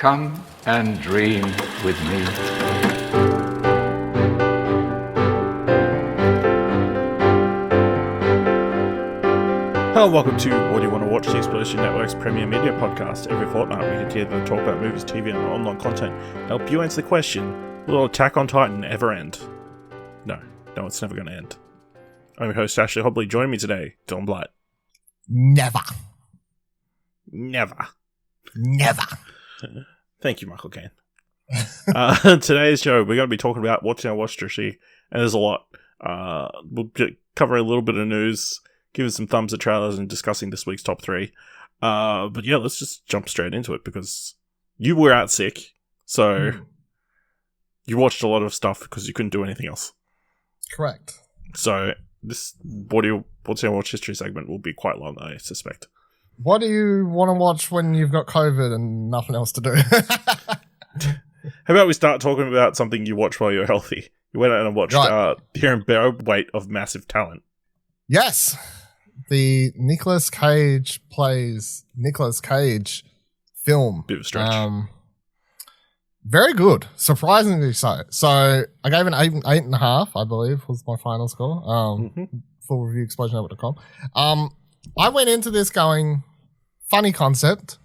Come and dream with me. Hello, welcome to What Do You Want to Watch, the Explosion Network's premier media podcast. Every fortnight we get together to talk about movies, TV and online content, help you answer the question, will Attack on Titan ever end? No, it's never going to end. I'm your host, Ashley Hobley. Joining me today, Don Blight. Never. Thank you, Michael Caine. Today's show, we're going to be talking about watching our watch history, and there's a lot. We'll cover a little bit of news, giving some thumbs at trailers, and discussing this week's top 3. But yeah, let's just jump straight into it, because you were out sick, so you watched a lot of stuff because you couldn't do anything else. Correct. So this what's our watch history segment will be quite long, I suspect. What do you want to watch when you've got COVID and nothing else to do? How about we start talking about something you watched while you're healthy? You went out and watched The Unbearable Weight of Massive Talent. Yes. The Nicolas Cage plays Nicolas Cage film. Bit of a stretch. Very good. Surprisingly so. So I gave an 8.5, I believe, was my final score. Full review, explosionhour.com. I went into this going, funny concept,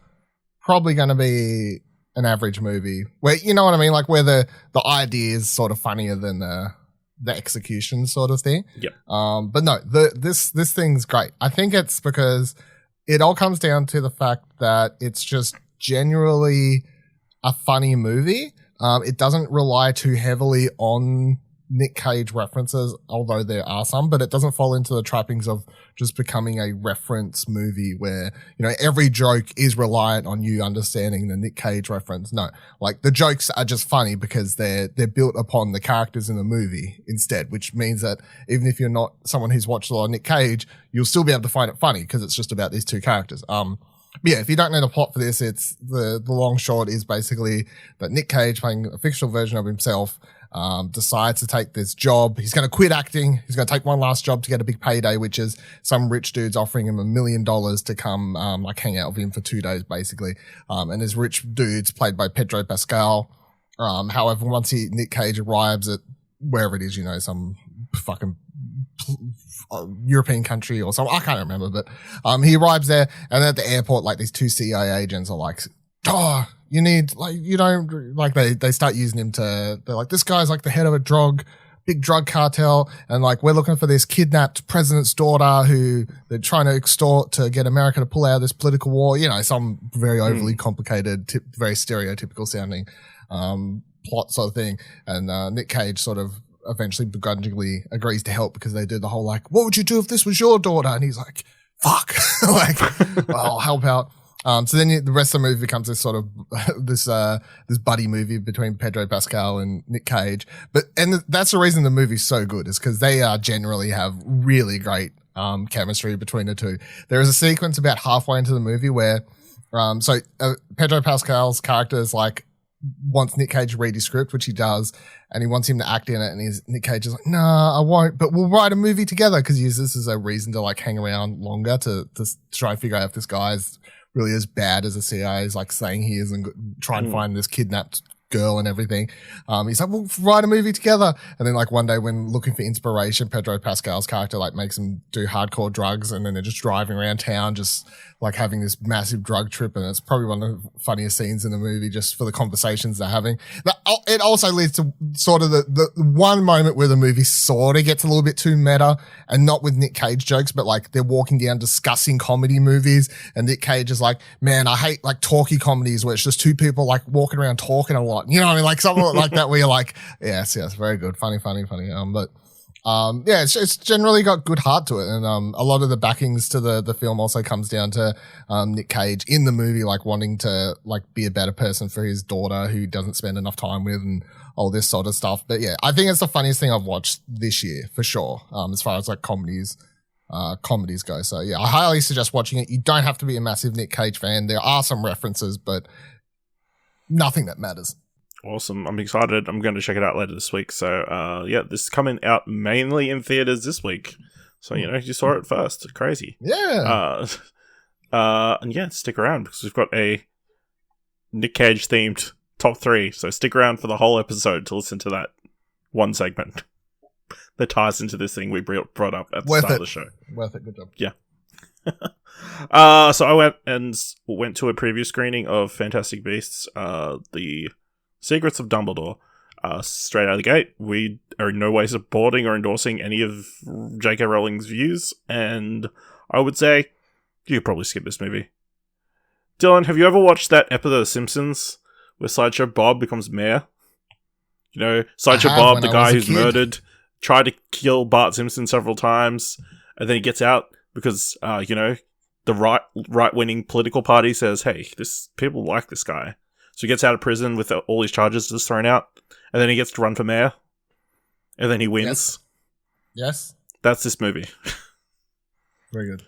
probably going to be an average movie. Where, you know what I mean? Like where the idea is sort of funnier than the execution sort of thing. Yep. But no, this thing's great. I think it's because it all comes down to the fact that it's just generally a funny movie. It doesn't rely too heavily on Nic Cage references, although there are some, but it doesn't fall into the trappings of just becoming a reference movie where, you know, every joke is reliant on you understanding the Nic Cage reference. No, like the jokes are just funny because they're built upon the characters in the movie instead, which means that even if you're not someone who's watched a lot of Nic Cage, you'll still be able to find it funny because it's just about these two characters. Yeah, if you don't know the plot for this, it's the long short is basically that Nic Cage, playing a fictional version of himself, decides to take this job. He's going to quit acting. He's going to take one last job to get a big payday, which is some rich dude's offering him $1 million to come, hang out with him for 2 days, basically. And this rich dude's played by Pedro Pascal. However, once Nic Cage arrives at wherever it is, you know, some fucking European country or something, I can't remember, but he arrives there, and at the airport, like these 2 CIA agents are like, you need, like, you don't, like, they start using him they're like, this guy's like the head of a big drug cartel, and like, we're looking for this kidnapped president's daughter who they're trying to extort to get America to pull out of this political war, you know, some very overly complicated, very stereotypical sounding plot sort of thing. And Nic Cage sort of eventually begrudgingly agrees to help because they do the whole like, what would you do if this was your daughter? And he's like, fuck, like, well, I'll help out. So then the rest of the movie becomes this sort of this buddy movie between Pedro Pascal and Nic Cage. And that's the reason the movie's so good, is because they generally have really great chemistry between the two. There is a sequence about halfway into the movie where Pedro Pascal's character is like, wants Nic Cage to read his script, which he does, and he wants him to act in it, and Nic Cage is like, nah, I won't, but we'll write a movie together, because he uses this as a reason to like hang around longer to try and figure out if this guy's really as bad as the CIA is like saying he is, and try and find this kidnapped girl and everything. He's like, we'll write a movie together. And then like one day when looking for inspiration, Pedro Pascal's character like makes him do hardcore drugs, and then they're just driving around town, just like having this massive drug trip. And it's probably one of the funniest scenes in the movie just for the conversations they're having. But it also leads to sort of the one moment where the movie sort of gets a little bit too meta, and not with Nic Cage jokes, but like they're walking down discussing comedy movies, and Nic Cage is like, man, I hate like talky comedies where it's just two people like walking around talking a lot. You know what I mean? Like something like that where you're like, yes, very good. Funny. It's generally got good heart to it. And a lot of the backings to the film also comes down to Nic Cage in the movie, like wanting to like be a better person for his daughter who doesn't spend enough time with, and all this sort of stuff. But yeah, I think it's the funniest thing I've watched this year for sure, as far as like comedies go. So yeah, I highly suggest watching it. You don't have to be a massive Nic Cage fan. There are some references, but nothing that matters. Awesome. I'm excited. I'm going to check it out later this week. So, this is coming out mainly in theaters this week. So, you know, you saw it first. Crazy. Yeah. And yeah, stick around because we've got a Nic Cage themed top 3. So stick around for the whole episode to listen to that one segment that ties into this thing we brought up at the start of the show. Worth it. Good job. Yeah. So I went to a preview screening of Fantastic Beasts, The Secrets of Dumbledore. Straight out of the gate, we are in no way supporting or endorsing any of J.K. Rowling's views, and I would say you could probably skip this movie. Dylan, have you ever watched that episode of The Simpsons where Sideshow Bob becomes mayor? You know, Sideshow Bob, the guy who's murdered, tried to kill Bart Simpson several times, and then he gets out because, the right-winning political party says, hey, people like this guy. So he gets out of prison with all his charges just thrown out, and then he gets to run for mayor, and then he wins. Yes. That's this movie. Very good.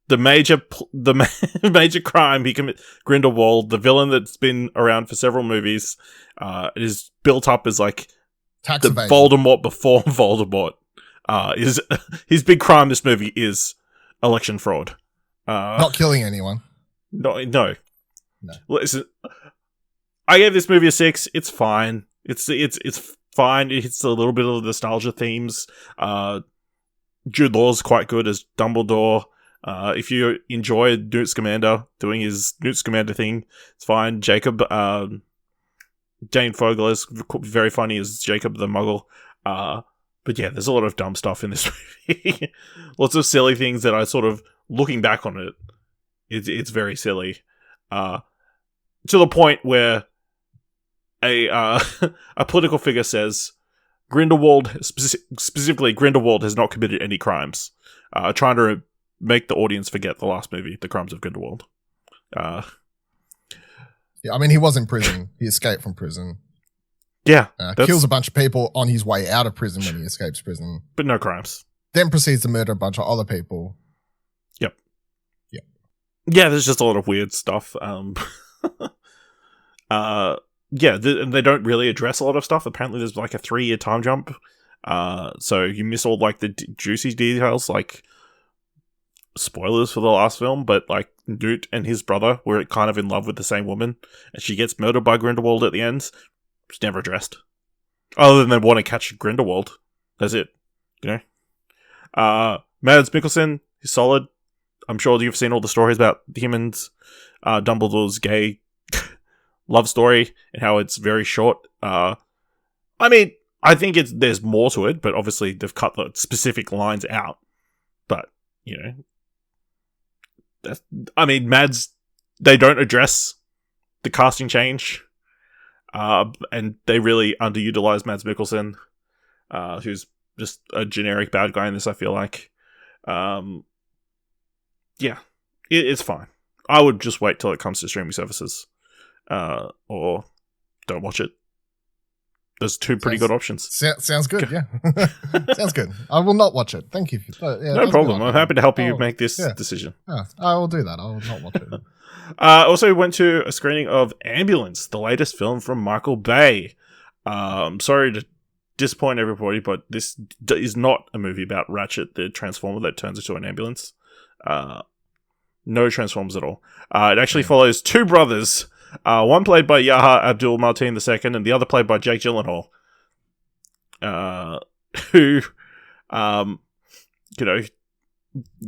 The major crime he commits, Grindelwald, the villain that's been around for several movies, is built up as like Tax the evasion. Voldemort before Voldemort. Is his big crime in this movie is election fraud. Not killing anyone. No. Listen, I gave this movie a 6. It's fine. It's fine. It hits a little bit of the nostalgia themes. Jude Law's quite good as Dumbledore. If you enjoy Newt Scamander doing his Newt Scamander thing, it's fine. Jacob, Jane Fogler is very funny as Jacob the Muggle. But yeah, there's a lot of dumb stuff in this movie. Lots of silly things that I sort of, looking back on it, it's very silly. To the point where a political figure says Grindelwald, specifically Grindelwald, has not committed any crimes. Trying to make the audience forget the last movie, The Crimes of Grindelwald. Yeah, I mean, he was in prison. He escaped from prison. Yeah. Kills a bunch of people on his way out of prison when he escapes prison. But no crimes. Then proceeds to murder a bunch of other people. Yep. Yep. Yeah, there's just a lot of weird stuff. They don't really address a lot of stuff. Apparently there's like a 3-year time jump. So you miss all like the juicy details, like spoilers for the last film, but like Newt and his brother were kind of in love with the same woman, and she gets murdered by Grindelwald at the end. It's never addressed. Other than they want to catch Grindelwald. That's it. You know? Mads Mikkelsen, he's solid. I'm sure you've seen all the stories about him and Dumbledore's gay love story and how it's very short. I mean, I think there's more to it, but obviously they've cut the specific lines out. But, you know, Mads, they don't address the casting change, and they really underutilize Mads Mikkelsen, who's just a generic bad guy in this, I feel like. It's fine. I would just wait till it comes to streaming services, or don't watch it. There's two pretty good options. Sounds good, yeah. Sounds good. I will not watch it. Thank you. No problem. I'm happy to help you make this decision. I will do that. I will not watch it. Also went to a screening of Ambulance, the latest film from Michael Bay. Sorry to disappoint everybody, but this is not a movie about Ratchet, the Transformer that turns into an ambulance. No Transformers at all. It actually follows two brothers, one played by Yaha Abdul-Mateen II, and the other played by Jake Gyllenhaal. Who, Yaha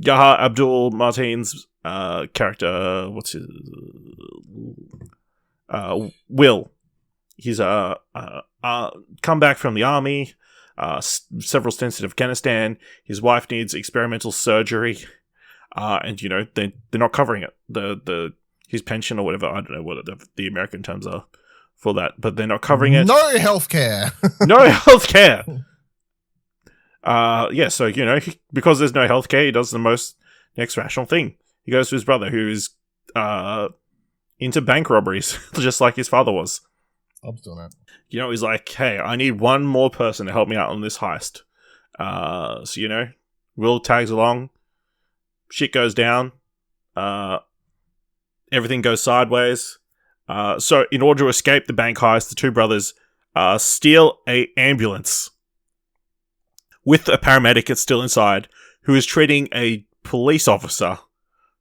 Abdul-Mateen's character, what's his... Will. He's come back from the army, several stints in Afghanistan. His wife needs experimental surgery, and they're not covering it. His pension or whatever, I don't know what the American terms are for that, but they're not covering it. No healthcare. No healthcare. So because there's no healthcare, he does the most next rational thing. He goes to his brother, who is into bank robberies, just like his father was. I'm still not. He's like, hey, I need one more person to help me out on this heist. Will tags along. Shit goes down. Everything goes sideways. So in order to escape the bank heist, the two brothers steal a ambulance with a paramedic that's still inside, who is treating a police officer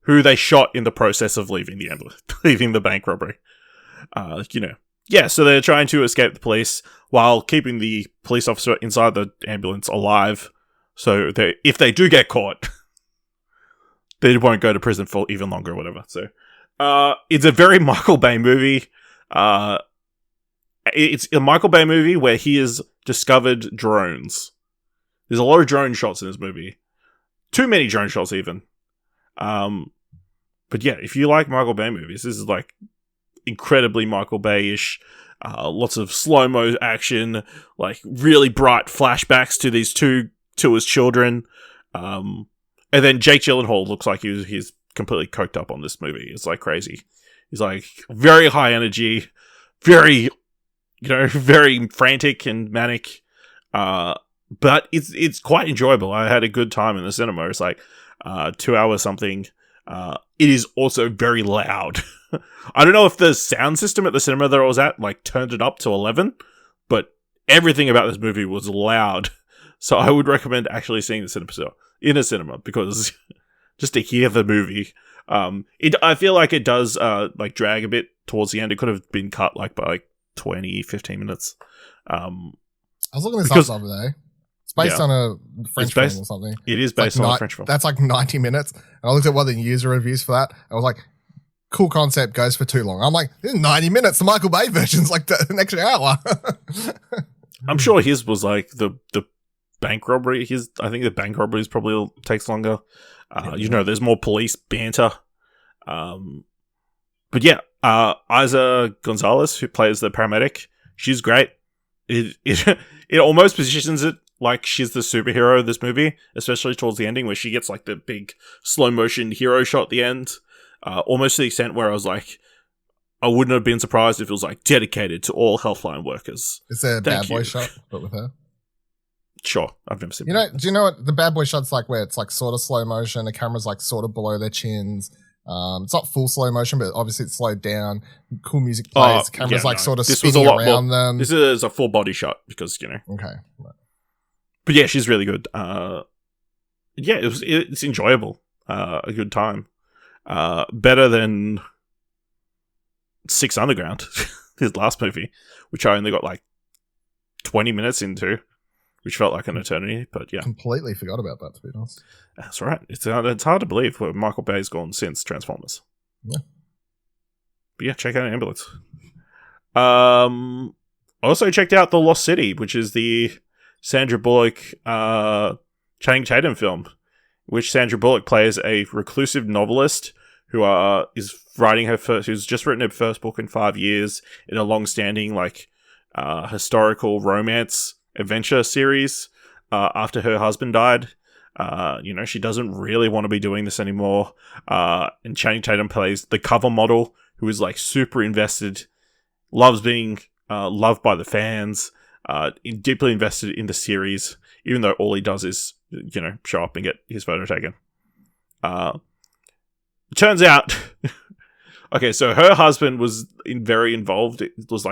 who they shot in the process of leaving the bank robbery. So they're trying to escape the police while keeping the police officer inside the ambulance alive. So if they do get caught, they won't go to prison for even longer or whatever. So it's a very Michael Bay movie. It's a Michael Bay movie where he has discovered drones. There's a lot of drone shots in this movie. Too many drone shots even. But yeah, if you like Michael Bay movies, this is like incredibly Michael Bay-ish. Lots of slow-mo action, like really bright flashbacks to these to his children. And then Jake Gyllenhaal looks like he's completely coked up on this movie. It's like crazy. He's like very high energy, very, very frantic and manic. But it's quite enjoyable. I had a good time in the cinema. It's like 2 hours something. It is also very loud. I don't know if the sound system at the cinema that I was at turned it up to 11, but everything about this movie was loud. So I would recommend actually seeing the in a cinema because just to hear the movie. I feel like it does drag a bit towards the end. It could have been cut by 20, 15 minutes. I was looking this up the other day. It's based on a French film or something. It is based on a French film. That's 90 minutes. And I looked at one of the user reviews for that. I was like, cool concept, goes for too long. I'm like, this is 90 minutes. The Michael Bay version's an extra hour. I'm sure his was the bank robbery. I think the bank robbery probably takes longer. There's more police banter. But yeah, Isa Gonzalez, who plays the paramedic, she's great. It almost positions it like she's the superhero of this movie, especially towards the ending where she gets the big slow motion hero shot at the end. Almost to the extent where I was like, I wouldn't have been surprised if it was dedicated to all Healthline workers. Is there a bad boy shot, but with her? Sure, I've never seen. Do you know what the bad boy shot's where it's sort of slow motion, the camera's sort of below their chins. It's not full slow motion, but obviously it's slowed down. Cool music plays. The camera's sort of spinning around them. This is a full body shot because Okay. Right. But yeah, she's really good. It's enjoyable. A good time. Better than Six Underground, his last movie, which I only got 20 minutes into, which felt like an eternity. But yeah, completely forgot about that, to be honest. That's right. It's hard to believe where Michael Bay's gone since Transformers. Yeah. But yeah, check out Ambulance. Also checked out The Lost City, which is the Sandra Bullock, Channing Tatum film, which Sandra Bullock plays a reclusive novelist who is writing who's just written her first book in 5 years in a long-standing historical romance adventure series after her husband died. She doesn't really want to be doing this anymore. And Channing Tatum plays the cover model who is super invested, loves being loved by the fans, deeply invested in the series, even though all he does is, show up and get his photo taken. Turns out, okay, so her husband was very involved. It was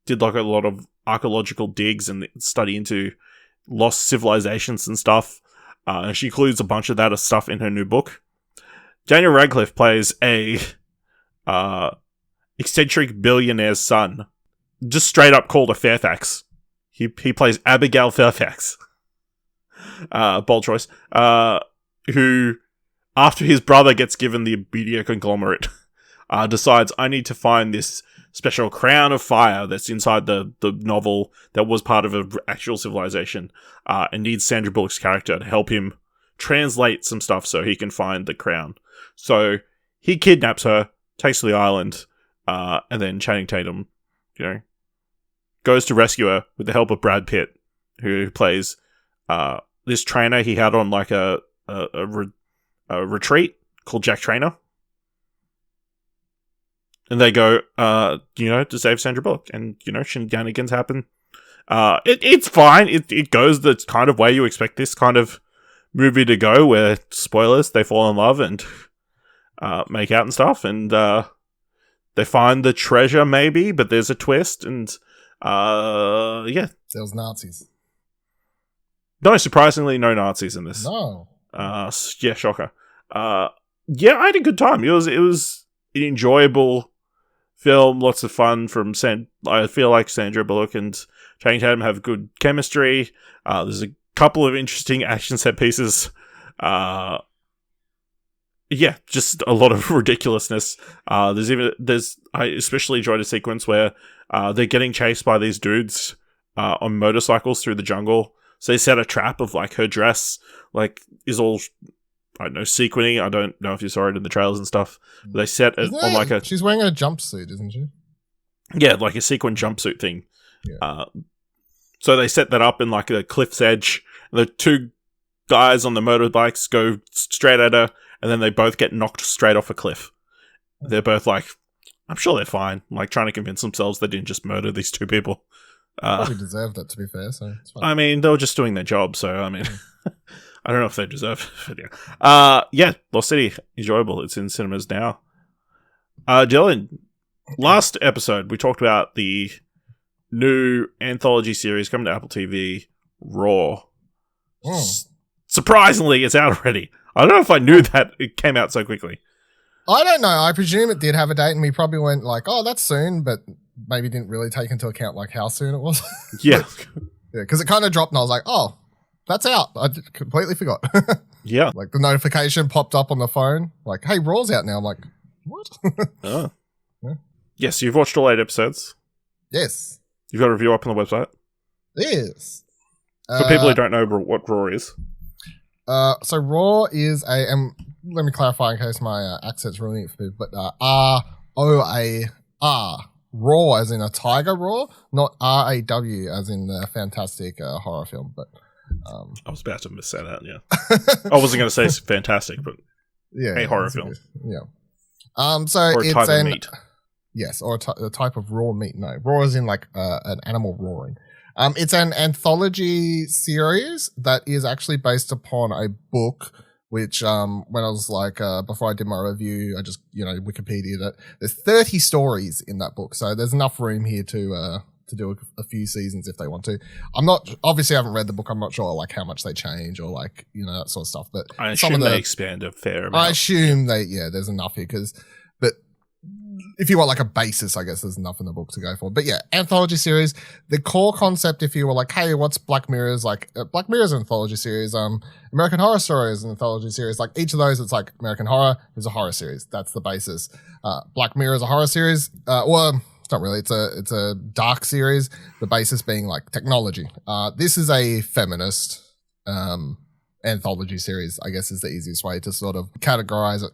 did a lot of archaeological digs and study into lost civilizations and stuff. And she includes a bunch of that stuff in her new book. Daniel Radcliffe plays a eccentric billionaire's son, just straight up called a Fairfax. He plays Abigail Fairfax. Bold choice. Who, after his brother gets given the media conglomerate, decides, I need to find this special crown of fire that's inside the novel that was part of an actual civilization, and needs Sandra Bullock's character to help him translate some stuff so he can find the crown. So he kidnaps her, takes to the island, and then Channing Tatum, goes to rescue her with the help of Brad Pitt, who plays this trainer he had on a retreat called Jack Trainer. And they go, to save Sandra Bullock. And, shenanigans happen. It's fine. It goes the kind of way you expect this kind of movie to go, where, spoilers, they fall in love and make out and stuff. And they find the treasure, maybe, but there's a twist. And, yeah. There was Nazis. No, surprisingly, no Nazis in this. No. Yeah, shocker. Yeah, I had a good time. It was an enjoyable film. Lots of fun from I feel like Sandra Bullock and Channing Tatum have good chemistry. There's a couple of interesting action set pieces. Yeah, just a lot of ridiculousness. I especially enjoyed a sequence where they're getting chased by these dudes on motorcycles through the jungle. So they set a trap of like her dress, like is all, I don't know, sequining. I don't know if you saw it in the trailers and stuff. But they set it on like a. She's wearing a jumpsuit, isn't she? Yeah, like a sequin jumpsuit thing. Yeah. So they set that up in like a cliff's edge. And the two guys on the motorbikes go straight at her, and then they both get knocked straight off a cliff. They're both like, I'm sure they're fine. Like trying to convince themselves they didn't just murder these two people. Probably deserved it, to be fair. So it's fine. I mean, they were just doing their job. So I mean, I don't know if they deserve it. Yeah, Lost City, enjoyable. It's in cinemas now. Dylan, last episode we talked about the new anthology series coming to Apple TV, Raw. Surprisingly, it's out already. I don't know if I knew that it came out so quickly. I don't know. I presume it did have a date, and we probably went like, "Oh, that's soon," but maybe didn't really take into account like how soon it was. Yeah, because it kind of dropped, and I was like, "Oh, that's out." I completely forgot. Yeah, like the notification popped up on the phone, like, "Hey, Raw's out now." I'm like, "What?" Oh. Yeah. Yes, you've watched all 8 episodes. Yes, You've got a review up on the website. Yes. For people who don't know what Raw is. So Raw is let me clarify in case my accent's ruining it for people, but R-O-A-R. Raw as in a tiger raw, not R-A-W as in the fantastic horror film. But I was about to miss that out, yeah. I wasn't going to say it's fantastic, but yeah, a horror film. Yeah. So or a it's type of meat. Yes, or a type of raw meat. No, raw is in like an animal roaring. It's an anthology series that is actually based upon a book, which when I was like, before I did my review, I just, Wikipedia'd it. There's 30 stories in that book, so there's enough room here to do a few seasons if they want to. Obviously I haven't read the book. I'm not sure like how much they change or like, that sort of stuff, but I assume they expand a fair amount. I assume there's enough here but if you want like a basis, I guess there's enough in the book to go for. But yeah, anthology series. The core concept, if you were like, hey, what's Black Mirror's like? Black Mirror's an anthology series. American Horror Story is an anthology series. Like each of those, it's like American Horror is a horror series. That's the basis. Black Mirror is a horror series. Well, it's not really. It's a dark series. The basis being like technology. This is a feminist anthology series, I guess is the easiest way to sort of categorize it.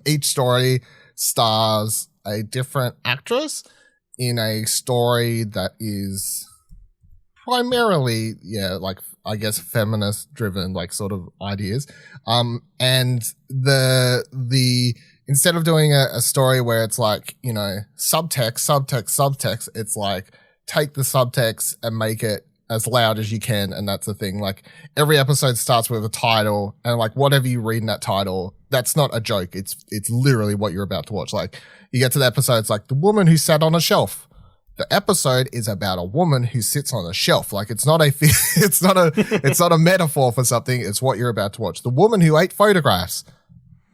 Each story stars a different actress in a story that is primarily, like I guess feminist driven, like sort of ideas. And the instead of doing a story where it's like, subtext, it's like take the subtext and make it as loud as you can, and that's the thing. Like every episode starts with a title, and like whatever you read in that title, that's not a joke. It's literally what you're about to watch. Like you get to the episode, it's like the woman who sat on a shelf. The episode is about a woman who sits on a shelf. Like it's not a metaphor for something. It's what you're about to watch. The woman who ate photographs.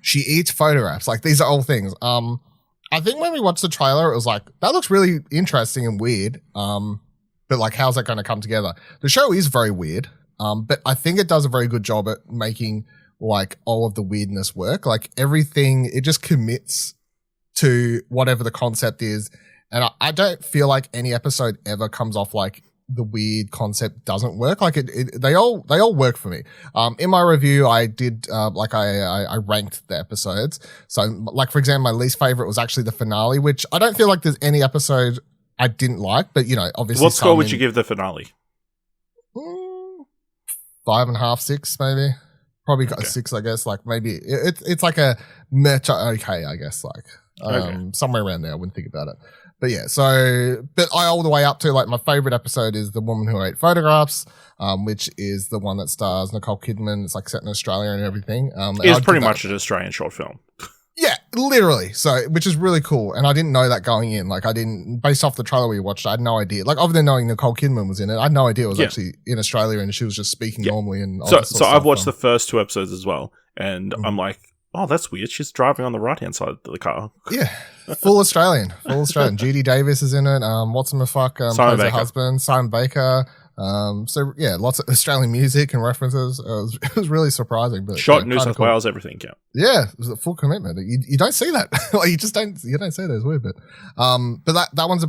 She eats photographs. Like these are all things. I think when we watched the trailer, it was like that looks really interesting and weird. But like, how's that going to come together? The show is very weird, but I think it does a very good job at making like all of the weirdness work. Like everything, it just commits to whatever the concept is. And I don't feel like any episode ever comes off like the weird concept doesn't work. Like they all work for me. In my review, I did, I ranked the episodes. So like, for example, my least favorite was actually the finale, which I don't feel like there's any episode I didn't like, but obviously. What score would you give the finale? 5.5, 6, maybe. Probably got a 6, I guess. Like maybe it's like a meta. Okay, I guess somewhere around there. I wouldn't think about it, but yeah. So, but I all the way up to like my favorite episode is the woman who ate photographs, which is the one that stars Nicole Kidman. It's like set in Australia and everything. It's pretty much an Australian short film. Yeah, literally. So, which is really cool. And I didn't know that going in. Like, based off the trailer we watched, I had no idea. Like, other than knowing Nicole Kidman was in it, I had no idea it was actually in Australia and she was just speaking normally. And all so I've watched the first 2 episodes as well. And I'm like, Oh, that's weird. She's driving on the right-hand side of the car. Yeah, full Australian. Judy Davis is in it. What's-him-a-fuck plays her husband, Simon Baker. So yeah, lots of Australian music and references. It was really surprising. But shot in New South Wales, everything. Yeah, it was a full commitment. You don't see that. Like, you don't see that. It's weird, but that one's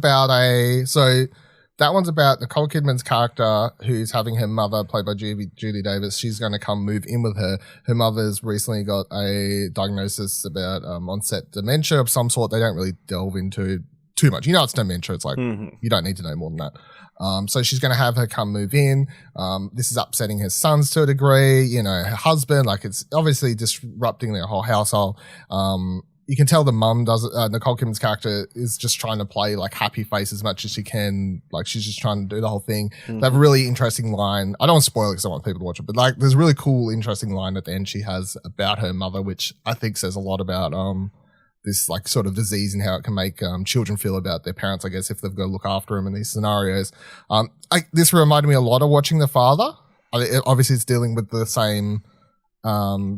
about Nicole Kidman's character who's having her mother, played by Judy Davis. She's going to come move in with her. Her mother's recently got a diagnosis about onset dementia of some sort. They don't really delve into too much. You know, it's dementia. It's like, you don't need to know more than that. So she's going to have her come move in. This is upsetting her sons to a degree, you know, her husband, like it's obviously disrupting their whole household. You can tell the mum Nicole Kidman's character is just trying to play like happy face as much as she can. Like she's just trying to do the whole thing. They have a really interesting line. I don't want to spoil it because I want people to watch it, but like there's a really cool, interesting line at the end she has about her mother, which I think says a lot about, this like sort of disease and how it can make children feel about their parents, I guess, if they've got to look after them in these scenarios. This reminded me a lot of watching The Father. Obviously, it's dealing with the same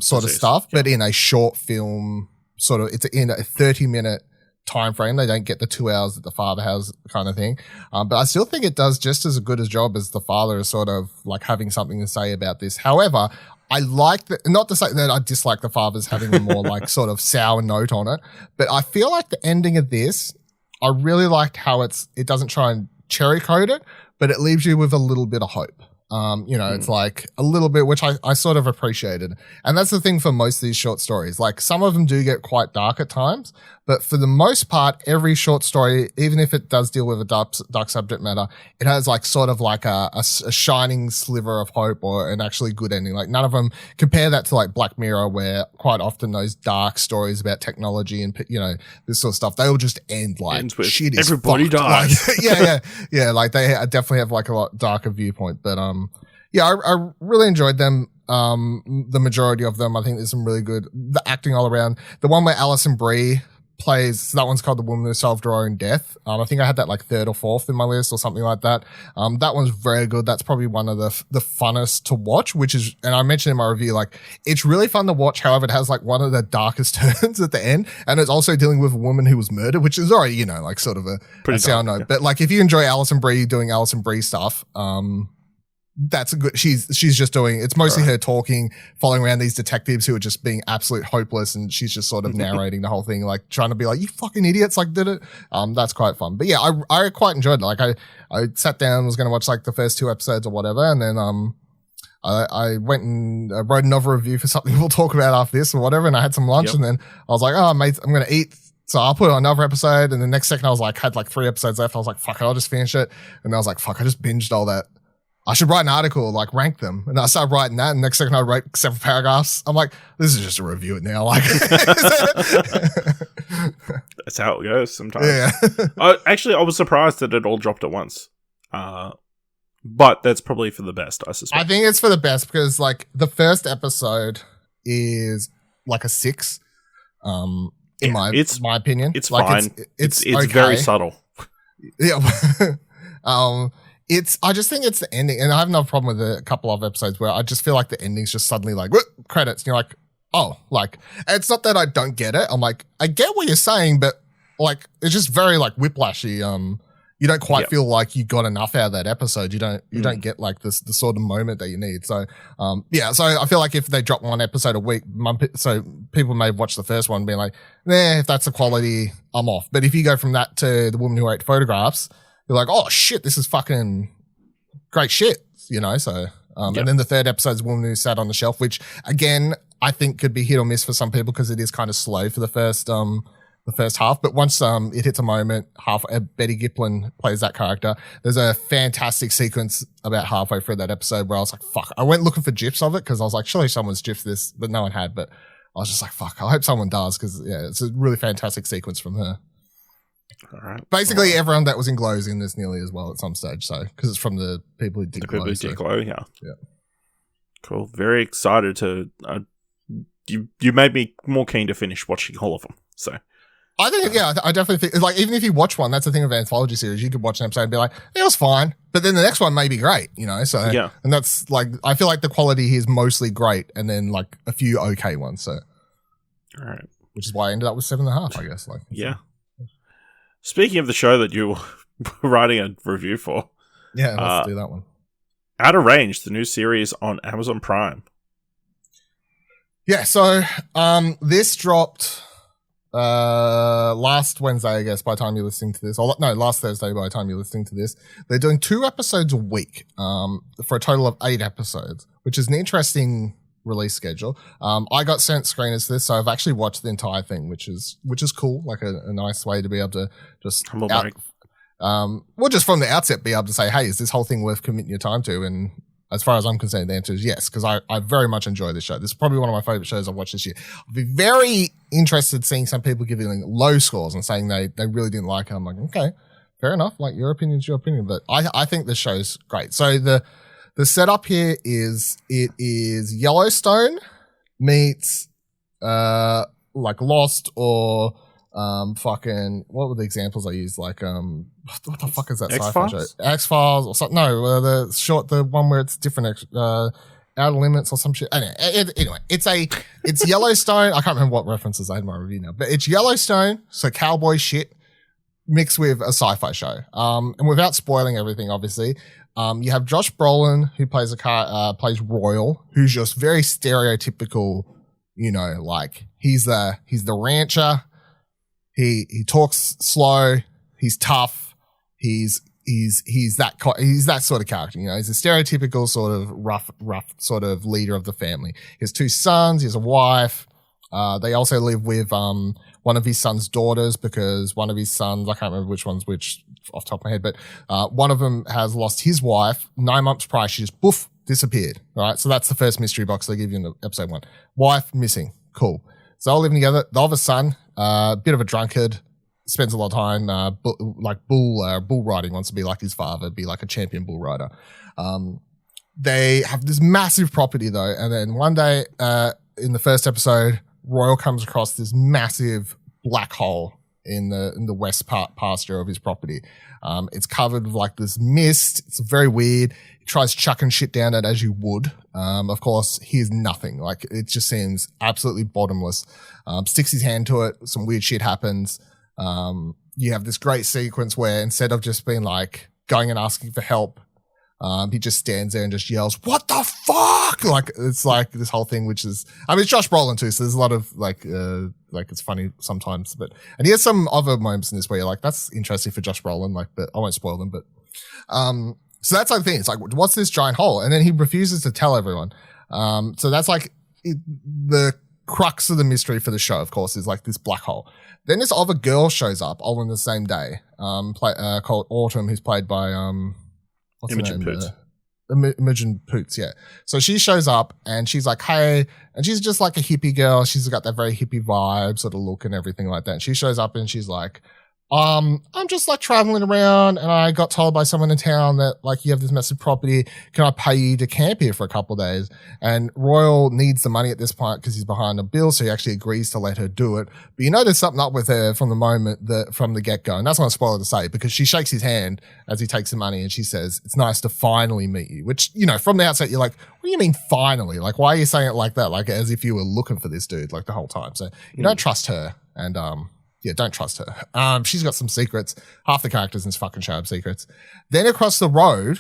sort of stuff, but in a short film, sort of, it's in a 30-minute time frame. They don't get the 2 hours that The Father has, kind of thing. But I still think it does just as good a job as The Father is sort of like having something to say about this. However, I like that, not to say that I dislike The Father's having a more like sort of sour note on it, but I feel like the ending of this, I really liked how it doesn't try and cherry coat it, but it leaves you with a little bit of hope. It's like a little bit, which I sort of appreciated. And that's the thing for most of these short stories. Like some of them do get quite dark at times, but for the most part, every short story, even if it does deal with a dark subject matter, it has like sort of like a shining sliver of hope or an actually good ending. Like none of them compare that to like Black Mirror, where quite often those dark stories about technology and, you know, this sort of stuff, they will just end like shit is everybody dies. Like, yeah. Like they definitely have like a lot darker viewpoint, but, I really enjoyed them. The majority of them, I think there's some really good, the acting all around. The one where Alison Brie plays, that one's called The Woman Who Solved Her Own Death. I think I had that like third or fourth in my list or something like that. That one's very good. That's probably one of the funnest to watch, which is, and I mentioned in my review, like it's really fun to watch. However, it has like one of the darkest turns at the end, and it's also dealing with a woman who was murdered, which is already, you know, like sort of a sound note. Yeah. But like if you enjoy Alison Brie doing Alison Brie stuff, that's a good, she's just doing, it's mostly her talking, following around these detectives who are just being absolute hopeless, and she's just sort of narrating the whole thing, like trying to be like, you fucking idiots, like did it. That's quite fun. But yeah, I quite enjoyed it. Like I sat down, was going to watch like the first 2 episodes or whatever, and then I went and wrote another review for something we'll talk about after this or whatever, and I had some lunch, and then I was like, oh mate, I'm going to eat. So I'll put on another episode, and the next second I was like, had like 3 episodes left. I was like, fuck it, I'll just finish it. And I was like, fuck, I just binged all that. I should write an article, like rank them. And I started writing that, and next second I wrote several paragraphs. I'm like, this is just a review it now. Like, that's how it goes sometimes. Yeah. I was surprised that it all dropped at once. But that's probably for the best, I suspect. I think it's for the best because like the first episode is like a 6. In my opinion, it's like fine. It's okay. very subtle. Yeah. I just think it's the ending, and I have no problem with a couple of episodes where I just feel like the ending's just suddenly like, whoop, credits, and you're like, oh, like, it's not that I don't get it. I'm like, I get what you're saying, but like, it's just very like whiplashy. You don't quite feel like you got enough out of that episode. You don't get like the sort of moment that you need. So, so I feel like if they drop 1 episode a week, so people may watch the first one being like, if that's the quality, I'm off. But if you go from that to The Woman Who Ate Photographs, you're like, oh shit, this is fucking great shit, you know? So, and then the third episode's Woman Who Sat on the Shelf, which again, I think could be hit or miss for some people because it is kind of slow for the first half. But once, it hits a moment, Betty Giplin plays that character. There's a fantastic sequence about halfway through that episode where I was like, fuck, I went looking for GIFs of it because I was like, surely someone's GIFs this, but no one had, but I was just like, fuck, I hope someone does because it's a really fantastic sequence from her. All right. Basically, everyone that was in Glow is in this nearly as well at some stage. So, because it's from the people who did Glow. People who did Glow, yeah. Yeah. Cool. Very excited to. You made me more keen to finish watching all of them. So, I think, I definitely think, like, even if you watch one, that's the thing of anthology series. You could watch an episode and be like, it was fine, but then the next one may be great, you know? So, yeah. And that's like, I feel like the quality here is mostly great, and then like a few okay ones. So, All right. Which is why I ended up with 7.5, I guess. Yeah. Speaking of the show that you were writing a review for. Yeah, let's do that one. Out of Range, the new series on Amazon Prime. Yeah, so this dropped last Wednesday, I guess, by the time you're listening to this. Last Thursday by the time you're listening to this. They're doing 2 episodes a week for a total of 8 episodes, which is an interesting release schedule. I got sent screeners to this, so I've actually watched the entire thing, which is cool, like a nice way to be able to just just from the outset be able to say, hey, is this whole thing worth committing your time to? And as far as I'm concerned, the answer is yes, because I very much enjoy this show. This is probably one of my favorite shows I've watched this year. I'd be very interested seeing some people giving low scores and saying they really didn't like it. I'm like, okay, fair enough. Like, your opinion's your opinion, but I think this show's great. So the setup here is it is Yellowstone meets like Lost or fucking, what were the examples I used? Like what the fuck is that sci-fi show? X-Files or something? No, the one where it's different. Outer Limits or some shit. Anyway, it's Yellowstone. I can't remember what references I had in my review now, but it's Yellowstone, so cowboy shit mixed with a sci-fi show. And without spoiling everything, obviously, you have Josh Brolin, who plays plays Royal, who's just very stereotypical, like he's the rancher. He talks slow. He's tough. He's that sort of character. He's a stereotypical sort of rough sort of leader of the family. He has 2 sons. He has a wife. They also live with one of his son's daughters, because one of his sons, I can't remember which one's which off the top of my head, but one of them has lost his wife 9 months prior. She just poof, disappeared. All right, so that's the first mystery box they give you in episode 1. Wife missing. Cool. So they're living together. They have a son, bit of a drunkard, spends a lot of time bull riding, wants to be like his father, be like a champion bull rider. They have this massive property though, and then one day in the first episode, Royal comes across this massive black hole in the west pasture of his property. It's covered with like this mist. It's very weird. He tries chucking shit down it as you would. Of course, here's nothing. Like, it just seems absolutely bottomless. Sticks his hand to it. Some weird shit happens. You have this great sequence where instead of just being like going and asking for help, he just stands there and just yells, "What the fuck?" Like, it's like this whole thing, which is, it's Josh Brolin too, so there's a lot of like it's funny sometimes, and he has some other moments in this where you're like, that's interesting for Josh Brolin, but I won't spoil them, but, so that's the thing. It's like, what's this giant hole? And then he refuses to tell everyone. So that's like the crux of the mystery for the show, of course, is like this black hole. Then this other girl shows up all in the same day, called Autumn, who's played by, what's Imogen Poots. Imogen Poots, yeah. So she shows up and she's like, hey, and she's just like a hippie girl. She's got that very hippie vibe sort of look and everything like that. And she shows up and she's like, I'm just like traveling around and I got told by someone in town that like you have this massive property. Can I pay you to camp here for a couple of days? And Royal needs the money at this point because he's behind a bill. So he actually agrees to let her do it. But there's something up with her from the get go. And that's not a spoiler to say, because she shakes his hand as he takes the money and she says, "It's nice to finally meet you," which, from the outset, you're like, what do you mean finally? Like, why are you saying it like that? Like, as if you were looking for this dude like the whole time. So you don't trust her. And, yeah, don't trust her. She's got some secrets. Half the characters in this fucking show have secrets. Then across the road,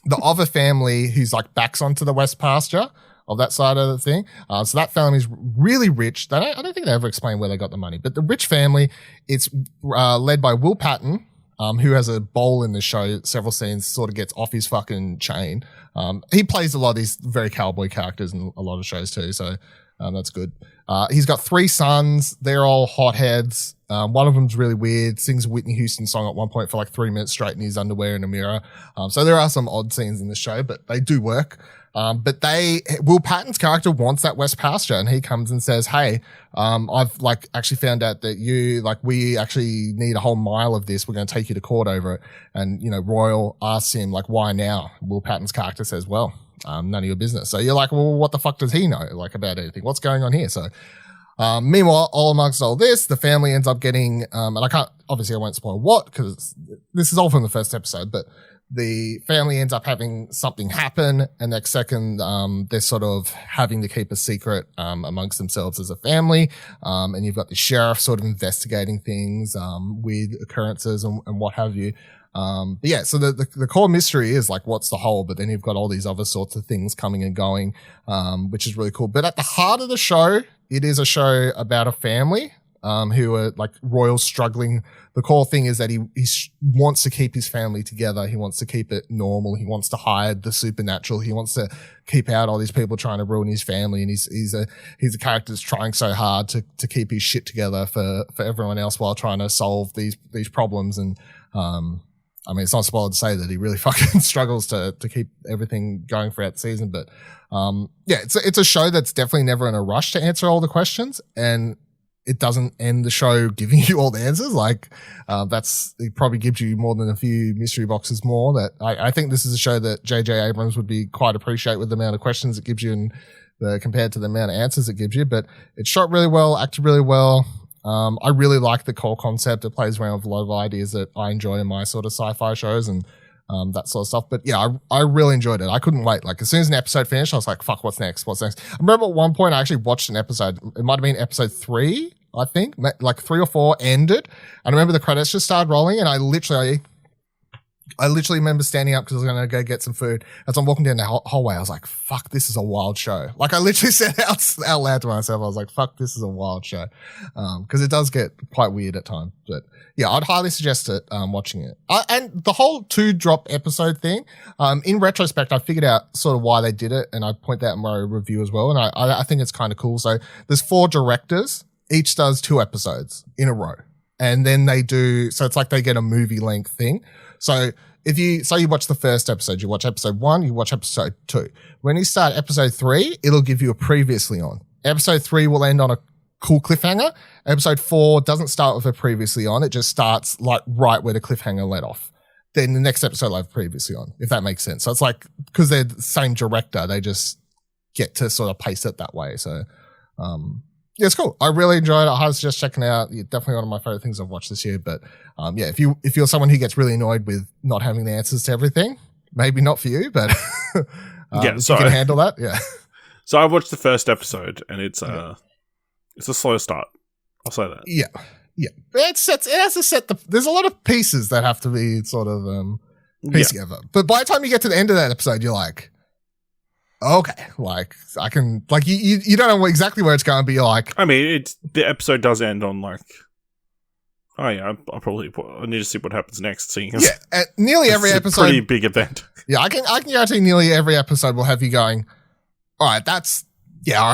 the other family who's like backs onto the west pasture of that side of the thing. So that family's really rich. I don't think they ever explain where they got the money, but the rich family, it's led by Will Patton, who has a bowl in the show. Several scenes, sort of gets off his fucking chain. He plays a lot of these very cowboy characters in a lot of shows too. So that's good. He's got 3 sons. They're all hotheads. One of them's really weird. Sings a Whitney Houston song at one point for like 3 minutes straight in his underwear in a mirror. So there are some odd scenes in the show, but they do work. But Will Patton's character wants that west pasture, and he comes and says, "Hey, I've like actually found out that we actually need a whole mile of this. We're going to take you to court over it." And, Royal asks him like, "Why now?" Will Patton's character says, "Well, none of your business." So you're like, well, what the fuck does he know like about anything? What's going on here? So, meanwhile, all amongst all this, the family ends up getting, and I won't spoil what, because this is all from the first episode, but the family ends up having something happen, and next second, they're sort of having to keep a secret amongst themselves as a family. And you've got the sheriff sort of investigating things, weird occurrences and what have you. But yeah, so the core mystery is like, what's the whole? But then you've got all these other sorts of things coming and going, which is really cool. But at the heart of the show, it is a show about a family, who are like royal struggling. The core thing is that he wants to keep his family together. He wants to keep it normal. He wants to hide the supernatural. He wants to keep out all these people trying to ruin his family. And he's a character that's trying so hard to keep his shit together for everyone else while trying to solve these problems. And, I mean, it's not spoiled to say that he really fucking struggles to keep everything going throughout the season. But, yeah, it's a show that's definitely never in a rush to answer all the questions. And it doesn't end the show giving you all the answers. Like, it probably gives you more than a few mystery boxes more. That I think this is a show that J.J. Abrams would be quite appreciate with the amount of questions it gives you and compared to the amount of answers it gives you. But it's shot really well, acted really well. I really like the core concept. It plays around with a lot of ideas that I enjoy in my sort of sci-fi shows and that sort of stuff. But yeah, I really enjoyed it. I couldn't wait. Like, as soon as an episode finished, I was like, fuck, what's next? I remember at one point I actually watched an episode. It might have been episode 3, I think, like 3 or 4 ended. And I remember the credits just started rolling, and I literally remember standing up because I was going to go get some food. As I'm walking down the hallway, I was like, fuck, this is a wild show. Like, I literally said out loud to myself, I was like, fuck, this is a wild show. Because it does get quite weird at times. But yeah, I'd highly suggest it, watching it. And the whole 2-drop episode thing, in retrospect, I figured out sort of why they did it, and I point that in my review as well. And I think it's kind of cool. So there's 4 directors. Each does 2 episodes in a row. And then so it's like they get a movie length thing. So if you watch the first episode, you watch episode 1, you watch episode 2. When you start episode 3, it'll give you a previously on. Episode 3 will end on a cool cliffhanger. Episode 4 doesn't start with a previously on. It just starts like right where the cliffhanger let off. Then the next episode will have previously on, if that makes sense. So it's like, because they're the same director, they just get to sort of pace it that way. So, yeah, it's cool. I really enjoyed it. I highly suggest checking it out. Yeah, definitely one of my favorite things I've watched this year. But yeah, if you're someone who gets really annoyed with not having the answers to everything, maybe not for you. But yeah, if you can handle that, yeah. So I watched the first episode, and it's a slow start. I'll say that. Yeah. It has to set there's a lot of pieces that have to be sort of pieced together. But by the time you get to the end of that episode, you're like, okay, like I can, like you don't know exactly where it's going, but you're like, I mean, the episode does end on like, oh yeah, I need to see what happens next. Seeing yeah, nearly every episode, pretty big event. Yeah, I can guarantee nearly every episode will have you going, all right, all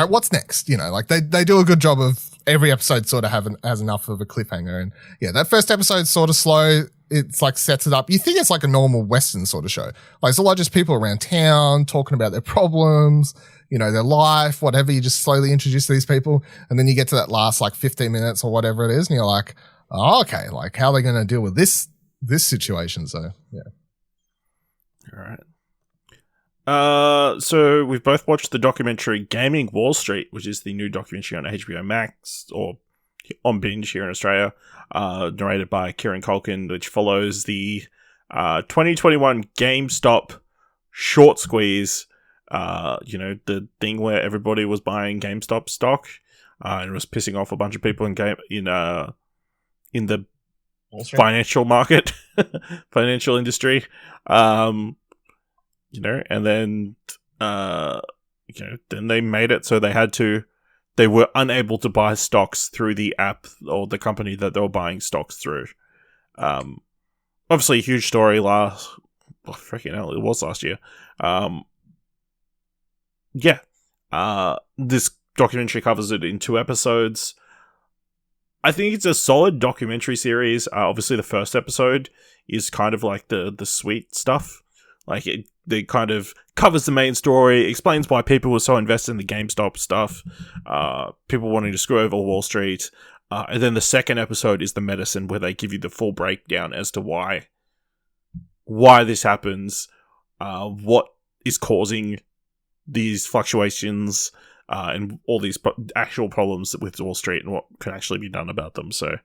right, what's next? You know, like they do a good job of every episode sort of has enough of a cliffhanger, and yeah, that first episode's sort of slow. It's like sets it up. You think it's like a normal Western sort of show. Like it's a lot of just people around town talking about their problems, you know, their life, whatever. You just slowly introduce these people. And then you get to that last like 15 minutes or whatever it is. And you're like, oh, okay, like how are they going to deal with this situation? So yeah. All right. So we've both watched the documentary Gaming Wall Street, which is the new documentary on HBO Max or on Binge here in Australia, narrated by Kieran Culkin, which follows the 2021 GameStop short squeeze. You know, the thing where everybody was buying GameStop stock, and it was pissing off a bunch of people in the financial market, financial industry. You know, and then you know, then they made it so they were unable to buy stocks through the app or the company that they were buying stocks through. Obviously a huge story it was last year. This documentary covers it in 2 episodes. I think it's a solid documentary series. Obviously the first episode is kind of like the sweet stuff. Like it kind of covers the main story, explains why people were so invested in the GameStop stuff, people wanting to screw over Wall Street. And then the second episode is the medicine, where they give you the full breakdown as to why this happens, what is causing these fluctuations, and all these actual problems with Wall Street and what can actually be done about them. So,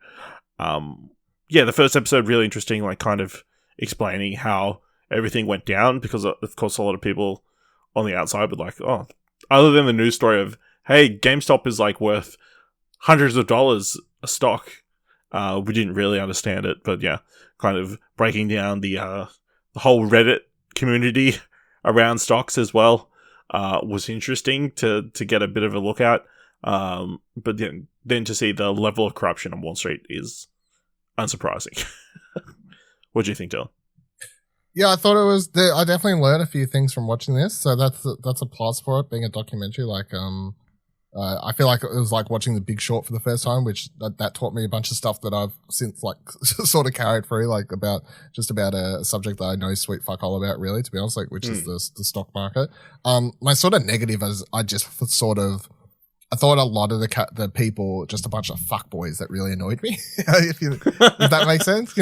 yeah, the first episode really interesting, like kind of explaining how everything went down, because of course a lot of people on the outside were like, oh, other than the news story of, hey, GameStop is like worth hundreds of dollars a stock, we didn't really understand it. But yeah, kind of breaking down the whole Reddit community around stocks as well was interesting to get a bit of a look at. But then to see the level of corruption on Wall Street is unsurprising. What do you think, Dylan? Yeah, I thought it was. I definitely learned a few things from watching this, so that's a plus for it being a documentary. Like, I feel like it was like watching The Big Short for the first time, which that taught me a bunch of stuff that I've since like sort of carried through, like about a subject that I know sweet fuck all about, really, to be honest, like which is the stock market. My sort of negative is I thought a lot of the people just a bunch of fuckboys that really annoyed me. if that makes sense,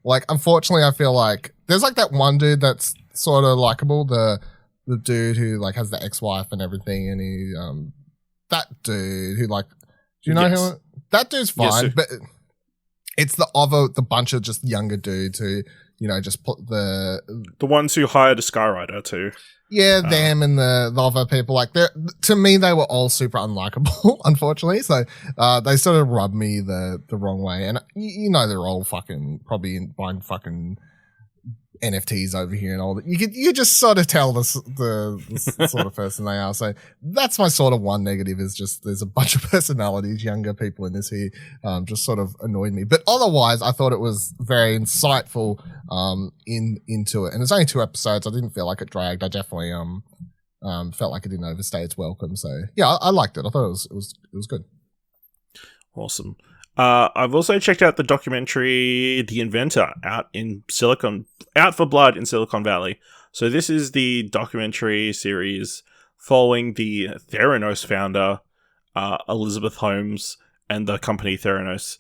like unfortunately I feel like there's like that one dude that's sort of likable, the dude who like has the ex-wife and everything, and he that dude who like, do you know who that dude's fine, but it's the bunch of just younger dudes who just put the ones who hired a skywriter too. Yeah, them and the other people, like to me they were all super unlikable, unfortunately. So they sort of rubbed me the wrong way, and they're all fucking probably buying fucking NFTs over here and all that. You just sort of tell the sort of person they are. So that's my sort of one negative, is just there's a bunch of personalities, younger people in this who just sort of annoyed me. But otherwise, I thought it was very insightful into it. And it's only 2 episodes. I didn't feel like it dragged. I definitely felt like it didn't overstay its welcome. So yeah, I liked it. I thought it was good. Awesome. I've also checked out the documentary The Inventor, Out for Blood in Silicon Valley. So this is the documentary series following the Theranos founder, Elizabeth Holmes, and the company Theranos,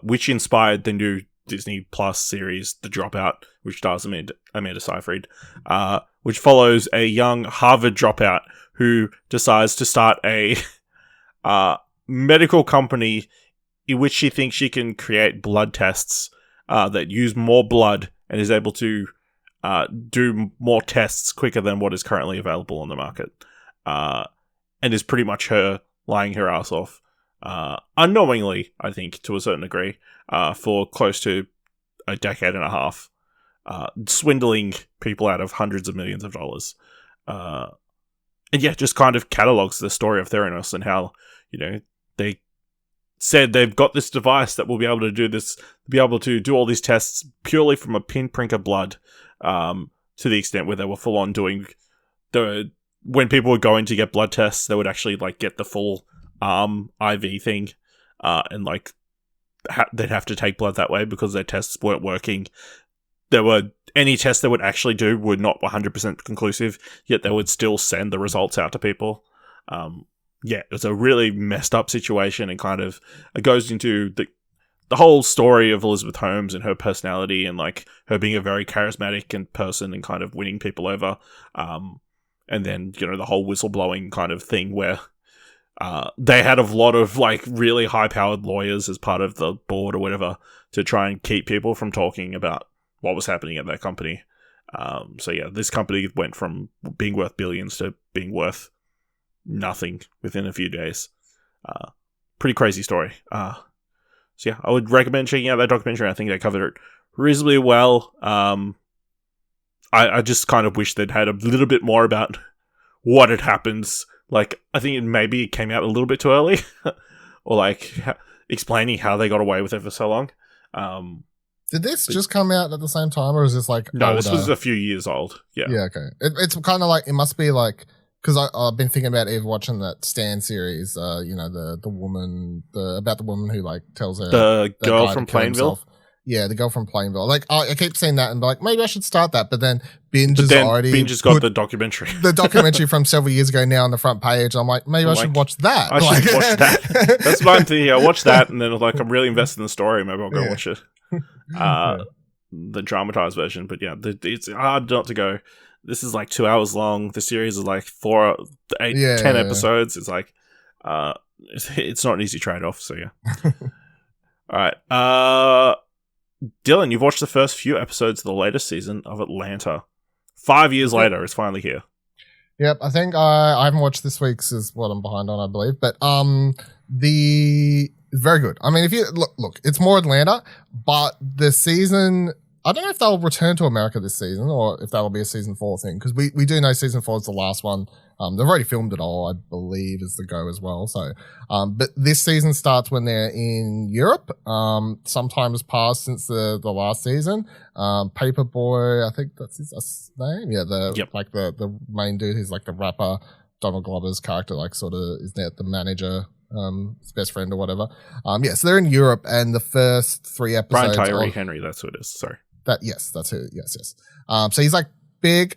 which inspired the new Disney Plus series, The Dropout, which stars Amanda Seyfried, which follows a young Harvard dropout who decides to start a medical company in which she thinks she can create blood tests that use more blood and is able to do more tests quicker than what is currently available on the market. And is pretty much her lying her ass off, unknowingly, I think, to a certain degree, for close to a decade and a half, swindling people out of hundreds of millions of dollars. And yeah, just kind of catalogs the story of Theranos and how, they said they've got this device that will be able to do this, be able to do all these tests purely from a pinprick of blood, to the extent where they were full on doing when people were going to get blood tests, they would actually like get the full IV thing, and like they'd have to take blood that way because their tests weren't working. Any tests they would actually do were not 100% conclusive, yet they would still send the results out to people. Yeah, it was a really messed up situation, and kind of it goes into the whole story of Elizabeth Holmes and her personality, and like her being a very charismatic person and kind of winning people over. And then, the whole whistleblowing kind of thing where they had a lot of like really high powered lawyers as part of the board or whatever to try and keep people from talking about what was happening at their company. So yeah, this company went from being worth billions to being worth nothing within a few days. Pretty crazy story. So yeah, I would recommend checking out that documentary. I think they covered it reasonably well. I just kind of wish they'd had a little bit more about what had happened. Like, I think maybe it came out a little bit too early, or like explaining how they got away with it for so long. Did this just come out at the same time, or is this like no? older? This was a few years old. Yeah. Yeah. Okay. It's kind of like, it must be like, because I've been thinking about even watching that Stan series. The woman, about the woman who like tells her the girl from Plainville. Yeah, the girl from Plainville. Like, I keep seeing that and be like, maybe I should start that. But then Binge has got the documentary. The documentary from several years ago now on the front page. I'm like, maybe I should watch that. I should watch that. That's what I'm thinking. I watch that, and then like I'm really invested in the story. Maybe I'll go watch it. The dramatized version. But yeah, it's hard not to go. This is like 2 hours long. The series is like 4, 8, 10 episodes. It's like, it's not an easy trade-off. So yeah. All right. Dylan, you've watched the first few episodes of the latest season of Atlanta. 5 years later, it's finally here. Yep, I think I haven't watched this week's, is what I'm behind on, I believe. But it's very good. I mean, if you look, it's more Atlanta, but the season, I don't know if they'll return to America this season or if that'll be a season 4 thing, because we do know season 4 is the last one. They've already filmed it all, I believe, is the go as well. So, but this season starts when they're in Europe. Some time has passed since the last season. Paperboy, I think that's his name. Yeah, the main dude who's like the rapper, Donald Glover's character, like sort of is there the manager, his best friend or whatever. So they're in Europe, and the first 3 episodes. Brian Tyree Henry, that's who it is. Sorry. That's who. Yes. So he's like big.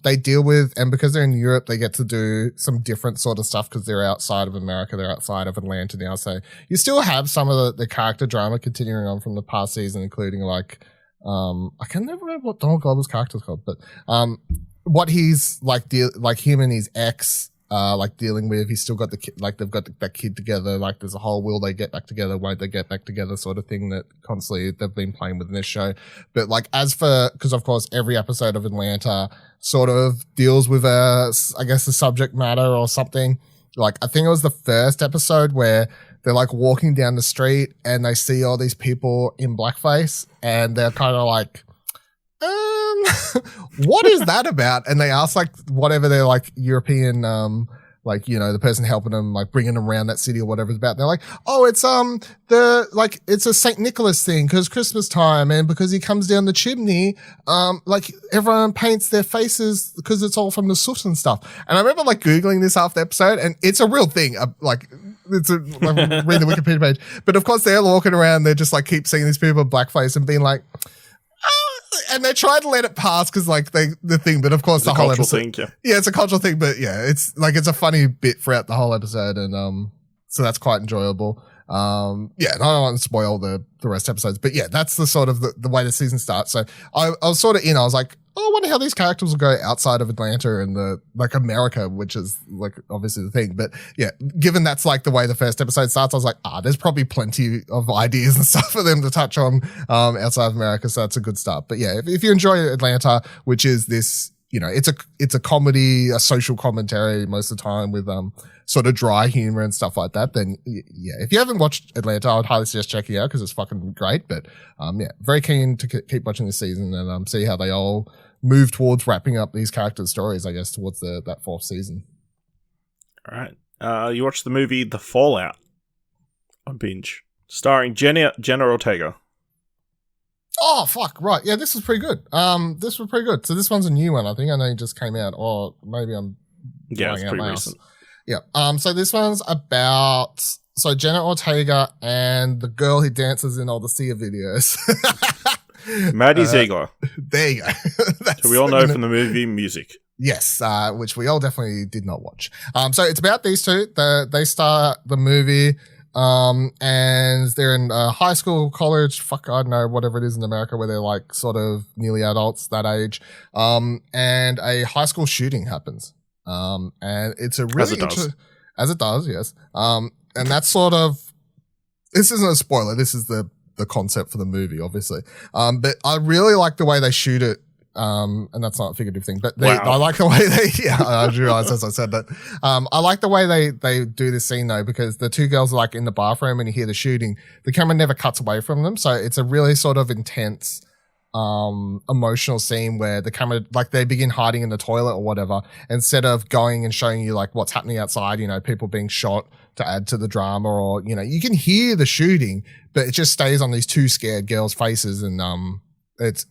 They deal with, and because they're in Europe, they get to do some different sort of stuff because they're outside of America. They're outside of Atlanta now. So you still have some of the character drama continuing on from the past season, including like, I can never remember what Donald Glover's character is called, but, what he's like, like him and his ex, like dealing with. He's still got the kid, like they've got that kid together. Like there's a whole will they get back together, won't they get back together sort of thing that constantly they've been playing with in this show. But like because of course every episode of Atlanta sort of deals with a subject matter or something. Like I think it was the first episode where they're like walking down the street and they see all these people in blackface and they're kind of like, what is that about? And they ask like whatever their like European, like, you know, the person helping them, like bringing them around that city or whatever it's about. They're like, oh, it's it's a St. Nicholas thing because Christmas time and because he comes down the chimney, like everyone paints their faces because it's all from the soot and stuff. And I remember like Googling this after the episode and it's a real thing. Like read the Wikipedia page. But of course they're walking around. They're just like keep seeing these people with blackface and being like, and they try to let it pass because like the thing, but of course it's the whole episode. Yeah, it's a cultural thing, but yeah, it's like it's a funny bit throughout the whole episode, and so that's quite enjoyable. And I don't want to spoil the rest of episodes, but yeah, that's the sort of the way the season starts. So I was sort of I was like, oh, I wonder how these characters will go outside of Atlanta and the like America, which is like obviously the thing. But yeah, given that's like the way the first episode starts, I was like, there's probably plenty of ideas and stuff for them to touch on outside of America. So that's a good start. But yeah, if you enjoy Atlanta, which is this, you know, it's a comedy, a social commentary most of the time with sort of dry humor and stuff like that, then yeah, if you haven't watched Atlanta, I would highly suggest checking it out because it's fucking great. But very keen to keep watching this season and see how they all move towards wrapping up these characters' stories, I guess, towards that 4th season. All right. You watched the movie The Fallout on Binge, starring Jenna Ortega. Oh, fuck, right. Yeah, this was pretty good. This was pretty good. So this one's a new one, I think. I know it just came out, or maybe I'm it's pretty recent. Yeah. So this one's about Jenna Ortega and the girl who dances in all the Sia videos. Maddie Ziegler. There you go. So we all know from the movie Music. Yes, which we all definitely did not watch. So it's about these two. They start the movie, and they're in high school, college, I don't know, whatever it is in America where they're like sort of nearly adults, that age. And a high school shooting happens. And it's a really as it does, yes. And that's sort of, this isn't a spoiler. This is the concept for the movie, obviously. But I really like the way they shoot it. And that's not a figurative thing, but I like the way I realized as I said that. I like the way they do this scene though, because the two girls are like in the bathroom and you hear the shooting. The camera never cuts away from them. So it's a really sort of intense, emotional scene where the camera, like they begin hiding in the toilet or whatever, instead of going and showing you like what's happening outside, you know, people being shot to add to the drama, or, you know, you can hear the shooting, but it just stays on these two scared girls' faces. And, it's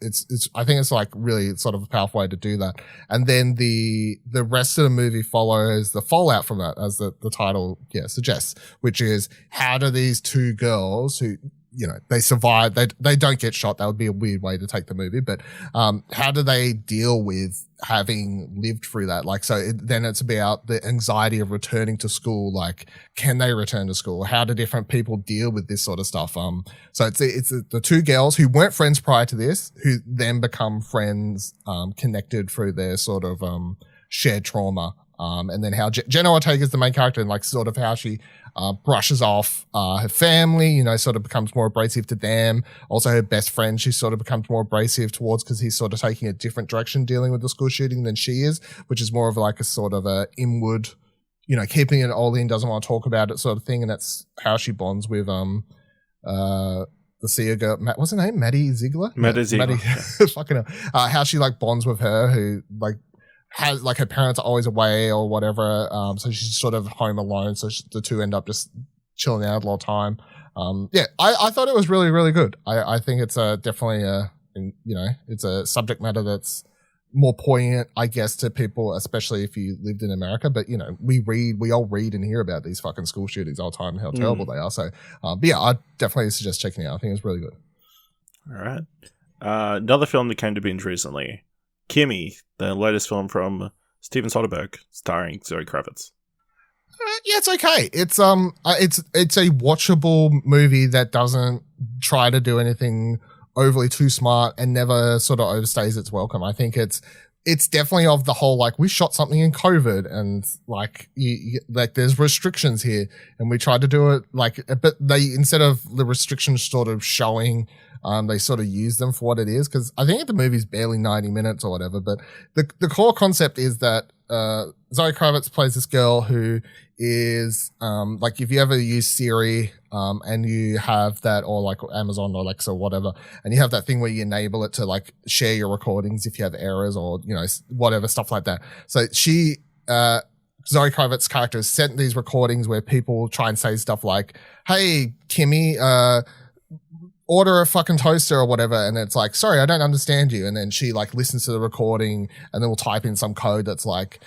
I think it's like really sort of a powerful way to do that. And then the rest of the movie follows the fallout from that, as the title suggests, which is how do these two girls who, you know, they survive, they don't get shot. That would be a weird way to take the movie, but how do they deal with having lived through that? Like, so then it's about the anxiety of returning to school. Like, can they return to school? How do different people deal with this sort of stuff? So it's the two girls who weren't friends prior to this, who then become friends, connected through their sort of shared trauma And then how Jenna Ortega is the main character and like sort of how she brushes off her family, you know, sort of becomes more abrasive to them. Also her best friend, she sort of becomes more abrasive towards because he's sort of taking a different direction dealing with the school shooting than she is, which is more of like a sort of a inward, you know, keeping it all in, doesn't want to talk about it sort of thing. And that's how she bonds with the Sia girl. What's her name? Maddie Ziegler? Maddie Ziegler. Fucking hell. How she like bonds with her, who like has like her parents are always away or whatever. So she's sort of home alone. So the two end up just chilling out a lot of time. Yeah, I thought it was really, really good. I think it's definitely you know, it's a subject matter that's more poignant, I guess, to people, especially if you lived in America. But, you know, we all read and hear about these fucking school shootings all the time and how terrible they are. So, but yeah, I definitely suggest checking it out. I think it's really good. All right. Another film that came to binge recently, Kimmy, the latest film from Steven Soderbergh, starring Zoe Kravitz. Yeah, it's okay. It's a watchable movie that doesn't try to do anything overly too smart and never sort of overstays its welcome. I think it's definitely of the whole, like, we shot something in COVID and like like there's restrictions here and we tried to do it like, but they, instead of the restrictions sort of showing, they sort of use them for what it is. Cause I think the movie's barely 90 minutes or whatever, but the core concept is that, Zoe Kravitz plays this girl who is, like if you ever use Siri, and you have that, or like Amazon or Alexa or whatever, and you have that thing where you enable it to like share your recordings if you have errors or, you know, whatever, stuff like that. So she, Zoe Kravitz's character has sent these recordings where people try and say stuff like, hey, Kimmy, order a fucking toaster or whatever. And it's like, sorry, I don't understand you. And then she like listens to the recording and then we'll type in some code that's like,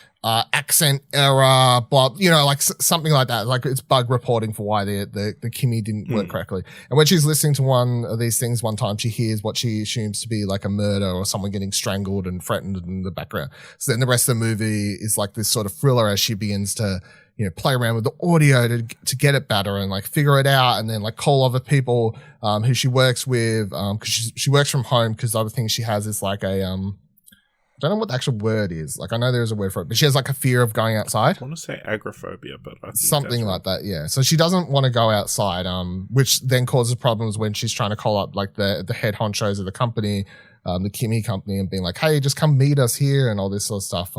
accent error, blah, you know, like something like that. Like it's bug reporting for why the Kimmy didn't work correctly. And when she's listening to one of these things one time, she hears what she assumes to be like a murder or someone getting strangled and threatened in the background. So then the rest of the movie is like this sort of thriller as she begins to, you know, play around with the audio to get it better and like figure it out, and then like call other people, who she works with, cause she works from home. Cause the other thing she has is like a, I don't know what the actual word is. Like, I know there's a word for it, but she has like a fear of going outside. I want to say agoraphobia, but I think something like that. Yeah. So she doesn't want to go outside, which then causes problems when she's trying to call up like the head honchos of the company, the Kimmy company, and being like, hey, just come meet us here and all this sort of stuff.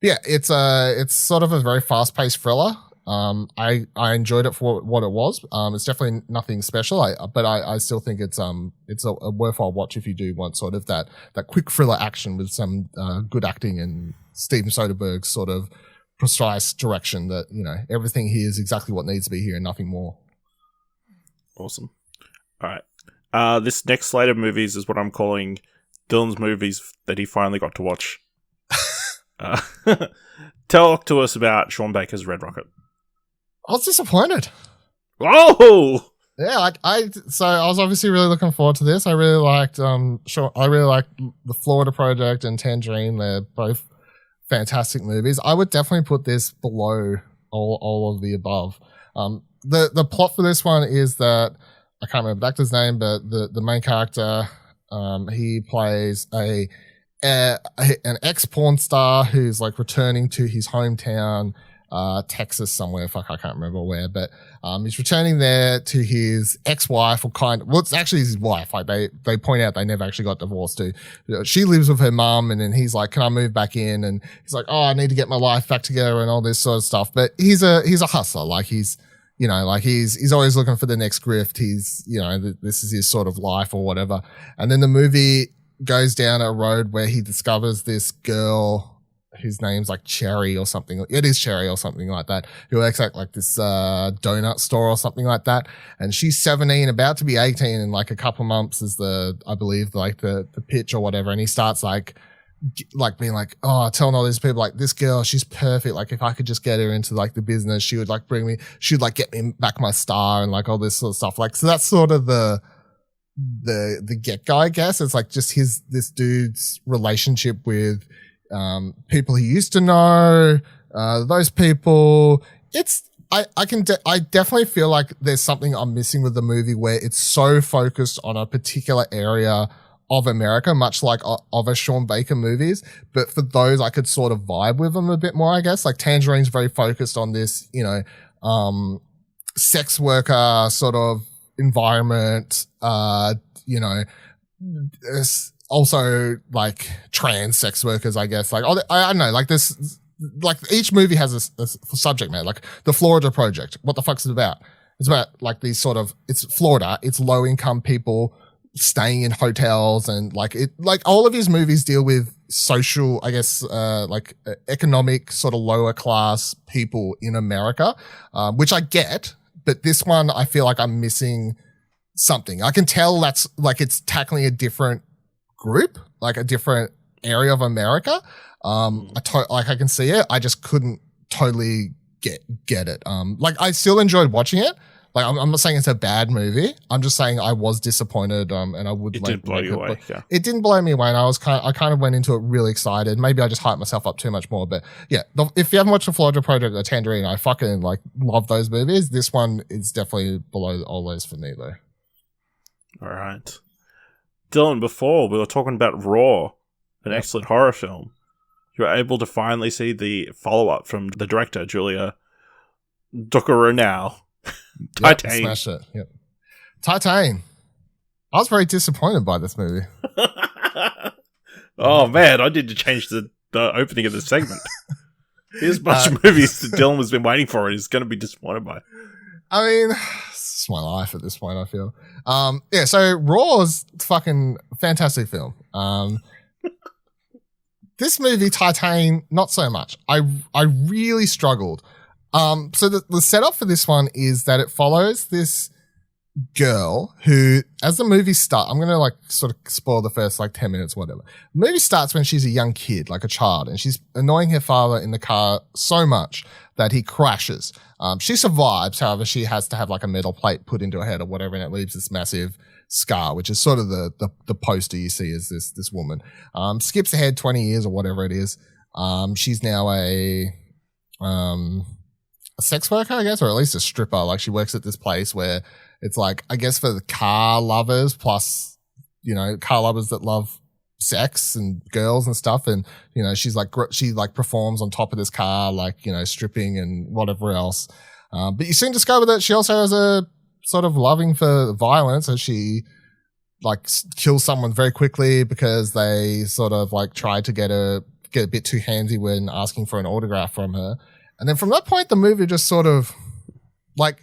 Yeah, it's sort of a very fast paced thriller. I enjoyed it for what it was. It's definitely nothing special, but I still think it's a worthwhile watch if you do want sort of that quick thriller action with some, good acting and Steven Soderbergh's sort of precise direction that, you know, everything here is exactly what needs to be here and nothing more. Awesome. All right. This next slate of movies is what I'm calling Dylan's movies that he finally got to watch. Talk to us about Sean Baker's Red Rocket. I was disappointed. Oh, yeah. So I was obviously really looking forward to this. I really liked, I really liked The Florida Project and Tangerine. They're both fantastic movies. I would definitely put this below all of the above. The plot for this one is that I can't remember the actor's name, but the main character, he plays an ex-porn star who's like returning to his hometown, Texas somewhere. Fuck, I can't remember where, but he's returning there to his ex-wife, or well, it's actually his wife. Like they point out they never actually got divorced too. She lives with her mum, and then he's like, can I move back in? And he's like, oh, I need to get my life back together and all this sort of stuff. But he's a hustler. Like he's always looking for the next grift. He's, you know, this is his sort of life or whatever. And then the movie goes down a road where he discovers this girl whose name's like Cherie or something. It is Cherie or something like that, who works at like this donut store or something like that. And she's 17, about to be 18 in like a couple months is I believe like the pitch or whatever. And he starts like being like, oh, telling all these people like, this girl, she's perfect. Like if I could just get her into like the business, she would like get me back my star and like all this sort of stuff. Like, so that's sort of the get go, I guess. It's like just this dude's relationship with people he used to know, those people. I definitely feel like there's something I'm missing with the movie where it's so focused on a particular area of America, much like of a Sean Baker movies. But for those, I could sort of vibe with them a bit more, I guess. Like Tangerine's very focused on this, sex worker sort of environment, also like trans sex workers, I guess. Like, I don't know, like this, like each movie has a subject matter. Like the Florida Project, what the fuck's it about? It's about like these sort of, it's Florida, it's low income people staying in hotels, and like all of his movies deal with social, I guess, economic sort of lower class people in America, which I get, but this one I feel like I'm missing something. I can tell that's like it's tackling a different group, like a different area of America. I can see it. I just couldn't totally get it. Like I still enjoyed watching it. Like I'm not saying it's a bad movie. I'm just saying I was disappointed. And I would. It did blow you away. Yeah. It didn't blow me away. And I kind of went into it really excited. Maybe I just hyped myself up too much more. But yeah, if you haven't watched the Florida Project or Tangerine, I fucking like love those movies. This one is definitely below all those for me though. All right, Dylan. Before we were talking about Raw, an excellent horror film. You were able to finally see the follow-up from the director Julia Ducournau. Titane. Smash it. Yep. Titane. I was very disappointed by this movie. Oh man, I need to change the opening of the segment. Here's a bunch of movies that Dylan has been waiting for and he's going to be disappointed by. I mean, it's my life at this point, I feel. So Raw's fucking fantastic film. This movie, Titane, not so much. I really struggled. So the setup for this one is that it follows this girl who, as the movie starts, I'm going to like sort of spoil the first like 10 minutes, whatever. The movie starts when she's a young kid, like a child, and she's annoying her father in the car so much that he crashes. She survives. However, she has to have like a metal plate put into her head or whatever, and it leaves this massive scar, which is sort of the poster you see as this woman. Skips ahead 20 years or whatever it is. She's now a sex worker, I guess, or at least a stripper. Like she works at this place where it's like, I guess for the car lovers plus, car lovers that love sex and girls and stuff. And, she's like, she like performs on top of this car, like, stripping and whatever else. But you soon discover that she also has a sort of loving for violence, as she like kills someone very quickly because they sort of like try to get a bit too handsy when asking for an autograph from her. And then from that point, the movie just sort of like,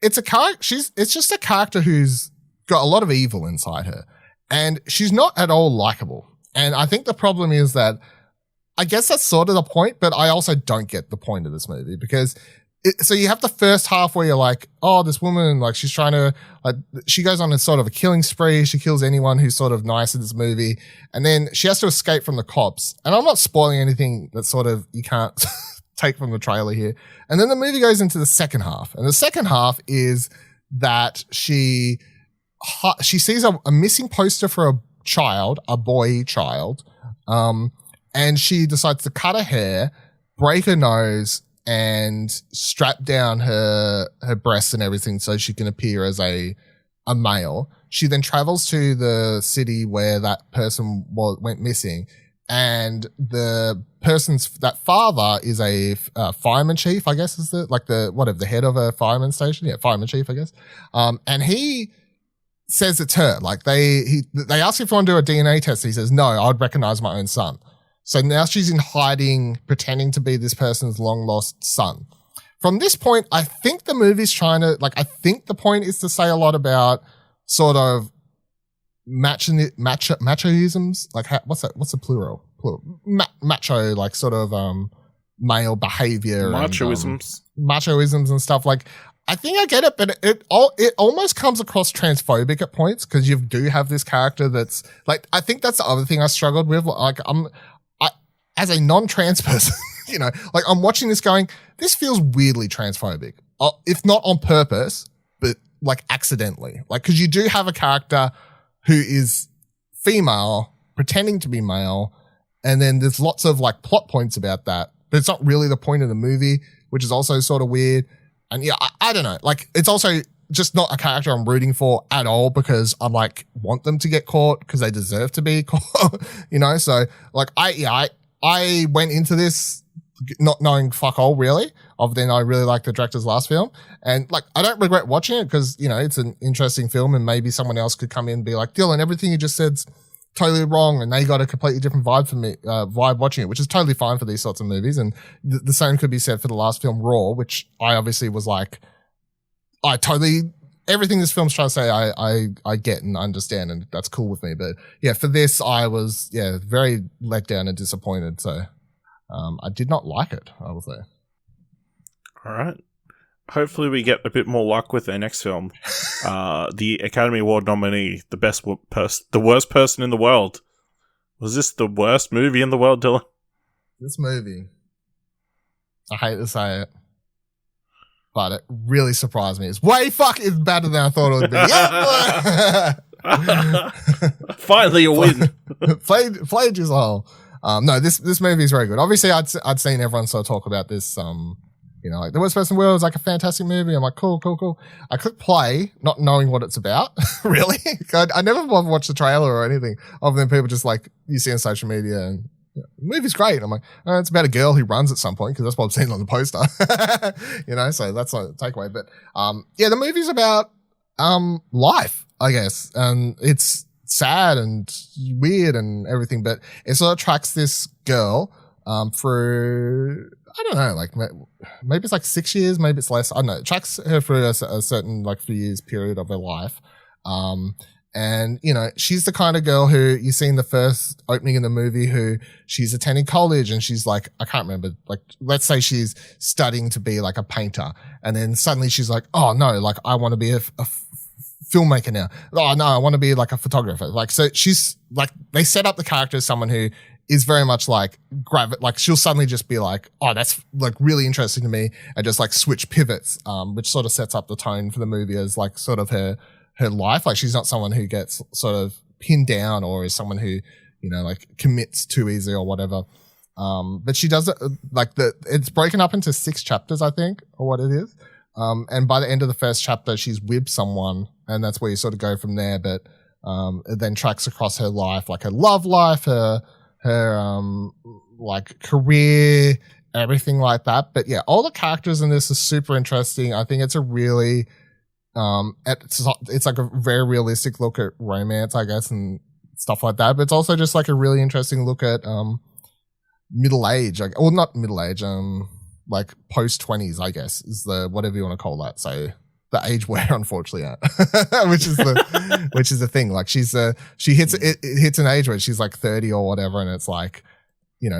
it's just a character who's got a lot of evil inside her, and she's not at all likable. And I think the problem is that I guess that's sort of the point, but I also don't get the point of this movie because so you have the first half where you're like, oh, this woman, like she's trying to, like, she goes on a sort of a killing spree. She kills anyone who's sort of nice in this movie. And then she has to escape from the cops. And I'm not spoiling anything that sort of you can't take from the trailer here. And then the movie goes into the second half. And the second half is that she sees a missing poster for a boy child. And she decides to cut her hair, break her nose, and strap down her breasts and everything so she can appear as a male. She then travels to the city where that person went missing, and that father is a fireman chief, I guess is the head of a fireman station. Yeah, fireman chief, I guess. And he says it's her. Like they ask if you want to do a DNA test. He says, no, I'd recognize my own son. So now she's in hiding, pretending to be this person's long lost son. From this point, I think the movie's trying to, I think the point is to say a lot about sort of machoisms. Like, what's that? What's the plural? Macho, like sort of male behavior. Machoisms. Machoisms and stuff. Like, I think I get it, but it almost comes across transphobic at points because you do have this character that's like, I think that's the other thing I struggled with. Like, as a non-trans person, like I'm watching this going, this feels weirdly transphobic, if not on purpose, but like accidentally. Like, cause you do have a character who is female pretending to be male. And then there's lots of like plot points about that, but it's not really the point of the movie, which is also sort of weird. And yeah, I don't know. Like, it's also just not a character I'm rooting for at all, because I'm like, want them to get caught because they deserve to be caught, So like, I went into this not knowing fuck all really. Of then I really liked the director's last film, and like, I don't regret watching it because, it's an interesting film, and maybe someone else could come in and be like, Dylan, everything you just said's totally wrong, and they got a completely different vibe watching it, which is totally fine for these sorts of movies. And the same could be said for the last film, Raw, which I obviously was like, everything this film's trying to say, I get and understand, and that's cool with me. But yeah, for this, I was, very let down and disappointed. So, I did not like it, I will say. All right. Hopefully we get a bit more luck with their next film. The Academy Award nominee, the worst person in the world. Was this the worst movie in the world, Dylan? This movie, I hate to say it, but it really surprised me. It's way fucking better than I thought it would be. Finally a win. Played just all. No, this movie is very good. Obviously, I'd seen everyone sort of talk about this. Like The Worst Person in the World is like a fantastic movie. I'm like, cool. I click play, not knowing what it's about. Really, I never watched the trailer or anything, other than people just like you see on social media, and the movie's great. I'm like, oh, it's about a girl who runs at some point, because that's what I've seen on the poster. So that's not a takeaway. But the movie's about life, I guess, and it's sad and weird and everything, but it sort of tracks this girl through, I don't know, like maybe it's like 6 years, maybe it's less. I don't know. It tracks her through a certain like few years period of her life. And she's the kind of girl who you see in the first opening in the movie, who she's attending college, and she's like, I can't remember, like, let's say she's studying to be like a painter. And then suddenly she's like, oh no, like I want to be a filmmaker now. Oh no, I want to be like a photographer. Like, so she's like, they set up the character as someone who is very much like like she'll suddenly just be like, oh, that's like really interesting to me, and just like switch pivots, which sort of sets up the tone for the movie as like sort of her life. Like, she's not someone who gets sort of pinned down, or is someone who, like commits too easy or whatever. But she does it like it's broken up into 6 chapters, I think, or what it is. And by the end of the first chapter, she's with someone, and that's where you sort of go from there. But it then tracks across her life, like her love life, her like career, everything like that. But yeah, all the characters in this are super interesting. I think it's a really it's like a very realistic look at romance, I guess, and stuff like that. But it's also just like a really interesting look at middle age, like, or not middle age, like post 20s, I guess, is the whatever you want to call that. So the age we're unfortunately at, which is the thing. Like, she hits an age where she's like 30 or whatever, and it's like,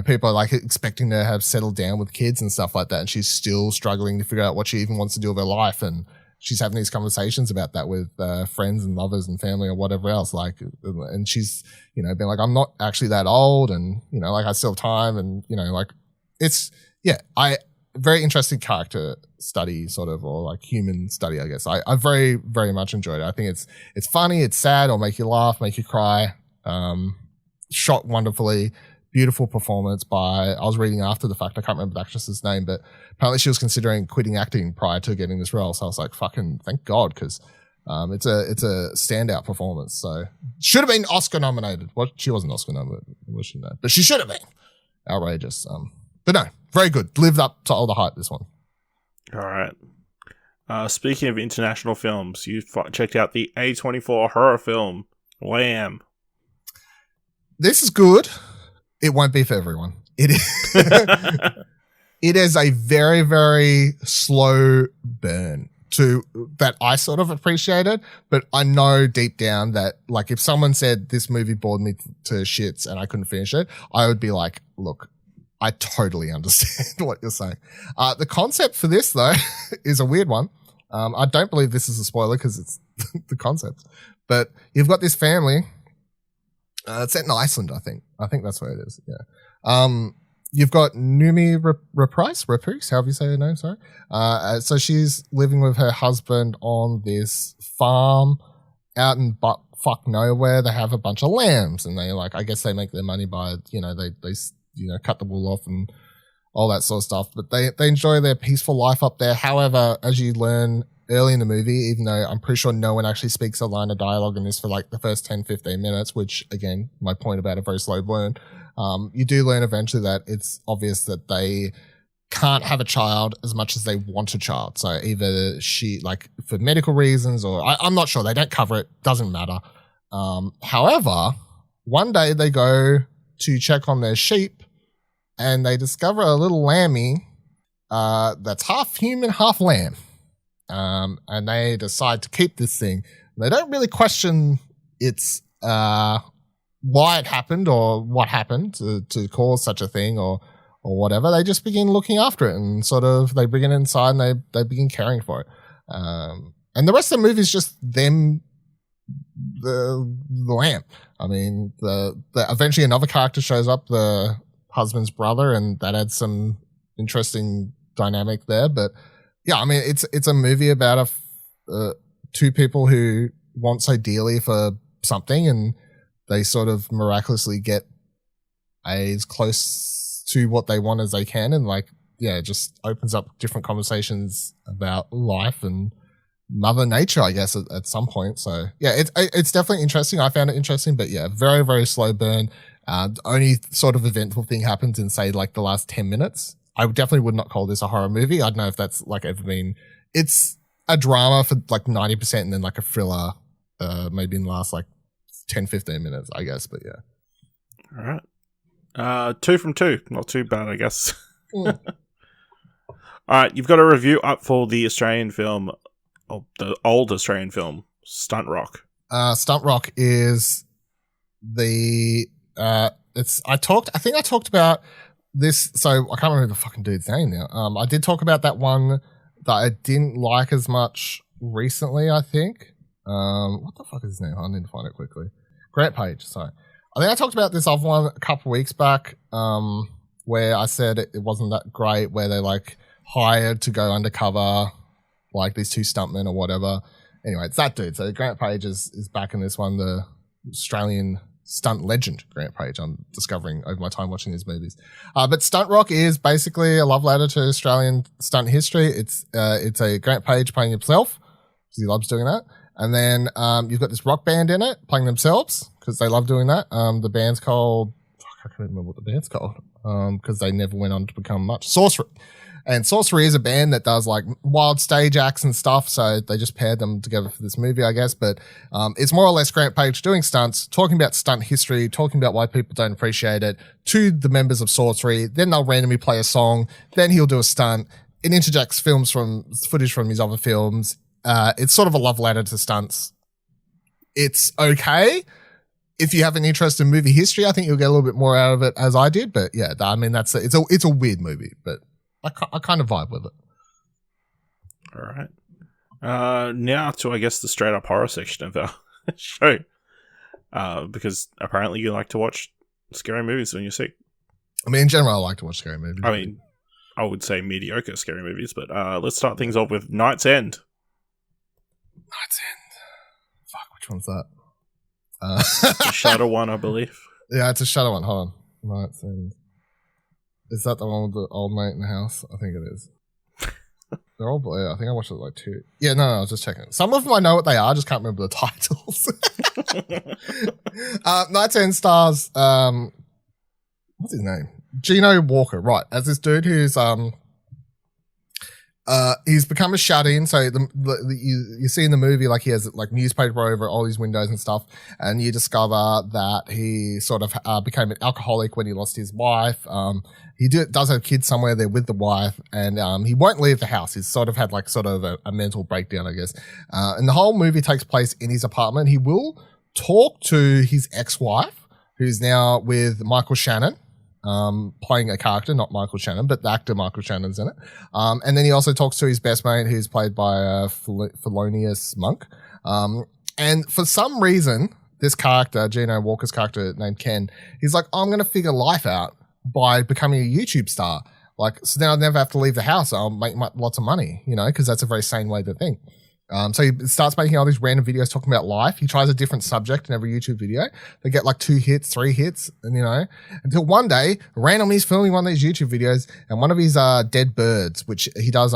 people are like expecting to have settled down with kids and stuff like that, and she's still struggling to figure out what she even wants to do with her life. And she's having these conversations about that with friends and lovers and family or whatever else. Like, and she's, being like, I'm not actually that old, and, like, I still have time, and, like, it's, very interesting character study, sort of, or like human study, I guess. I very, very much enjoyed it. I think it's funny, it's sad, it'll make you laugh, make you cry. Shot wonderfully, beautiful performance by, I was reading after the fact, I can't remember the actress's name, but apparently she was considering quitting acting prior to getting this role. So I was like, fucking thank God, because it's a standout performance. So should have been Oscar nominated. Well, she wasn't Oscar nominated, was she? No, but she should have been. Outrageous. But no, very good. Lived up to all the hype, this one. All right. Speaking of international films, you checked out the A24 horror film, Lamb. This is good. It won't be for everyone. It is. It is a very, very slow burn that I sort of appreciated, but I know deep down that, like, if someone said this movie bored me to shits and I couldn't finish it, I would be like, look, I totally understand what you're saying. The concept for this, though, is a weird one. I don't believe this is a spoiler because it's the concept. But you've got this family. It's set in Iceland, I think. I think that's where it is. Yeah. You've got Numi Reprise, however you say her name, sorry. So she's living with her husband on this farm out in butt-fuck nowhere. They have a bunch of lambs, and they, like, I guess they make their money by, they cut the wool off and all that sort of stuff. But they enjoy their peaceful life up there. However, as you learn early in the movie, even though I'm pretty sure no one actually speaks a line of dialogue in this for like the first 10, 15 minutes, which again, my point about a very slow burn. You do learn eventually that it's obvious that they can't have a child as much as they want a child. So either she, like, for medical reasons, or I'm not sure. They don't cover it. Doesn't matter. However, one day they go to check on their sheep and they discover a little lammy that's half human, half lamb. And they decide to keep this thing. They don't really question its why it happened or what happened to cause such a thing or whatever. They just begin looking after it and sort of they bring it inside and they begin caring for it. And the rest of the movie is just them, the lamb. I mean, the eventually another character shows up, the husband's brother, and that adds some interesting dynamic there. But yeah, I mean, it's a movie about two people who want so dearly for something, and they sort of miraculously get as close to what they want as they can, and like, yeah, it just opens up different conversations about life and Mother Nature, I guess, at some point. So yeah, it's definitely interesting. I found it interesting, but yeah, very, very slow burn. The only sort of eventful thing happens in, say, like the last 10 minutes. I definitely would not call this a horror movie. I don't know if that's like ever been. It's a drama for like 90% and then like a thriller maybe in the last like 10, 15 minutes, I guess. But yeah. All right. 2 from 2. Not too bad, I guess. All right. You've got a review up for the Australian film, or the old Australian film, Stunt Rock. Stunt Rock is the, I think I talked about this, so I can't remember the fucking dude's name now. I did talk about that one that I didn't like as much recently, I think. What the fuck is his name? I need to find it quickly. Grant Page, sorry. I think I talked about this other one a couple of weeks back, where I said it wasn't that great, where they like hired to go undercover, like these two stuntmen or whatever. Anyway, it's that dude. So Grant Page is back in this one, the Australian stunt legend Grant Page, I'm discovering over my time watching these movies. But Stunt Rock is basically a love letter to Australian stunt history. It's a Grant Page playing himself because he loves doing that. And then you've got this rock band in it playing themselves because they love doing that. The band's called, I can't remember what the band's called because they never went on to become much. Sorcery. And Sorcery is a band that does like wild stage acts and stuff. So they just paired them together for this movie, I guess. But it's more or less Grant Page doing stunts, talking about stunt history, talking about why people don't appreciate it to the members of Sorcery. Then they'll randomly play a song. Then he'll do a stunt. It interjects footage from his other films. It's sort of a love letter to stunts. It's okay. If you have an interest in movie history, I think you'll get a little bit more out of it as I did. But yeah, I mean, it's a weird movie, but I kind of vibe with it. All right. Now to, I guess, the straight up horror section of our show. Because apparently you like to watch scary movies when you're sick. I mean, in general, I like to watch scary movies. I mean, I would say mediocre scary movies, but let's start things off with Night's End. Night's End. Fuck, which one's that? It's a Shudder one, I believe. Yeah, it's a Shudder one. Hold on. Night's End. Is that the one with the old mate in the house? I think it is. They're all blue. I think I watched it like 2. Yeah, no, I was just checking. Some of them I know what they are, just can't remember the titles. Night's End stars, what's his name? Gino Walker, right. As this dude who's, he's become a shut-in. So you see in the movie, like he has like newspaper over all these windows and stuff, and you discover that he sort of became an alcoholic when he lost his wife. He does have kids somewhere there with the wife, and he won't leave the house. He's sort of had like sort of a mental breakdown, I guess. And the whole movie takes place in his apartment. He will talk to his ex-wife, who's now with Michael Shannon. Playing a character, not Michael Shannon, but the actor Michael Shannon's in it. And then he also talks to his best mate, who's played by a felonious monk. And for some reason, this character, Gino Walker's character named Ken, he's like, I'm going to figure life out by becoming a YouTube star. Like, so then I'll never have to leave the house. I'll make lots of money, you know, because that's a very sane way to think. So he starts making all these random videos talking about life. He tries a different subject in every YouTube video. They get like 2 hits, 3 hits, and you know, until one day, randomly he's filming one of these YouTube videos, and one of his dead birds, which he does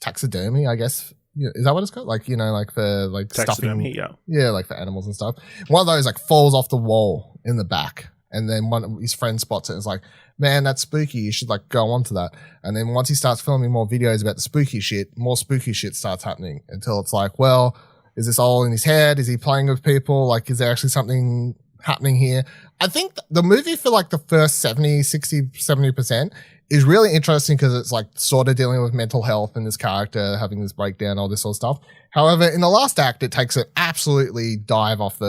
taxidermy, I guess, is that what it's called? Like, like for like Taxidermy, stuffing. Yeah, like for animals and stuff. One of those like falls off the wall in the back. And then one of his friends spots it and is like, man, that's spooky. You should like go on to that. And then once he starts filming more videos about the spooky shit, more spooky shit starts happening until it's like, well, is this all in his head? Is he playing with people? Like, is there actually something happening here? I think the movie for like the first 70% is really interesting because it's like sort of dealing with mental health and this character having this breakdown, all this sort of stuff. However, in the last act, it takes an absolutely dive off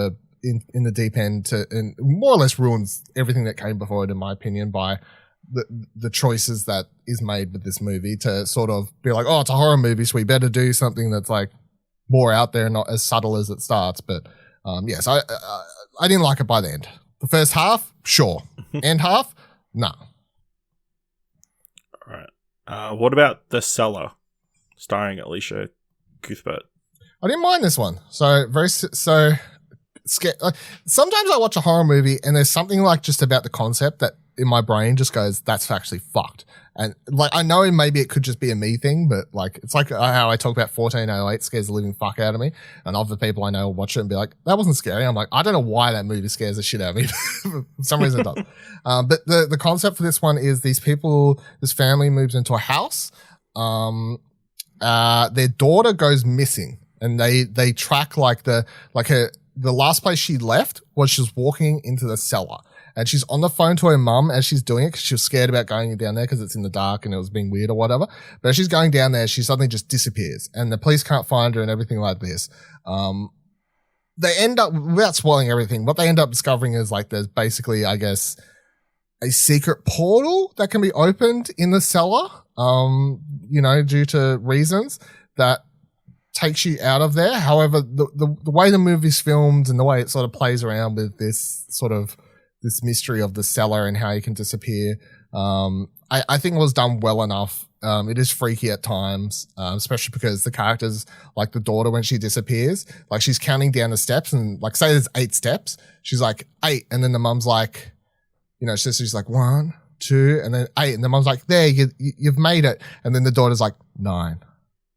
in the deep end and more or less ruins everything that came before it, in my opinion, by the choices that is made with this movie to sort of be like, oh, it's a horror movie, so we better do something that's like more out there and not as subtle as it starts. But yes, I didn't like it by the end. The first half, sure. End half, no. All right. What about The Cellar, starring Alicia Cuthbert? I didn't mind this one. So sometimes I watch a horror movie and there's something like just about the concept that in my brain just goes, that's actually fucked. And like, I know maybe it could just be a me thing, but like, it's like how I talk about 1408 scares the living fuck out of me. And other people I know will watch it and be like, that wasn't scary. I'm like, I don't know why that movie scares the shit out of me. For some reason it does. But the concept for this one is this family moves into a house. Their daughter goes missing and they track the last place she left was she was walking into the cellar and she's on the phone to her mum as she's doing it because she was scared about going down there because it's in the dark and it was being weird or whatever. But as she's going down there, she suddenly just disappears and the police can't find her and everything like this. They end up, without spoiling everything, what they end up discovering is like there's basically, I guess, a secret portal that can be opened in the cellar, due to reasons that takes you out of there. However, the way the movie's filmed and the way it sort of plays around with this mystery of the cellar and how you can disappear, I think it was done well enough. It is freaky at times, especially because the characters, like the daughter, when she disappears, like she's counting down the steps and like say there's 8 steps, she's like 8, and then the mum's like, she's like 1, 2, and then 8, and the mum's like, there, you've made it, and then the daughter's like 9,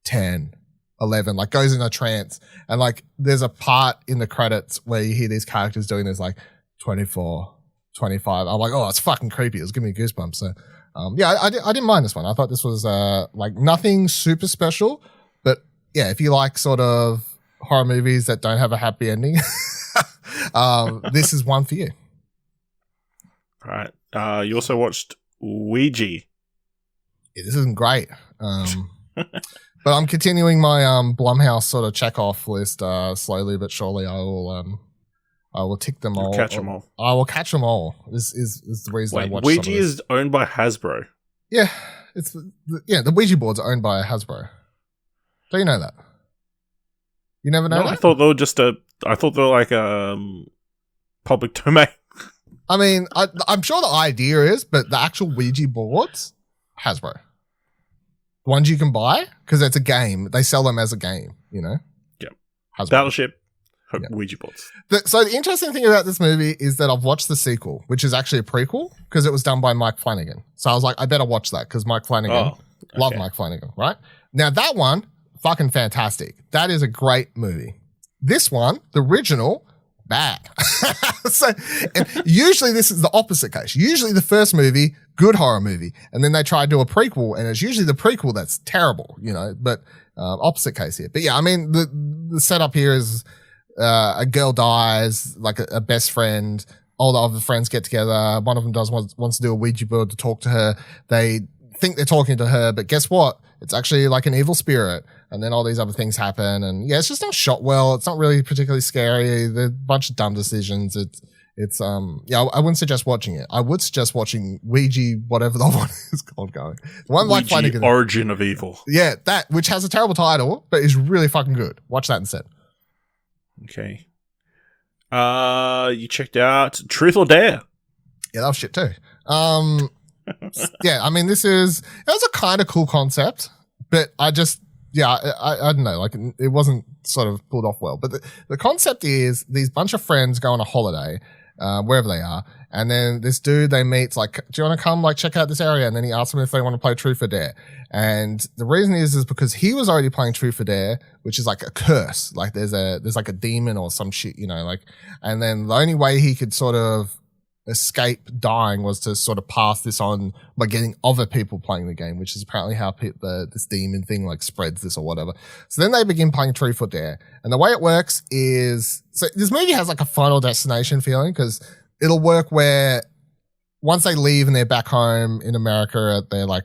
10. 11, like goes in a trance, and like there's a part in the credits where you hear these characters doing this like 24, 25. I'm like, oh, it's fucking creepy. It was giving me goosebumps. So I didn't mind this one. I thought this was like nothing super special, but yeah, if you like sort of horror movies that don't have a happy ending, this is one for you. All right. You also watched Ouija. Yeah, this isn't great. But I'm continuing my Blumhouse sort of check off list slowly but surely. I will tick them all. Catch them all. I will catch them all. Is the reason I watch. Ouija is owned by Hasbro. Yeah, the Ouija boards are owned by Hasbro. Do you know that? You never know that? I thought they were I thought they were like public domain. I mean, I'm sure the idea is, but the actual Ouija boards, Hasbro. The ones you can buy, because it's a game. They sell them as a game, Yeah. Hasbro. Battleship, Ouija boards. So the interesting thing about this movie is that I've watched the sequel, which is actually a prequel, because it was done by Mike Flanagan. So I was like, I better watch that, because Mike Flanagan, love Mike Flanagan, right? Now that one, fucking fantastic. That is a great movie. This one, the original, bad. And usually this is the opposite case. Usually the first movie, good horror movie, and then they try to do a prequel, and it's usually the prequel that's terrible, but opposite case here. But yeah, I mean, the setup here is a girl dies, like a best friend, all the other friends get together, one of them wants to do a Ouija board to talk to her. They think they're talking to her, but guess what? It's actually like an evil spirit. And then all these other things happen. And yeah, it's just not shot well. It's not really particularly scary. There's a bunch of dumb decisions. I wouldn't suggest watching it. I would suggest watching Ouija, whatever the one is called going. The one like Ouija Origin of Evil. Yeah, that, which has a terrible title, but is really fucking good. Watch that instead. Okay. You checked out Truth or Dare. Yeah, that was shit too. Yeah, I mean, it was a kind of cool concept, but I don't know, like it wasn't sort of pulled off well. But the concept is these bunch of friends go on a holiday wherever they are. And then this dude they meet's like, do you want to come like check out this area? And then he asks them if they want to play Truth or Dare. And the reason is because he was already playing Truth or Dare, which is like a curse. Like there's like a demon or some shit, you know, like, and then the only way he could sort of escape dying was to sort of pass this on by getting other people playing the game, which is apparently how this demon thing like spreads this or whatever. So then they begin playing Truth or Dare. And the way it works is, so this movie has like a Final Destination feeling because it'll work where once they leave and they're back home in America at their like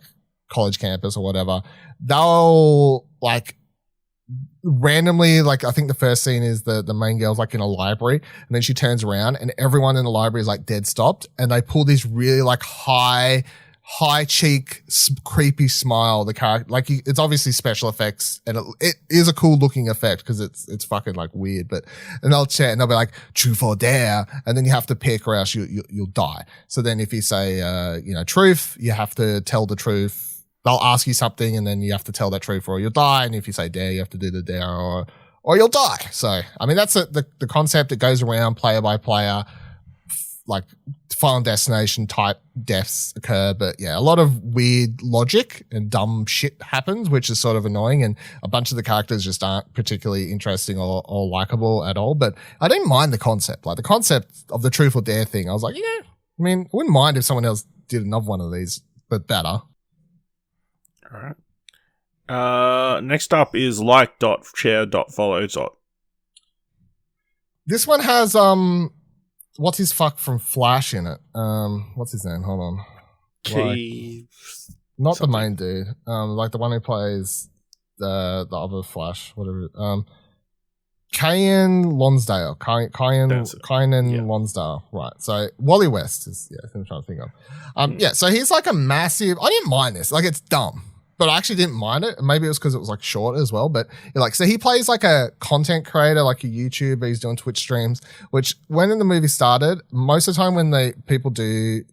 college campus or whatever, they'll like randomly, like I think the first scene is the main girl's like in a library and then she turns around and everyone in the library is like dead stopped and they pull this really like high cheek creepy smile. The character, like it's obviously special effects and it is a cool looking effect because it's fucking like weird, but and they'll chat and they'll be like Truth or Dare and then you have to pick or else you'll die. So then if you say you know truth, you have to tell the truth. They'll ask you something and then you have to tell that truth or you'll die. And if you say dare, you have to do the dare or you'll die. So, I mean, that's the concept that goes around player by player, like Final Destination type deaths occur. But yeah, a lot of weird logic and dumb shit happens, which is sort of annoying. And a bunch of the characters just aren't particularly interesting or likable at all. But I didn't mind the concept. Like the concept of the Truth or Dare thing, I was like, yeah, I mean, I wouldn't mind if someone else did another one of these, but better. All right. Next up is Like.Share.Follow. This one has what's his fuck from Flash in it? What's his name? Hold on. Not something. The main dude. Like the one who plays the other Flash, whatever. Kyan Lonsdale. Kyan Lonsdale. Right. So Wally West is I'm trying to think of. Yeah, so he's like a massive, I didn't mind this. Like it's dumb. But I actually didn't mind it. Maybe it was because it was like short as well. But like, so he plays like a content creator, like a YouTuber. He's doing Twitch streams, which when the movie started, most of the time when people do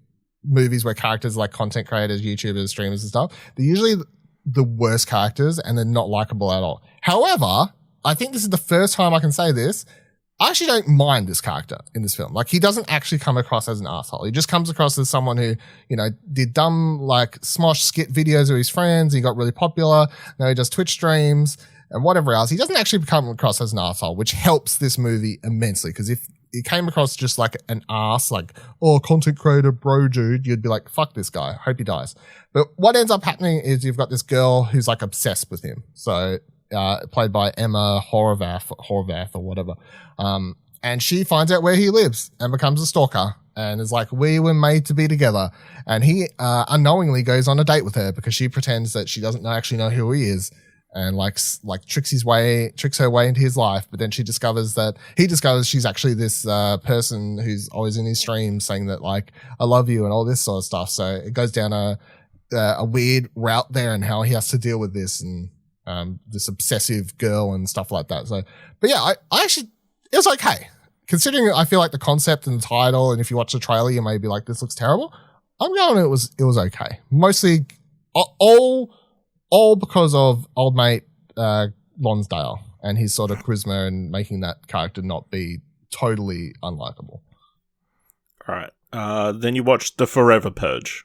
movies where characters are like content creators, YouTubers, streamers and stuff, they're usually the worst characters and they're not likable at all. However, I think this is the first time I can say this. I actually don't mind this character in this film. Like he doesn't actually come across as an asshole. He just comes across as someone who, you know, did dumb like smosh skit videos with his friends. He got really popular. Now he does Twitch streams and whatever else. He doesn't actually come across as an asshole, which helps this movie immensely. Because if he came across just like an ass, like, oh, content creator bro dude, you'd be like, fuck this guy. Hope he dies. But what ends up happening is you've got this girl who's like obsessed with him. So played by Emma Horvath or whatever. And she finds out where he lives and becomes a stalker and is like, we were made to be together. And he unknowingly goes on a date with her because she pretends that she doesn't actually know who he is and like tricks her way into his life. But then he discovers she's actually this person who's always in his streams saying that like, I love you and all this sort of stuff. So it goes down a weird route there and how he has to deal with this and this obsessive girl and stuff like that. So, but yeah, I actually, it was okay. Considering I feel like the concept and the title, and if you watch the trailer, you may be like, this looks terrible. I'm going, it was okay. Mostly all because of old mate, Lonsdale and his sort of charisma and making that character not be totally unlikable. All right. Then you watched The Forever Purge.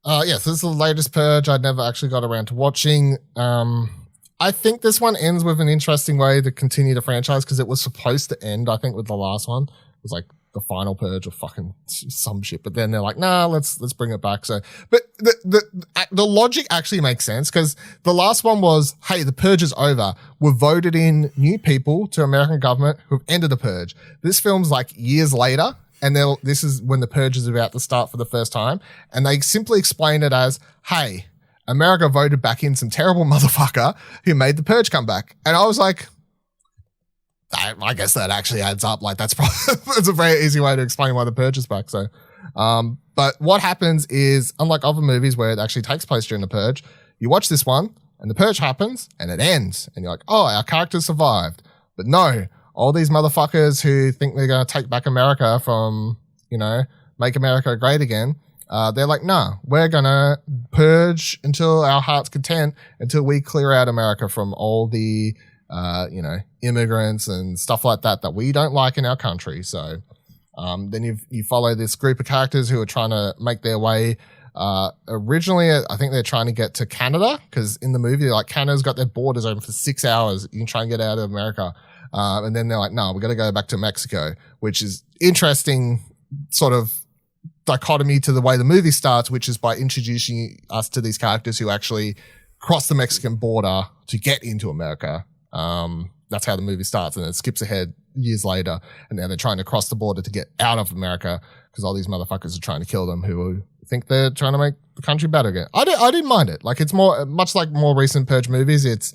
Yes, this is the latest Purge I'd never actually got around to watching. I think this one ends with an interesting way to continue the franchise because it was supposed to end, I think, with the last one. It was like the final Purge or fucking some shit. But then they're like, nah, let's bring it back. So, but the logic actually makes sense because the last one was, hey, the Purge is over. We've voted in new people to American government who've ended the Purge. This film's like years later. And this is when the Purge is about to start for the first time. And they simply explain it as, hey, America voted back in some terrible motherfucker who made the Purge come back. And I was like, I guess that actually adds up. Like that's probably, it's a very easy way to explain why the Purge is back. So, but what happens is, unlike other movies where it actually takes place during the Purge, you watch this one and the Purge happens and it ends. And you're like, oh, our characters survived. But no. All these motherfuckers who think they're going to take back America from, you know, make America great again, they're like, nah, we're going to purge until our heart's content, until we clear out America from all the, you know, immigrants and stuff like that we don't like in our country. So, Then you follow this group of characters who are trying to make their way. Originally, I think they're trying to get to Canada because in the movie, like Canada's got their borders open for 6 hours. You can try and get out of America. And then they're like, no, we're going to go back to Mexico, which is interesting sort of dichotomy to the way the movie starts, which is by introducing us to these characters who actually cross the Mexican border to get into America. That's how the movie starts. And it skips ahead years later. And now they're trying to cross the border to get out of America because all these motherfuckers are trying to kill them who think they're trying to make the country better again. I didn't mind it. Like it's much like more recent Purge movies. It's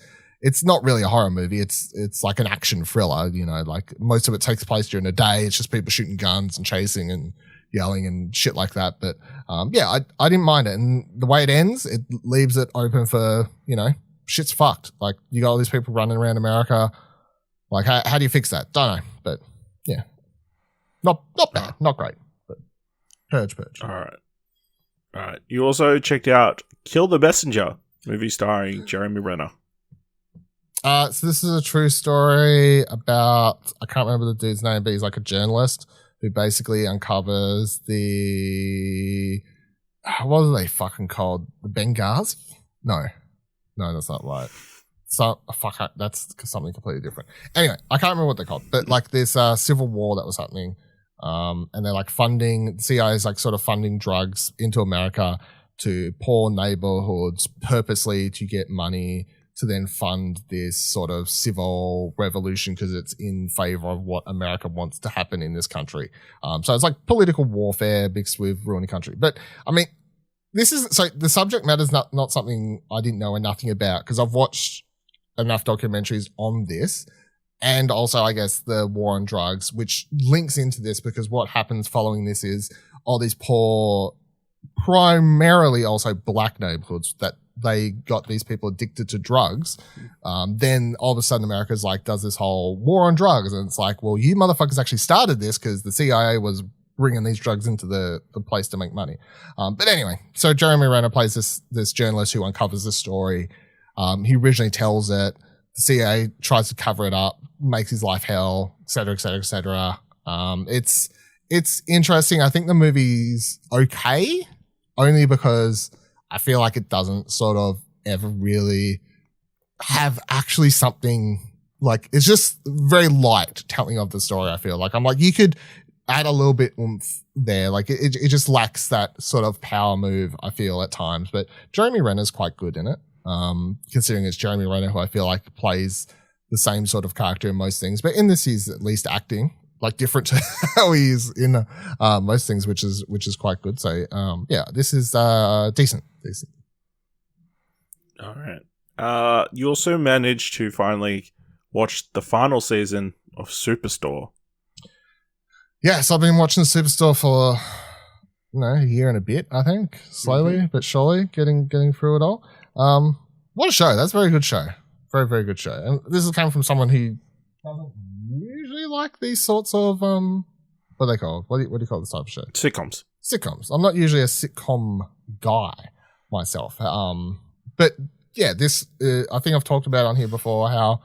not really a horror movie. It's like an action thriller, you know, like most of it takes place during the day. It's just people shooting guns and chasing and yelling and shit like that. But, I didn't mind it. And the way it ends, it leaves it open for, you know, shit's fucked. Like you got all these people running around America. Like how do you fix that? Don't know. But yeah, not bad, not great, but Purge. All right. You also checked out Kill the Messenger, movie starring Jeremy Renner. So this is a true story about, I can't remember the dude's name, but he's like a journalist who basically uncovers what are they fucking called? The Benghazi? No, that's not right. So, that's something completely different. Anyway, I can't remember what they're called, but like this civil war that was happening. And they're like the CIA is like sort of funding drugs into America to poor neighborhoods purposely to get money to then fund this sort of civil revolution because it's in favor of what America wants to happen in this country. So it's like political warfare mixed with ruining the country. But I mean, the subject matter is not something I didn't know nothing about because I've watched enough documentaries on this. And also, I guess, the war on drugs, which links into this because what happens following this is all these poor, primarily also black neighborhoods that they got these people addicted to drugs. Then all of a sudden America's like, does this whole war on drugs. And it's like, well, you motherfuckers actually started this because the CIA was bringing these drugs into the place to make money. But anyway, so Jeremy Renner plays this journalist who uncovers this story. He originally tells it. The CIA tries to cover it up, makes his life hell, et cetera, et cetera, et cetera. It's interesting. I think the movie's okay, only because I feel like it doesn't sort of ever really have actually something like, it's just very light telling of the story. I feel like you could add a little bit oomph there. Like it just lacks that sort of power move, I feel at times, but Jeremy Renner's quite good in it. Considering it's Jeremy Renner, who I feel like plays the same sort of character in most things, but in this he's at least acting like different to how he is in most things, which is quite good. So this is decent. All right. You also managed to finally watch the final season of Superstore. Yes, I've been watching Superstore for a year and a bit. I think slowly but surely getting through it all. What a show. That's a very good show. Very, very good show. And this is coming from someone who doesn't usually like these sorts of, what are they called? What do you call this type of show? Sitcoms. I'm not usually a sitcom guy myself. But yeah, this, I think I've talked about on here before how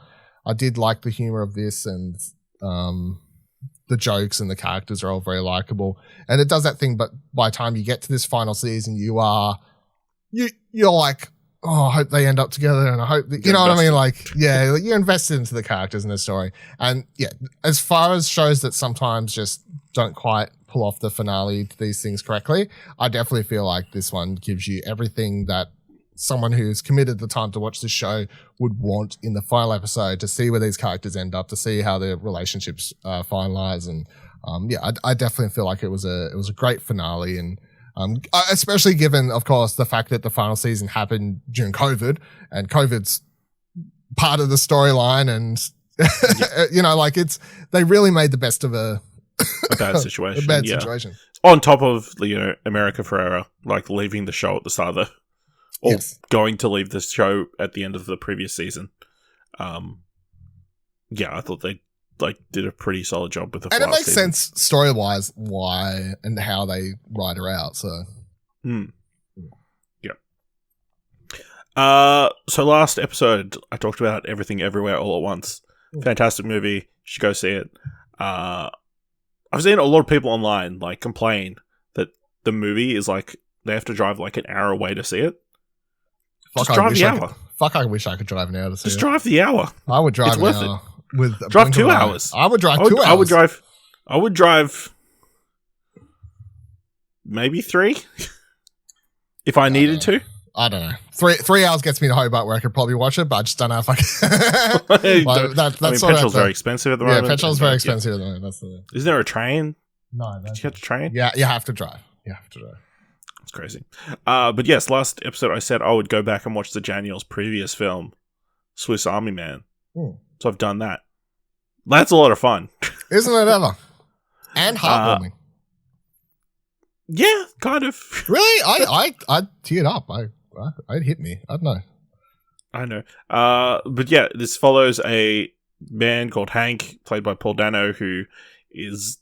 I did like the humor of this and, the jokes and the characters are all very likable. And it does that thing, but by the time you get to this final season, you're like, oh, I hope they end up together and I hope that, you know what I mean? Like, yeah, like you're invested into the characters in the story. And yeah, as far as shows that sometimes just don't quite pull off the finale to these things correctly, I definitely feel like this one gives you everything that someone who's committed the time to watch this show would want in the final episode, to see where these characters end up, to see how their relationships finalize. And I definitely feel like it was a great finale. And especially given, of course, the fact that the final season happened during COVID and COVID's part of the storyline. And, they really made the best of a bad situation. Situation. On top of, America Ferrera, leaving the show at the start of the, or going to leave the show at the end of the previous season. I thought they did a pretty solid job with the and it makes sense story-wise why and how they write her out. So, so last episode I talked about Everything Everywhere All at Once. Fantastic movie. You should go see it. I I've seen a lot of people online like complain that the movie is like they have to drive like an hour away to see it. Fuck, Just drive the hour. I wish I could drive an hour to see Just it. drive the hour. I would drive It's an worth hour with a Drive blink 2 of an eye. hours. I would drive 2 hours. I would drive maybe 3 if I needed to. I don't know. 3 hours gets me to Hobart where I could probably watch it, but I just don't know if I can. Petrol's very expensive at the moment. Yeah, petrol's very expensive at the moment. Isn't there a train? No, Did you have to train? Yeah, you have to drive. It's crazy. But yes, last episode I said I would go back and watch the Daniels' previous film, Swiss Army Man. So I've done that. That's a lot of fun. Isn't it ever? And heartwarming. Yeah, kind of. Really? I teared up. It hit me. I don't know. I know. But yeah, this follows a man called Hank, played by Paul Dano, who is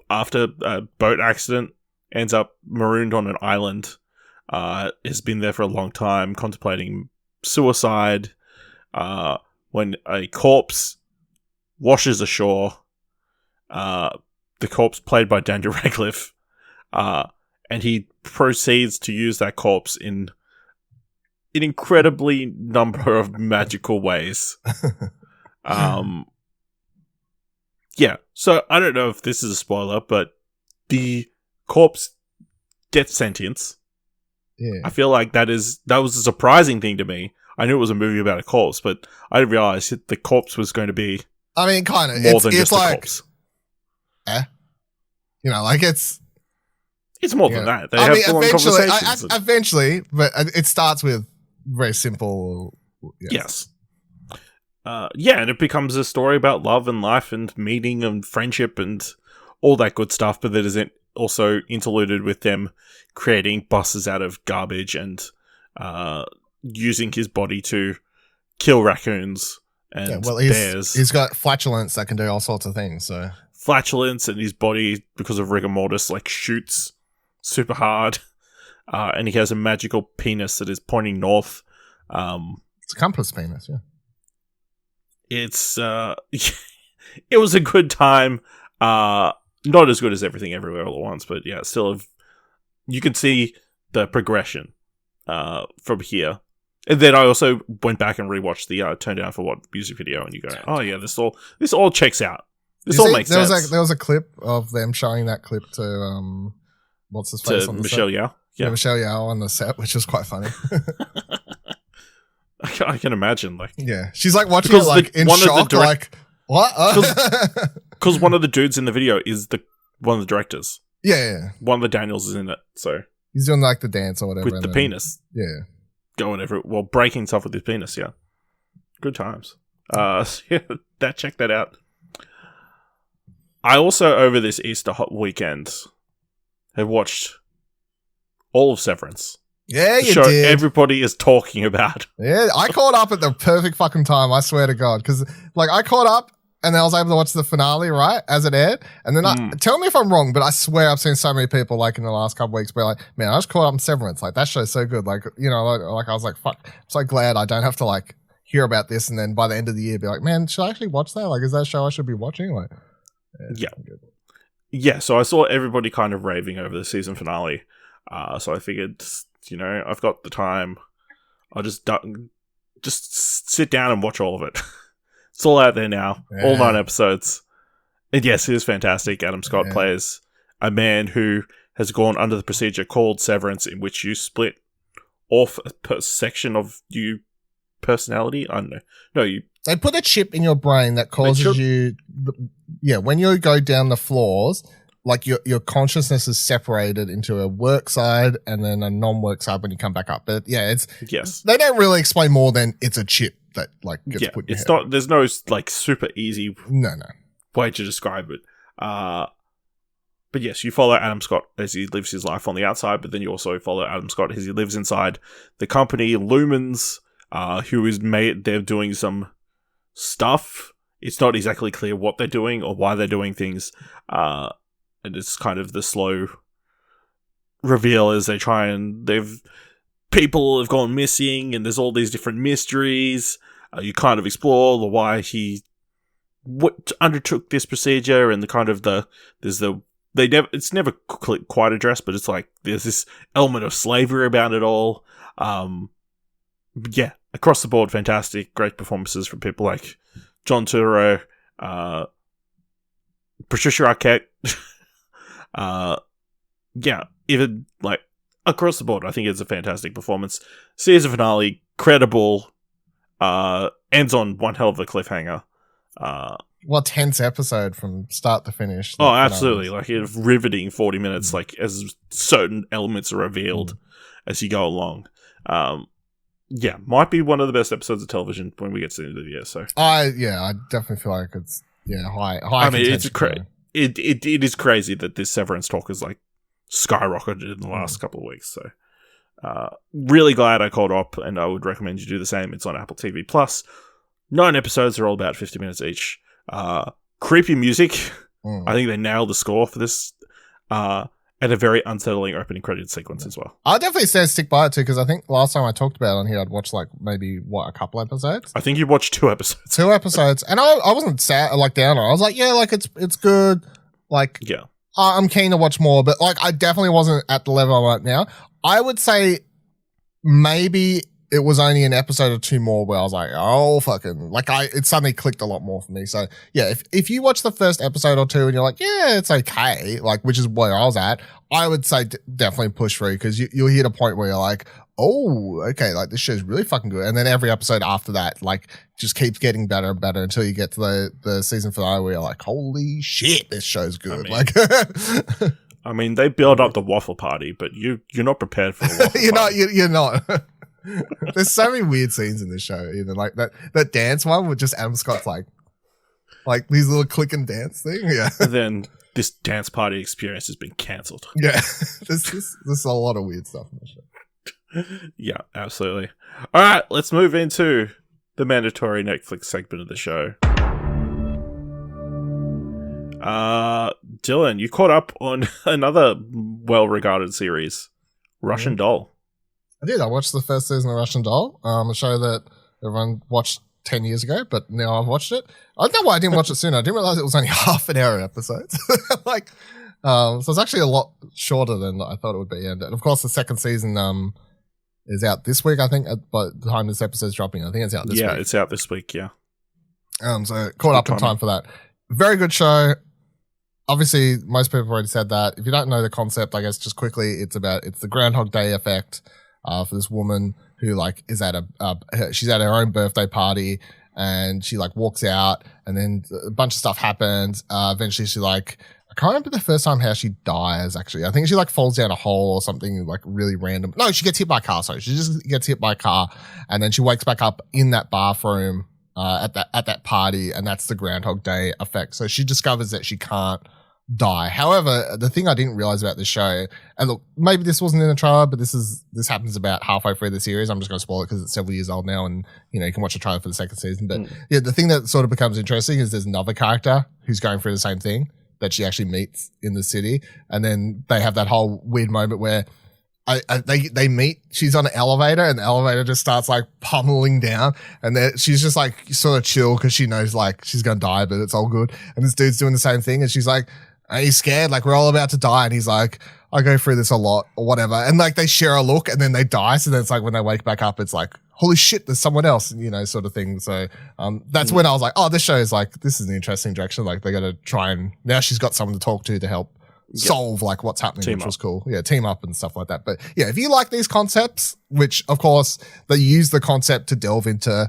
after a boat accident, ends up marooned on an island, has been there for a long time, contemplating suicide, when a corpse washes ashore, the corpse played by Daniel Radcliffe, and he proceeds to use that corpse in an incredibly number of magical ways. Yeah, so I don't know if this is a spoiler, but the corpse gets sentience. Yeah. I feel like that was a surprising thing to me. I knew it was a movie about a corpse, but I didn't realize the corpse was going to be kind of more than just a corpse. It's more than that. They have full-on conversations. Eventually, but it starts with very simple. Yes. And it becomes a story about love and life and meeting and friendship and all that good stuff, but that is also interluded with them creating buses out of garbage and using his body to kill raccoons and bears. He's got flatulence that can do all sorts of things. So flatulence, and his body, because of rigor mortis, like shoots super hard, and he has a magical penis that is pointing north. It's a compass penis, yeah. It's it was a good time. Not as good as Everything Everywhere All at Once, but yeah, still you can see the progression from here. And then I also went back and rewatched the Turn Down for What music video, and you go, oh yeah, this all checks out. This all makes sense. There was a clip of them showing that clip to what's his face on the Michelle set? Yeoh. Yeah, Michelle Yeoh on the set, which was quite funny. I can imagine, like, yeah, she's like watching it like in shock, like what? Because one of the dudes in the video is one of the directors. Yeah. One of the Daniels is in it, so he's doing like the dance or whatever with the penis. Yeah, going breaking stuff with his penis. Yeah, good times. Check that out. I also, over this Easter weekend, have watched all of Severance. Yeah, you show did. Everybody is talking about. Yeah, I caught up at the perfect fucking time. I swear to God, because I caught up and then I was able to watch the finale right as it aired. And then tell me if I'm wrong, but I swear I've seen so many people like in the last couple of weeks be like, "Man, I just caught up on Severance. Like that show's so good." Like I was like, "Fuck!" I'm so glad I don't have to like hear about this and then by the end of the year be like, "Man, should I actually watch that? Like, is that a show I should be watching?" Like, yeah. So I saw everybody kind of raving over the season finale. So I figured, I've got the time. I'll just sit down and watch all of it. It's all out there now. Yeah. All 9 episodes. And yes, it is fantastic. Adam Scott plays a man who has gone under the procedure called severance, in which you split off a section of you personality. I don't know. No, they put a chip in your brain that causes you... when you go down the floors... Like your consciousness is separated into a work side and then a non-work side when you come back up. But yeah, they don't really explain more than it's a chip that like gets put in your head. There's no like super easy no way to describe it. But yes, you follow Adam Scott as he lives his life on the outside, but then you also follow Adam Scott as he lives inside the company Lumens, who is they're doing some stuff. It's not exactly clear what they're doing or why they're doing things. And it's kind of the slow reveal as people have gone missing and there's all these different mysteries. You kind of explore the why he what undertook this procedure and the kind of it's never quite addressed, but it's like there's this element of slavery about it all. Yeah, across the board, fantastic, great performances from people like John Turturro, Patricia Arquette. Yeah, even like across the board, I think it's a fantastic performance. Season finale, credible, ends on one hell of a cliffhanger. What tense episode from start to finish. Oh, absolutely. Like a riveting 40 minutes, like as certain elements are revealed as you go along. Yeah, might be one of the best episodes of television when we get to the end of the year. So I definitely feel like it's high. I mean, it is crazy that this Severance talk is like skyrocketed in the last couple of weeks. So really glad I called up, and I would recommend you do the same. It's on Apple TV Plus. 9 episodes are all about 50 minutes each. Creepy music. I think they nailed the score for this. And a very unsettling opening credit sequence as well. I'll definitely say stick by it too, because I think last time I talked about it on here, I'd watched like maybe a couple episodes. I think you watched 2 episodes. 2 episodes, and I wasn't sad like down on it. I was like, yeah, like it's good. Like, yeah, I'm keen to watch more, but like I definitely wasn't at the level I'm at now. I would say maybe it was only an episode or 2 more where I was like, oh, fucking, like it suddenly clicked a lot more for me. So yeah, if you watch the first episode or 2 and you're like, yeah, it's okay, like, which is where I was at, I would say definitely push through, because you'll hit a point where you're like, oh, okay, like this show's really fucking good. And then every episode after that, like, just keeps getting better and better until you get to the season finale where you're like, holy shit, this show's good. I mean, they build up the waffle party, but you're not prepared for the waffle party. You're not. There's so many weird scenes in this show, even like that dance one with just Adam Scott's like these little click and dance thing. Yeah. And then this dance party experience has been cancelled. Yeah. There's a lot of weird stuff in this show. Yeah, absolutely. All right, let's move into the mandatory Netflix segment of the show. Dylan, you caught up on another well-regarded series, Russian Doll. I did. I watched the first season of Russian Doll, a show that everyone watched 10 years ago, but now I've watched it. I don't know why I didn't watch it sooner. I didn't realize it was only half an hour episodes. So it's actually a lot shorter than I thought it would be. And of course, the second season is out this week, I think, by the time this episode's dropping. I think it's out this week. Yeah, it's out this week, yeah. So caught up in time for that. Very good show. Obviously, most people have already said that. If you don't know the concept, I guess just quickly, it's the Groundhog Day effect. For this woman who like is at she's at her own birthday party, and she like walks out, and then a bunch of stuff happens. Eventually she like, I can't remember the first time how she dies actually. I think she like falls down a hole or something like really random. No, she gets hit by a car. Sorry, she just gets hit by a car, and then she wakes back up in that bathroom at that party, and that's the Groundhog Day effect. So she discovers that she can't die. However, the thing I didn't realize about this show, and look, maybe this wasn't in the trailer, but this happens about halfway through the series. I'm just going to spoil it because it's several years old now, and you can watch the trailer for the second season. But yeah, the thing that sort of becomes interesting is there's another character who's going through the same thing that she actually meets in the city, and then they have that whole weird moment where they meet. She's on an elevator, and the elevator just starts like pummeling down, and then she's just like sort of chill because she knows like she's gonna die, but it's all good. And this dude's doing the same thing, and she's like, are you scared? Like, we're all about to die. And he's like, I go through this a lot or whatever. And like, they share a look and then they die. So then it's like, when they wake back up, it's like, holy shit, there's someone else, sort of thing. So, that's when I was like, oh, this show is like, this is an interesting direction. Like, they got to try and, now she's got someone to talk to help solve like what's happening, which was cool. Yeah. Team up and stuff like that. But yeah, if you like these concepts, which of course they use the concept to delve into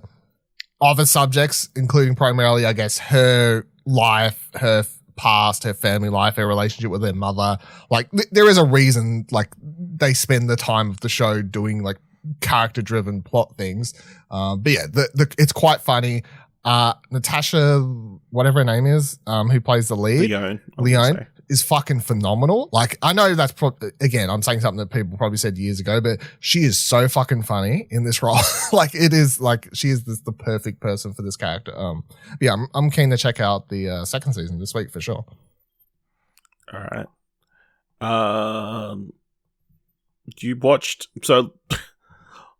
other subjects, including primarily, I guess, her life, her past, her family life, her relationship with her mother. Like, there is a reason, like, they spend the time of the show doing, like, character-driven plot things. But yeah, it's quite funny. Natasha, whatever her name is, who plays the lead, Leone, is fucking phenomenal. Like, I know that's again, I'm saying something that people probably said years ago, but she is so fucking funny in this role. Like, it is like, she is the perfect person for this character. Yeah, I'm keen to check out the second season this week for sure. All right. You watched, so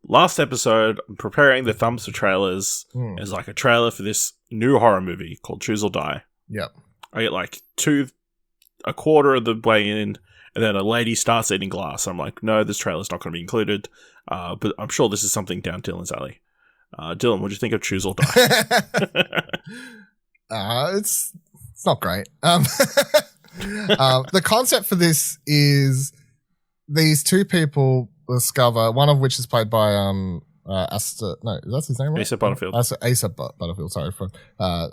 last episode, I'm preparing the thumbs for trailers. It's like a trailer for this new horror movie called Choose or Die. Yep. I get like a quarter of the way in, and then a lady starts eating glass. I'm like, no, this trailer's not going to be included. But I'm sure this is something down Dylan's alley. Dylan, what do you think of Choose or Die? It's not great. The concept for this is these two people discover, one of which is played by that's his name, right? Asa Butterfield. Asa Butterfield, sorry, from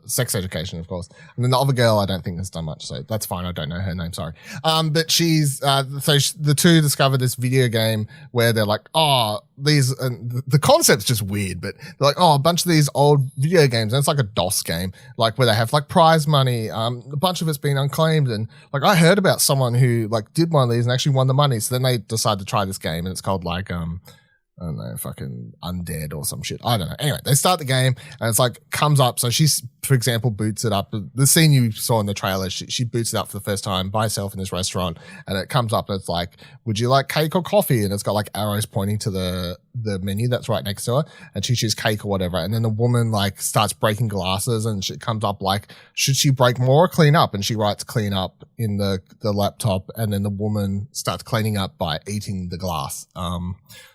Sex Education, of course. And then the other girl, I don't think has done much, so that's fine. I don't know her name, sorry. But she's the two discover this video game where they're like, the concept's just weird, but they're like, a bunch of these old video games, and it's like a DOS game, like where they have like prize money, a bunch of it's been unclaimed, and like I heard about someone who like did one of these and actually won the money, so then they decide to try this game, and it's called like I don't know, fucking Undead or some shit. I don't know. Anyway, they start the game and it's like comes up. So she's, for example, boots it up. The scene you saw in the trailer, she boots it up for the first time by herself in this restaurant, and it comes up and it's like, would you like cake or coffee? And it's got like arrows pointing to the menu that's right next to her, and she chooses cake or whatever. And then the woman like starts breaking glasses, and it comes up like, should she break more or clean up? And she writes clean up in the laptop, and then the woman starts cleaning up by eating the glass.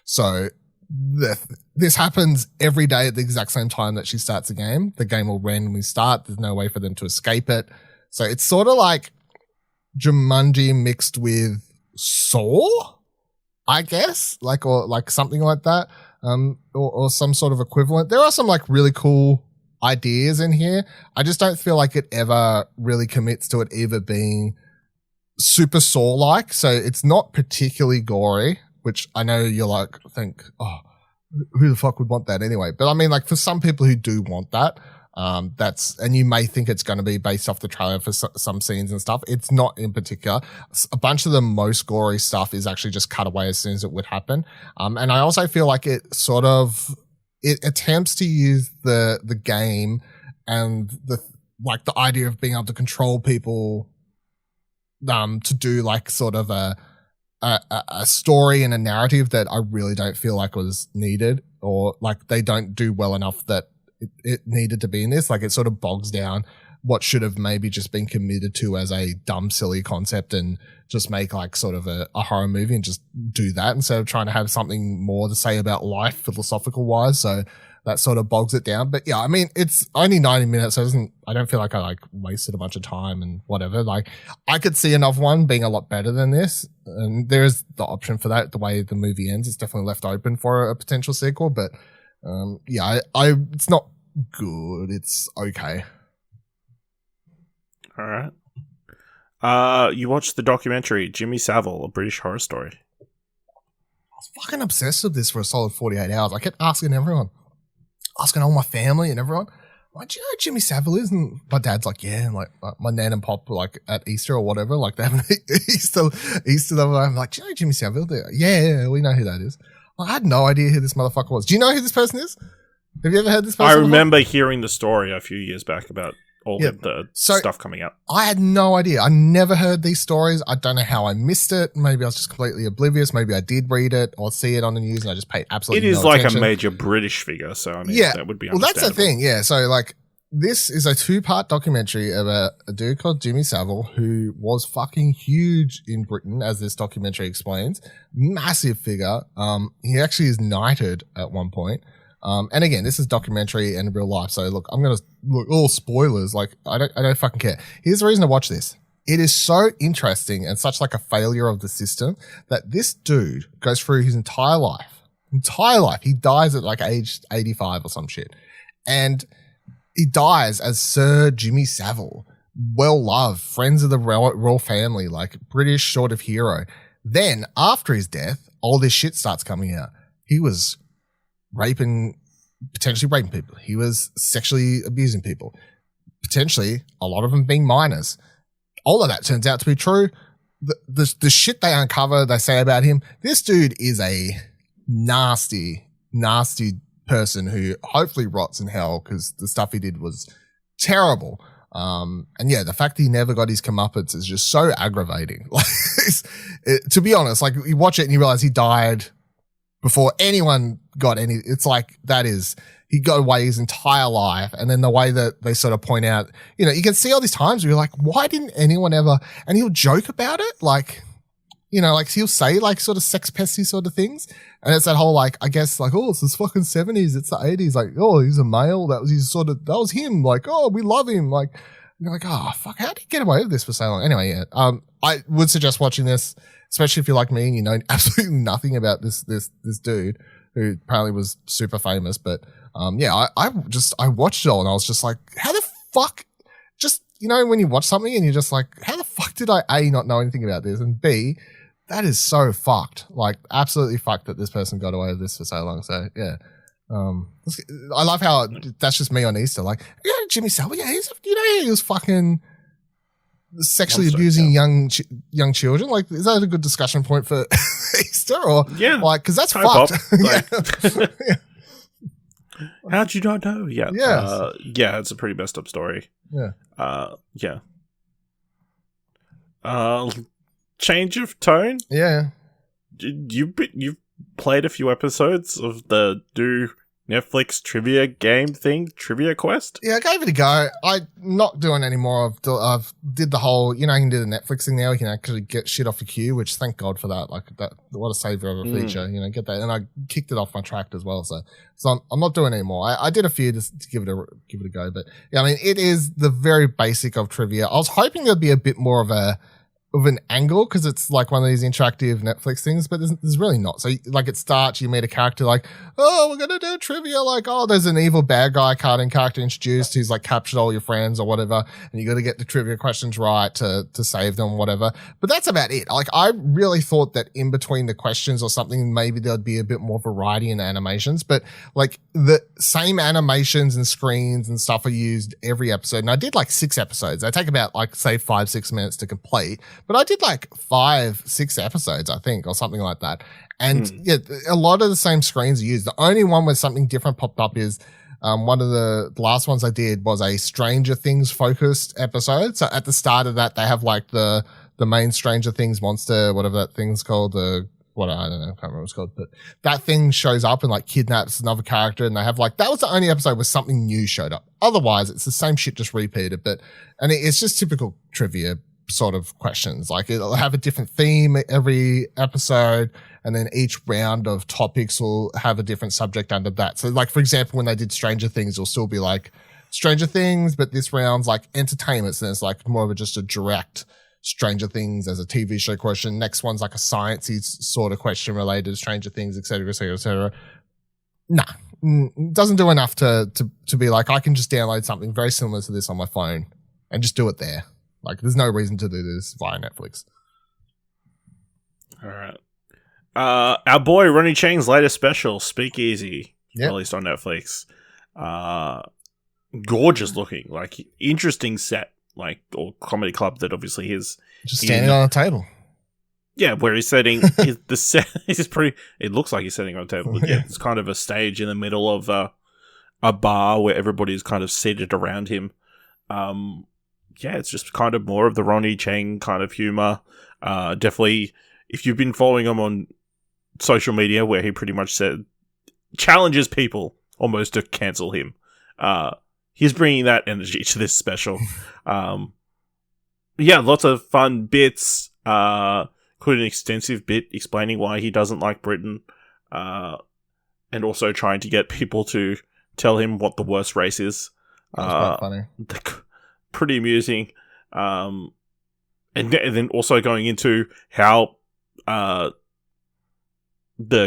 So this happens every day at the exact same time that she starts the game. The game will randomly start. There's no way for them to escape it. So it's sort of like Jumanji mixed with Saw, I guess, or something like that, or some sort of equivalent. There are some like really cool ideas in here. I just don't feel like it ever really commits to it either being super Saw-like. So it's not particularly gory, which I know you're like, think, who the fuck would want that anyway? But I mean, like for some people who do want that, and you may think it's going to be based off the trailer for some scenes and stuff. It's not in particular. A bunch of the most gory stuff is actually just cut away as soon as it would happen. And I also feel like it attempts to use the game and the idea of being able to control people, to do like sort of a story and a narrative that I really don't feel like was needed, or like they don't do well enough that it needed to be in this. Like it sort of bogs down what should have maybe just been committed to as a dumb, silly concept, and just make like sort of a horror movie and just do that instead of trying to have something more to say about life philosophical wise. So that sort of bogs it down. But yeah, I mean, it's only 90 minutes. So I don't feel like I like wasted a bunch of time and whatever. Like I could see another one being a lot better than this. And there is the option for that. The way the movie ends, it's definitely left open for a potential sequel. But yeah, it's not good. It's okay. All right. You watched the documentary Jimmy Savile, A British Horror Story. I was fucking obsessed with this for a solid 48 hours. I kept asking everyone. Asking all my family and everyone, like, do you know who Jimmy Savile is? And my dad's like, yeah. And like my nan and pop were like at Easter or whatever, like they have an Easter. I'm like, do you know Jimmy Savile? Like, yeah, we know who that is. I had no idea who this motherfucker was. Do you know who this person is? Have you ever heard this person? I remember hearing the story a few years back about all the stuff coming up. I had no idea. I never heard these stories. I don't know how I missed it. Maybe I was just completely oblivious. Maybe I did read it or see it on the news and I just paid absolutely no attention. It is like a major British figure, so I mean, that would be understandable. Well, that's the thing, yeah. So like, this is a 2-part documentary about a dude called Jimmy Savile who was fucking huge in Britain, as this documentary explains. Massive figure. He actually is knighted at one point. And again, this is documentary and real life. So look, I'm going to look all spoilers. Like I don't fucking care. Here's the reason to watch this. It is so interesting and such like a failure of the system that this dude goes through his entire life. He dies at like age 85 or some shit. And he dies as Sir Jimmy Savile, well loved, friends of the royal family, like British sort of hero. Then after his death, all this shit starts coming out. He was potentially raping people. He was sexually abusing people. Potentially, a lot of them being minors. All of that turns out to be true. The shit they uncover, they say about him, this dude is a nasty, nasty person who hopefully rots in hell because the stuff he did was terrible. And yeah, the fact that he never got his comeuppance is just so aggravating. Like, to be honest, like you watch it and you realize he died before anyone got any. It's like he got away his entire life. And then the way that they sort of point out, you can see all these times where you're like, why didn't anyone ever, and he'll joke about it. Like, like he'll say like sort of sex pesty sort of things. And it's that whole like, I guess like, oh, it's this fucking 70s. It's the 80s. Like, oh, he's a male. That was him. Like, oh, we love him. Like, you're like, oh, fuck, how did he get away with this for so long? Anyway, yeah. I would suggest watching this, especially if you're like me and you know absolutely nothing about this dude who apparently was super famous. But, yeah, I watched it all and I was just like, how the fuck, just, when you watch something and you're just like, how the fuck did I A, not know anything about this, and B, that is so fucked, like absolutely fucked that this person got away with this for so long. So yeah, I love how that's just me on Easter. Like, Jimmy Savile, yeah, he was fucking sexually abusing young children. Like, is that a good discussion point for Easter? Or like, because that's fucked. Yeah. How'd you not know? Yeah, yeah, it's a pretty messed up story. Yeah, change of tone. Yeah, you've played a few episodes of the new Netflix trivia game thing, Trivia Quest. Yeah, I gave it a go. I'm not doing any more. I've did the whole, you can do the Netflix thing now. You can actually get shit off your queue, which thank God for that. Like that, what a savior of a feature. Get that, and I kicked it off my Trakt as well. So I'm not doing any more. I did a few just to give it a go, but yeah, I mean, it is the very basic of trivia. I was hoping there'd be a bit more of an angle because it's like one of these interactive Netflix things, but there's really not. So like it starts, you meet a character like, oh, we're going to do trivia. Like, oh, there's an evil bad guy cartoon character introduced who's like captured all your friends or whatever. And you got to get the trivia questions right to save them, whatever. But that's about it. Like I really thought that in between the questions or something, maybe there'd be a bit more variety in the animations, but like the same animations and screens and stuff are used every episode. And I did like 6 episodes. They take about like say 5-6 minutes to complete. But I did like 5-6 episodes, I think, or something like that. And yeah, a lot of the same screens are used. The only one where something different popped up is one of the last ones I did was a Stranger Things focused episode. So at the start of that, they have like the main Stranger Things monster, whatever that thing's called, I don't know, I can't remember what it's called, but that thing shows up and like kidnaps another character, and they have like, that was the only episode where something new showed up. Otherwise, it's the same shit just repeated, and it's just typical trivia sort of questions. Like it'll have a different theme every episode, and then each round of topics will have a different subject under that. So like, for example, when they did Stranger Things, it'll still be like Stranger Things, but this round's like entertainment. So it's like more of a direct Stranger Things as a TV show question. Next one's like a sciencey sort of question related to Stranger Things, et cetera, et cetera, et cetera. Nah, it doesn't do enough to be like, I can just download something very similar to this on my phone and just do it there. Like, there's no reason to do this via Netflix. All right. Our boy Ronnie Chang's latest special, Speakeasy, released on Netflix. Gorgeous looking, like interesting set, like, or comedy club that obviously is just standing on a table. Yeah, where he's setting the set is pretty. It looks like he's sitting on a table. But yeah, it's kind of a stage in the middle of a bar where everybody's kind of seated around him. Yeah, it's just kind of more of the Ronnie Chang kind of humor. Definitely, if you've been following him on social media, where he pretty much challenges people almost to cancel him. He's bringing that energy to this special. Yeah, lots of fun bits. Including an extensive bit explaining why he doesn't like Britain, and also trying to get people to tell him what the worst race is. That's quite funny. Pretty amusing. And then also going into how the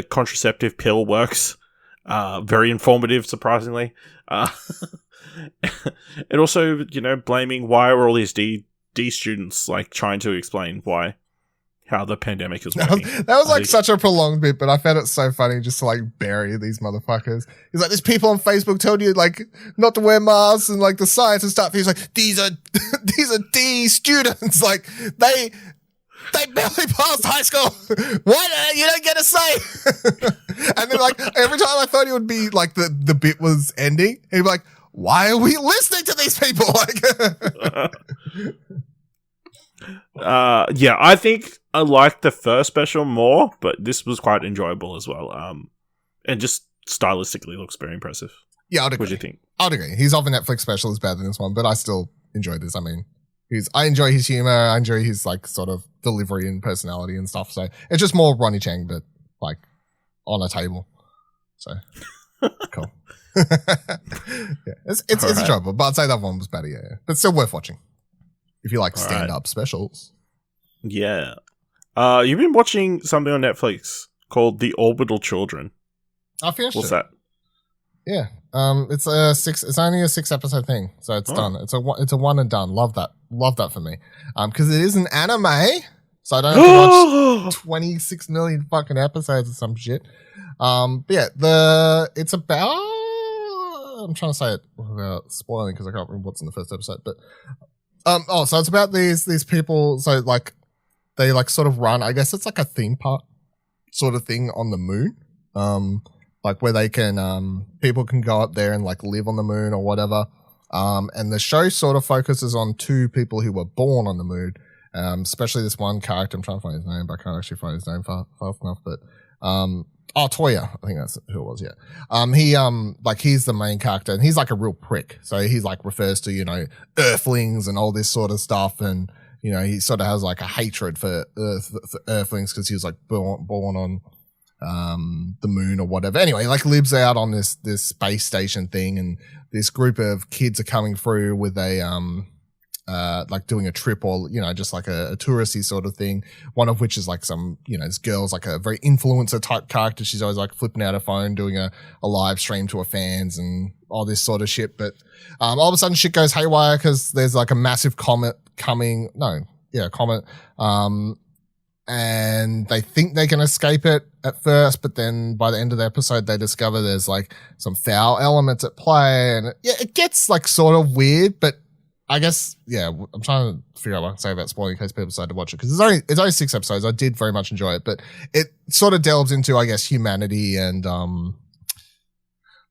contraceptive pill works. Very informative, surprisingly. And also, blaming why are all these D students like trying to explain how the pandemic is working. That was like such a prolonged bit, but I found it so funny just to like bury these motherfuckers. He's like, there's people on Facebook telling you like not to wear masks and like the science and stuff. He's like, these are D students. Like they barely passed high school. What? You don't get a say. And then like every time I thought it would be like the bit was ending, he'd be like, why are we listening to these people? Like, yeah, I think I liked the first special more, but this was quite enjoyable as well. And just stylistically looks very impressive. Yeah, I'd agree. What do you think? I'd agree. His other Netflix special is better than this one, but I still enjoy this. I mean, I enjoy his humor. I enjoy his like sort of delivery and personality and stuff. So it's just more Ronnie Chang, but like on a table. So cool. Yeah, it's right. enjoyable, but I'd say that one was better. Yeah, but still worth watching if you like stand-up specials. Yeah. You've been watching something on Netflix called The Orbital Children. I finished What's it. that? Yeah. It's only a 6-episode thing, so it's done. It's a one and done. Love that for me. Because it is an anime, so I don't have to watch 26 million fucking episodes or some shit. But yeah, it's about, I'm trying to say it without spoiling because I can't remember what's in the first episode, but so it's about these people, so like they like sort of run, I guess it's like a theme park sort of thing on the moon. Like where they can, people can go up there and like live on the moon or whatever. And the show sort of focuses on 2 people who were born on the moon. Especially this one character. I'm trying to find his name, but I can't actually find his name fast enough. But, Toya. I think that's who it was. Yeah. He's the main character and he's like a real prick. So he's like refers to, you know, earthlings and all this sort of stuff. And, you know, he sort of has like a hatred for earthlings because he was like born on, the moon or whatever. Anyway, he like lives out on this space station thing, and this group of kids are coming through with a like doing a trip or, you know, just like a touristy sort of thing. One of which is like some, you know, this girl's like a very influencer type character. She's always like flipping out her phone, doing a live stream to her fans and all this sort of shit. But all of a sudden shit goes haywire because there's like a massive comet coming. Comet. And they think they can escape it at first, but then by the end of the episode, they discover there's like some foul elements at play. And yeah, it gets like sort of weird, but I guess, yeah, I'm trying to figure out what I can say about spoiling in case people decide to watch it. Cause it's only 6 episodes. I did very much enjoy it, but it sort of delves into, I guess, humanity and,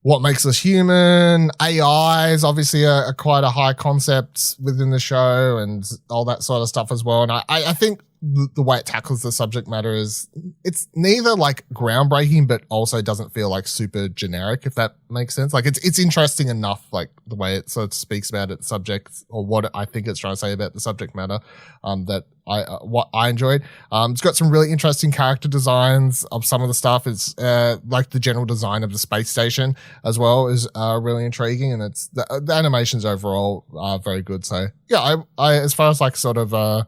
what makes us human. AI is obviously a quite a high concept within the show and all that sort of stuff as well. And I think the way it tackles the subject matter is it's neither like groundbreaking, but also doesn't feel like super generic, if that makes sense. Like it's interesting enough, like the way it sort of speaks about its subject or what I think it's trying to say about the subject matter, that what I enjoyed. It's got some really interesting character designs of some of the stuff. It's like the general design of the space station as well is really intriguing, and it's the animations overall are very good. So yeah, I as far as like sort of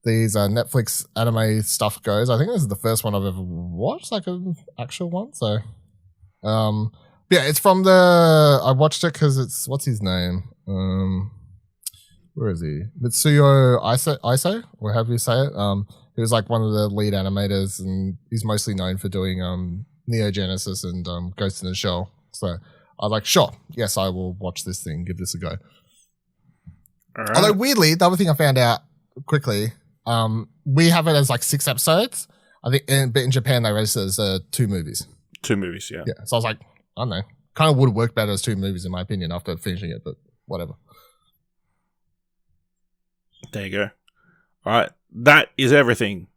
these Netflix anime stuff goes, I think this is the first one I've ever watched, like an actual one. So yeah, it's from I watched it because it's, what's his name? Where is he? Mitsuyo Iso, or however you say it. He was like one of the lead animators, and he's mostly known for doing Neo Genesis and Ghost in the Shell. So I was like, sure, yes, I will watch this thing, give this a go. All right. Although weirdly, the other thing I found out quickly, we have it as like 6 episodes. I think, but in Japan they release it as 2 movies. 2 movies, yeah. Yeah. So I was like, I don't know, kind of would have worked better as 2 movies in my opinion after finishing it, but whatever. There you go. All right. That is everything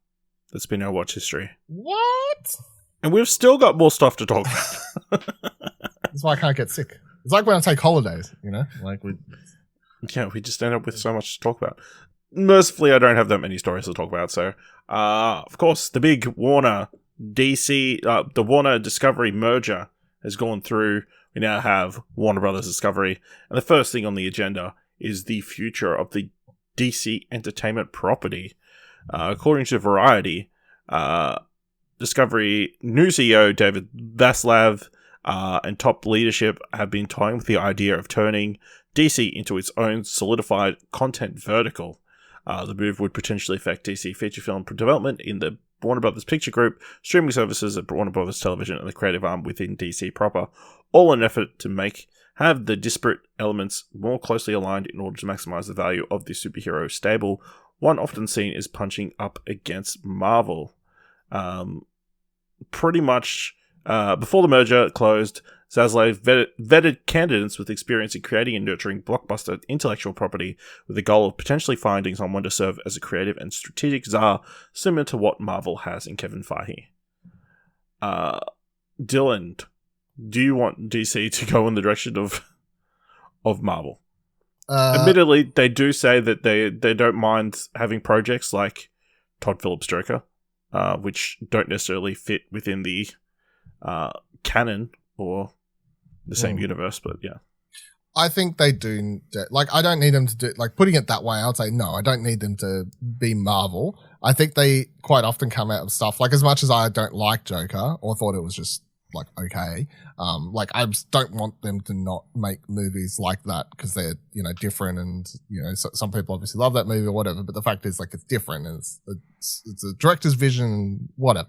that's been our watch history. What? And we've still got more stuff to talk about. That's why I can't get sick. It's like when I take holidays, you know? Like we just end up with so much to talk about. Mercifully, I don't have that many stories to talk about. So, of course, the big Warner DC, the Warner Discovery merger has gone through. We now have Warner Brothers Discovery. And the first thing on the agenda is the future of the DC Entertainment property. According to Variety, Discovery new CEO David Zaslav and top leadership have been toying with the idea of turning DC into its own solidified content vertical. The move would potentially affect DC feature film development in the Warner Brothers Picture Group, streaming services at Warner Brothers Television, and the creative arm within DC proper, all in an effort to have the disparate elements more closely aligned in order to maximize the value of the superhero stable, one often seen as punching up against Marvel. Pretty much, before the merger closed, Zaslav vetted candidates with experience in creating and nurturing blockbuster intellectual property with the goal of potentially finding someone to serve as a creative and strategic czar, similar to what Marvel has in Kevin Feige. Dylan, do you want DC to go in the direction of Marvel? Admittedly, they do say that they don't mind having projects like Todd Phillips' Joker, which don't necessarily fit within the canon or the same universe, but yeah. I think they do. Like, I don't need them to do, like, putting it that way, I would say, no, I don't need them to be Marvel. I think they quite often come out of stuff, like, as much as I don't like Joker, or thought it was just, like, okay, like, I just don't want them to not make movies like that, because they're, you know, different, and, you know, some people obviously love that movie or whatever, but the fact is, like, it's different, and it's a director's vision, and whatever.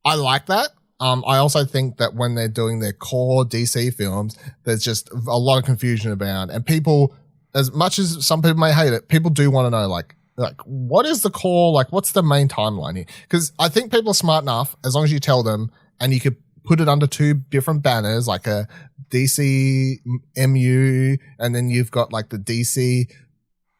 I like that. I also think that when they're doing their core DC films, there's just a lot of confusion about, and people, as much as some people may hate it, people do want to know, like, what is the core, like, what's the main timeline here? Because I think people are smart enough, as long as you tell them, and you could put it under two different banners, like a DC MU, and then you've got, like, the DC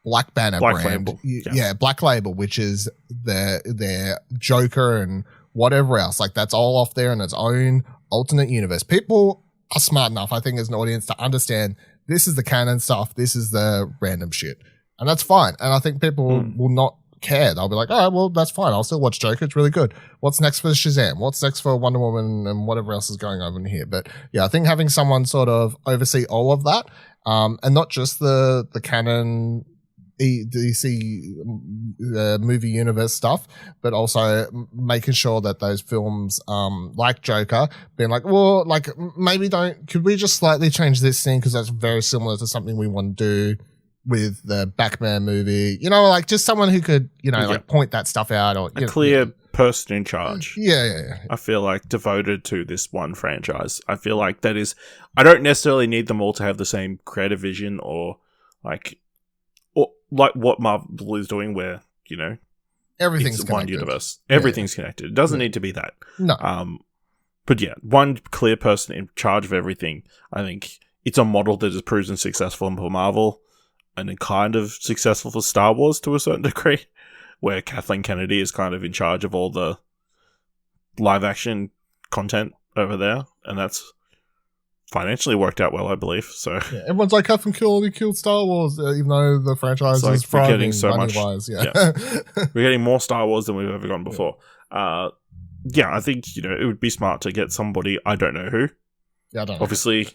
Black Banner Black brand. Label. Yeah, Black Label, which is their Joker and whatever else. Like, that's all off there in its own alternate universe. People are smart enough, I think, as an audience to understand this is the canon stuff, this is the random shit. And that's fine. And I think people will not care. They'll be like, all right, well, that's fine. I'll still watch Joker. It's really good. What's next for Shazam? What's next for Wonder Woman and whatever else is going on in here? But yeah, I think having someone sort of oversee all of that, and not just the canon DC movie universe stuff, but also making sure that those films, like Joker, being like, well, like, maybe could we just slightly change this thing because that's very similar to something we want to do with the Batman movie, you know, like, just someone who could, you know, like, point that stuff out, or a clear person in charge. Yeah. I feel like devoted to this one franchise. I feel like that is, I don't necessarily need them all to have the same creative vision or like what Marvel is doing, where, you know, everything's it's connected. one universe. Everything's connected. It doesn't need to be that. No. But yeah, one clear person in charge of everything. I think it's a model that has proven successful for Marvel and then kind of successful for Star Wars to a certain degree, where Kathleen Kennedy is kind of in charge of all the live action content over there, and that's financially worked out well, I believe. So yeah, everyone's like, Kathleen Kennedy killed Star Wars, even though the franchise is thriving money-wise. Yeah. We're getting more Star Wars than we've ever gotten before. Yeah, I think, you know, it would be smart to get somebody, I don't know who. Yeah, I don't know. Obviously,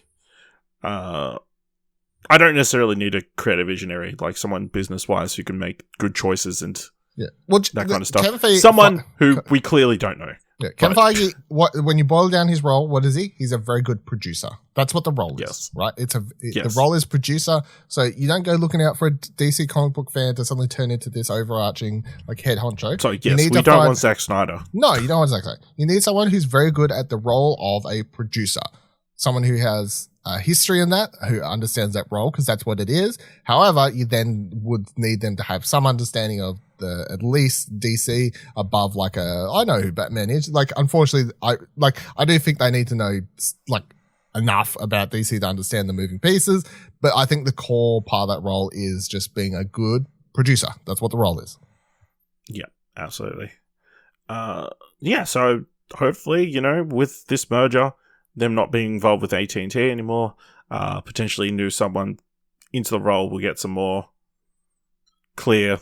I don't necessarily need a creative visionary, like someone business-wise who can make good choices and that kind of stuff. Someone who we clearly don't know. Yeah, Kevin Feige, when you boil down his role, what is he? He's a very good producer. That's what the role is, right? The role is producer. So you don't go looking out for a DC comic book fan to suddenly turn into this overarching, like, head honcho. So yes, we don't want Zack Snyder. No, you don't want Zack Snyder. You need someone who's very good at the role of a producer. Someone who has history in that, who understands that role, because that's what it is. However, you then would need them to have some understanding of at least DC above, like, I know who Batman is. Like, unfortunately, I do think they need to know, like, enough about DC to understand the moving pieces, but I think the core part of that role is just being a good producer. That's what the role is. Yeah, absolutely. So hopefully, you know, with this merger, them not being involved with AT&T anymore, potentially move someone into the role, we'll get some more clear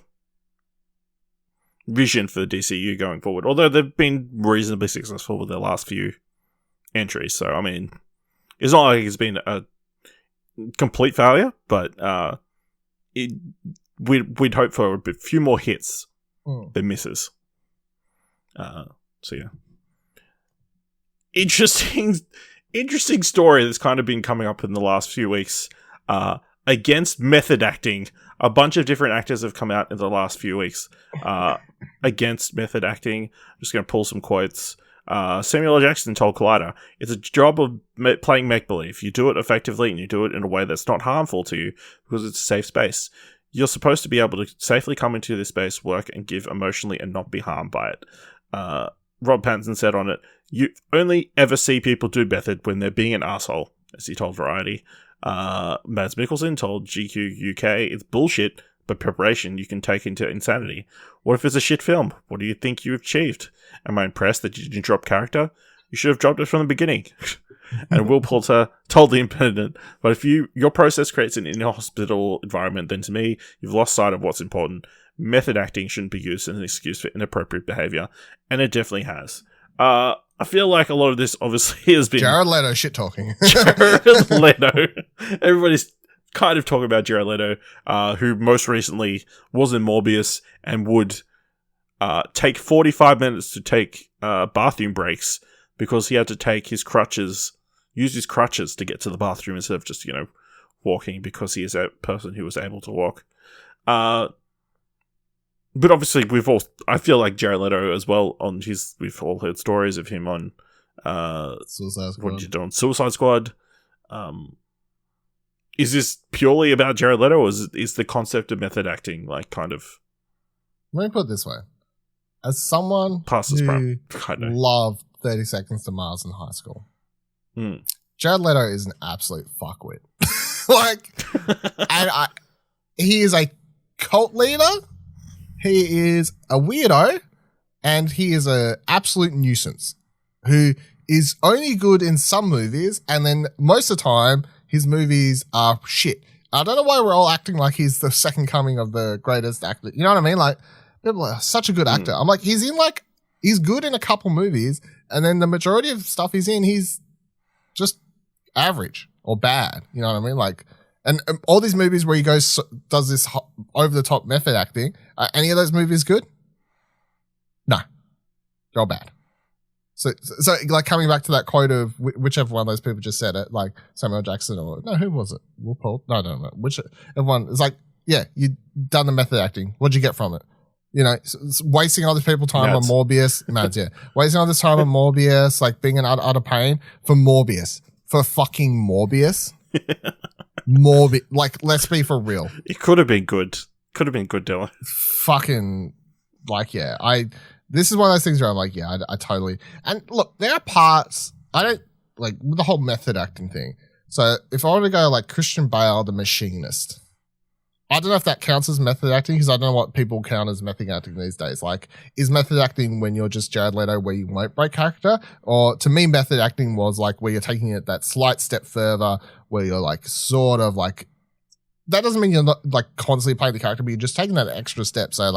vision for the DCU going forward. Although they've been reasonably successful with their last few entries, so I mean, it's not like it's been a complete failure, but we'd hope for a few more hits than misses. So yeah, interesting story that's kind of been coming up in the last few weeks. Against method acting. A bunch of different actors have come out in the last few weeks against method acting. I'm just going to pull some quotes. Samuel L. Jackson told Collider, "It's a job of playing make-believe. You do it effectively and you do it in a way that's not harmful to you because it's a safe space. You're supposed to be able to safely come into this space, work, and give emotionally and not be harmed by it." Rob Pattinson said on it, you only ever see people do method when they're being an asshole, as he told Variety. Mads Mikkelsen told GQ UK, it's bullshit, but preparation you can take into insanity. What if it's a shit film? What do you think you achieved? Am I impressed that you didn't drop character? You should have dropped it from the beginning. And Will Poulter told The Independent, but if your process creates an inhospitable environment, then to me, you've lost sight of what's important. Method acting shouldn't be used as an excuse for inappropriate behavior, and it definitely has. I feel like a lot of this obviously has been Jared Leto shit talking. Jared Leto. Everybody's kind of talking about Jared Leto, who most recently was in Morbius and would take 45 minutes to take bathroom breaks because he had to use his crutches to get to the bathroom instead of just, walking, because he is a person who was able to walk. But obviously, I feel like Jared Leto as well, we've all heard stories of him on, Suicide Squad. What did you do on Suicide Squad? Is this purely about Jared Leto, or is the concept of method acting kind of... Let me put it this way. As someone who loved 30 Seconds to Mars in high school, Jared Leto is an absolute fuckwit. He is a cult leader, he is a weirdo, and he is an absolute nuisance who is only good in some movies, and then most of the time, his movies are shit. I don't know why we're all acting like he's the second coming of the greatest actor. You know what I mean? People are such a good actor. I'm like, he's good in a couple movies, and then the majority of stuff he's in, he's just average or bad. You know what I mean? And all these movies where he does this over the top method acting, are any of those movies good? No, they're all bad. So coming back to that quote of whichever one of those people just said it, like Samuel Jackson who was it? Will Paul? No, I don't know. Everyone is like, yeah, you done the method acting. What'd you get from it? It's wasting other people's time on Morbius. Mads, yeah. Wasting all this time on Morbius, being in utter pain for Morbius. For fucking Morbius. Let's be for real. It could have been good. Could have been good, Dylan. Fucking, this is one of those things where I'm like, yeah, I totally. And look, there are parts, I don't, with the whole method acting thing. So if I were to go Christian Bale, the Machinist, I don't know if that counts as method acting, because I don't know what people count as method acting these days. Is method acting when you're just Jared Leto where you won't break character? Or to me, method acting was where you're taking it that slight step further, where you're that doesn't mean you're not constantly playing the character, but you're just taking that extra step. So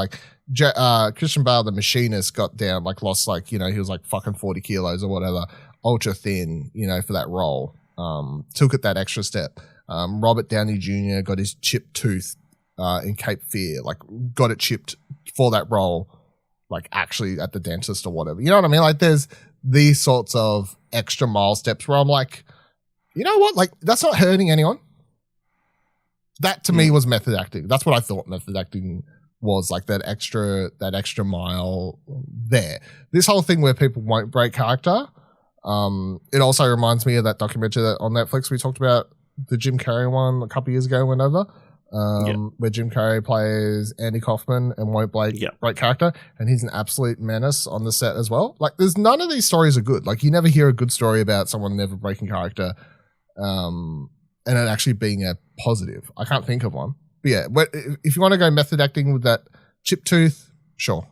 Christian Bale, the Machinist, got down, lost he was fucking 40 kilos or whatever, ultra thin, for that role. Took it that extra step. Robert Downey Jr. got his chipped tooth in Cape Fear, got it chipped for that role, actually at the dentist or whatever. You know what I mean? There's these sorts of extra mile steps where I'm like, you know what? That's not hurting anyone. That to me was method acting. That's what I thought method acting was, that extra mile there. This whole thing where people won't break character, it also reminds me of that documentary that on Netflix we talked about, the Jim Carrey one a couple of years ago, went over, where Jim Carrey plays Andy Kaufman and won't break character, and he's an absolute menace on the set as well. There's none of these stories are good. You never hear a good story about someone never breaking character, and it actually being a positive. I can't think of one. But yeah, if you want to go method acting with that chip tooth, sure.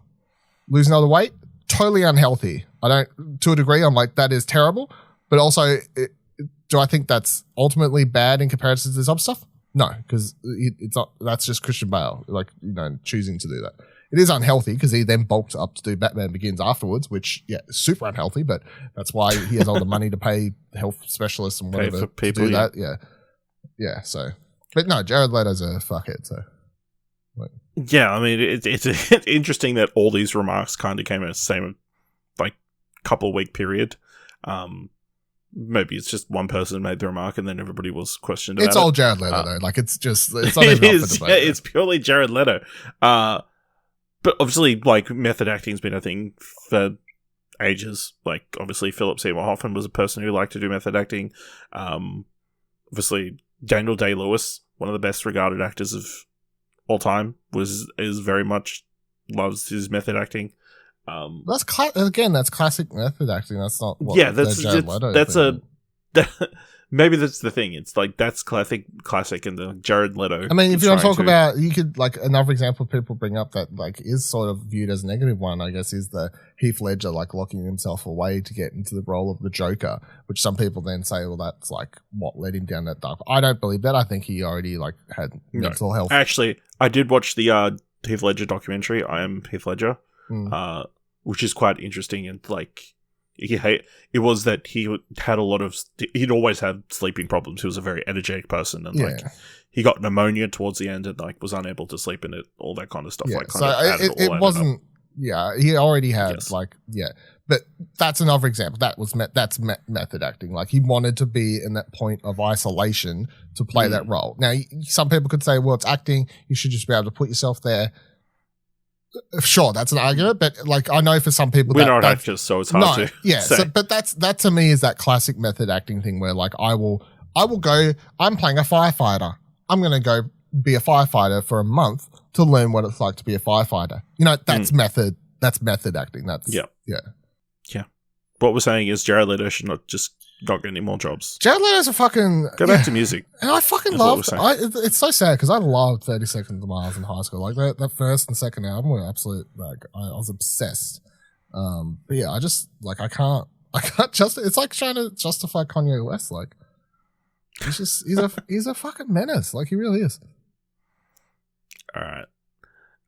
Losing all the weight, totally unhealthy. To a degree, I'm like, that is terrible. But also, do I think that's ultimately bad in comparison to this other stuff? No, because it's not. That's just Christian Bale, choosing to do that. It is unhealthy because he then bulked up to do Batman Begins afterwards, which, yeah, is super unhealthy, but that's why he has all the money to pay health specialists and whatever to do that. Yeah. Yeah, so. But no, Jared Leto's a fuckhead, so. Yeah, I mean, it's interesting that all these remarks kind of came in the same, couple week period. Maybe it's just one person made the remark and then everybody was questioned about it. It's all Jared Leto, though. It's not even up for debate. Yeah, it's purely Jared Leto. But obviously, method acting's been a thing for ages. Obviously, Philip Seymour Hoffman was a person who liked to do method acting. Obviously, Daniel Day-Lewis, one of the best regarded actors of all time, is very much loves his method acting. That's that's classic method acting. That's not what that's Jared Leto maybe that's the thing. It's like that's classic in the Jared Leto. I mean, if you want to talk about, you could like another example people bring up that like is sort of viewed as a negative one, I guess, is the Heath Ledger like locking himself away to get into the role of the Joker, which some people then say, well, that's like what led him down that dark. I don't believe that. I think he already like had mental health. Actually, I did watch the Heath Ledger documentary. I Am Heath Ledger, which is quite interesting and like. It was that he had a lot of. He'd always had sleeping problems. He was a very energetic person, and like he got pneumonia towards the end, and like was unable to sleep in it. All that kind of stuff. Like kind of it wasn't. Yeah, he already had but that's another example. That was that's method acting. Like he wanted to be in that point of isolation to play that role. Now, some people could say, well, it's acting. You should just be able to put yourself there. Sure, that's an argument, but like I know for some people, we're not actors, so it's hard to. Yeah, so, but that to me is that classic method acting thing where like I will go. I'm playing a firefighter. I'm going to go be a firefighter for a month to learn what it's like to be a firefighter. You know, that's method. That's method acting. That's yeah. What we're saying is Jared Leto should not get any more jobs. Jared Leto's a fucking... Go back to music. And I fucking loved... It's so sad because I loved 30 Seconds to Mars in high school. Like that first and second album were absolute... Like I was obsessed. But yeah, I just... Like I can't just... It's like trying to justify Kanye West. Like he's a fucking menace. Like he really is. All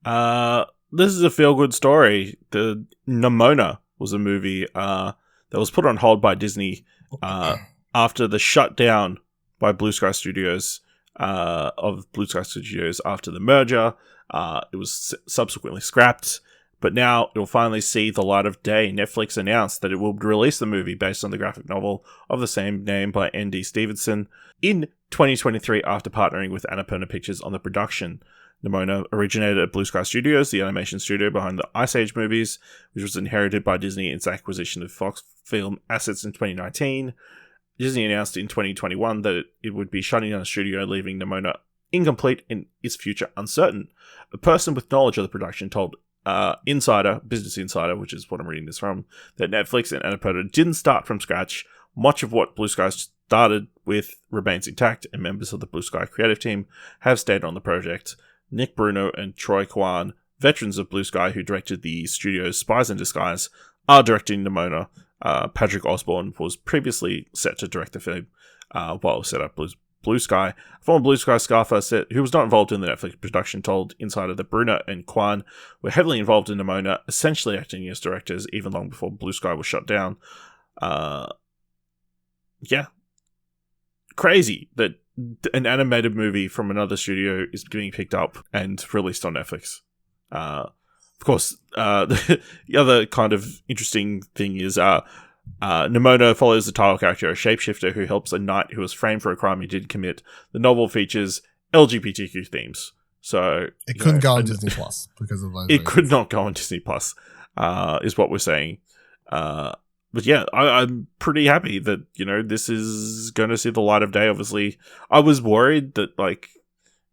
right. This is a feel-good story. The Nimona was a movie that was put on hold by Disney after the shutdown by Blue Sky Studios after the merger. It was subsequently scrapped, but now it will finally see the light of day. Netflix announced that it will release the movie based on the graphic novel of the same name by N.D. Stevenson in 2023 after partnering with Annapurna Pictures on the production. Nimona originated at Blue Sky Studios, the animation studio behind the Ice Age movies, which was inherited by Disney in its acquisition of Fox film assets in 2019. Disney announced in 2021 that it would be shutting down the studio, leaving Nimona incomplete and its future uncertain. A person with knowledge of the production told Business Insider, which is what I'm reading this from, that Netflix and Annapurna didn't start from scratch. Much of what Blue Sky started with remains intact, and members of the Blue Sky creative team have stayed on the project. Nick Bruno and Troy Kwan, veterans of Blue Sky who directed the studio's Spies in Disguise, are directing Nimona. Patrick Osborne was previously set to direct the film while it was set up Blue Sky. A former Blue Sky staffer who was not involved in the Netflix production told Insider that Bruno and Kwan were heavily involved in Nimona, essentially acting as directors even long before Blue Sky was shut down. Crazy that an animated movie from another studio is getting picked up and released on Netflix. Of course, the other kind of interesting thing is Nimona follows the title character, a shapeshifter who helps a knight who was framed for a crime he did commit. The novel features LGBTQ themes. So it couldn't go on Disney Plus because of those. It could not go on Disney Plus, is what we're saying. But yeah, I'm pretty happy that, this is going to see the light of day, obviously. I was worried that, like,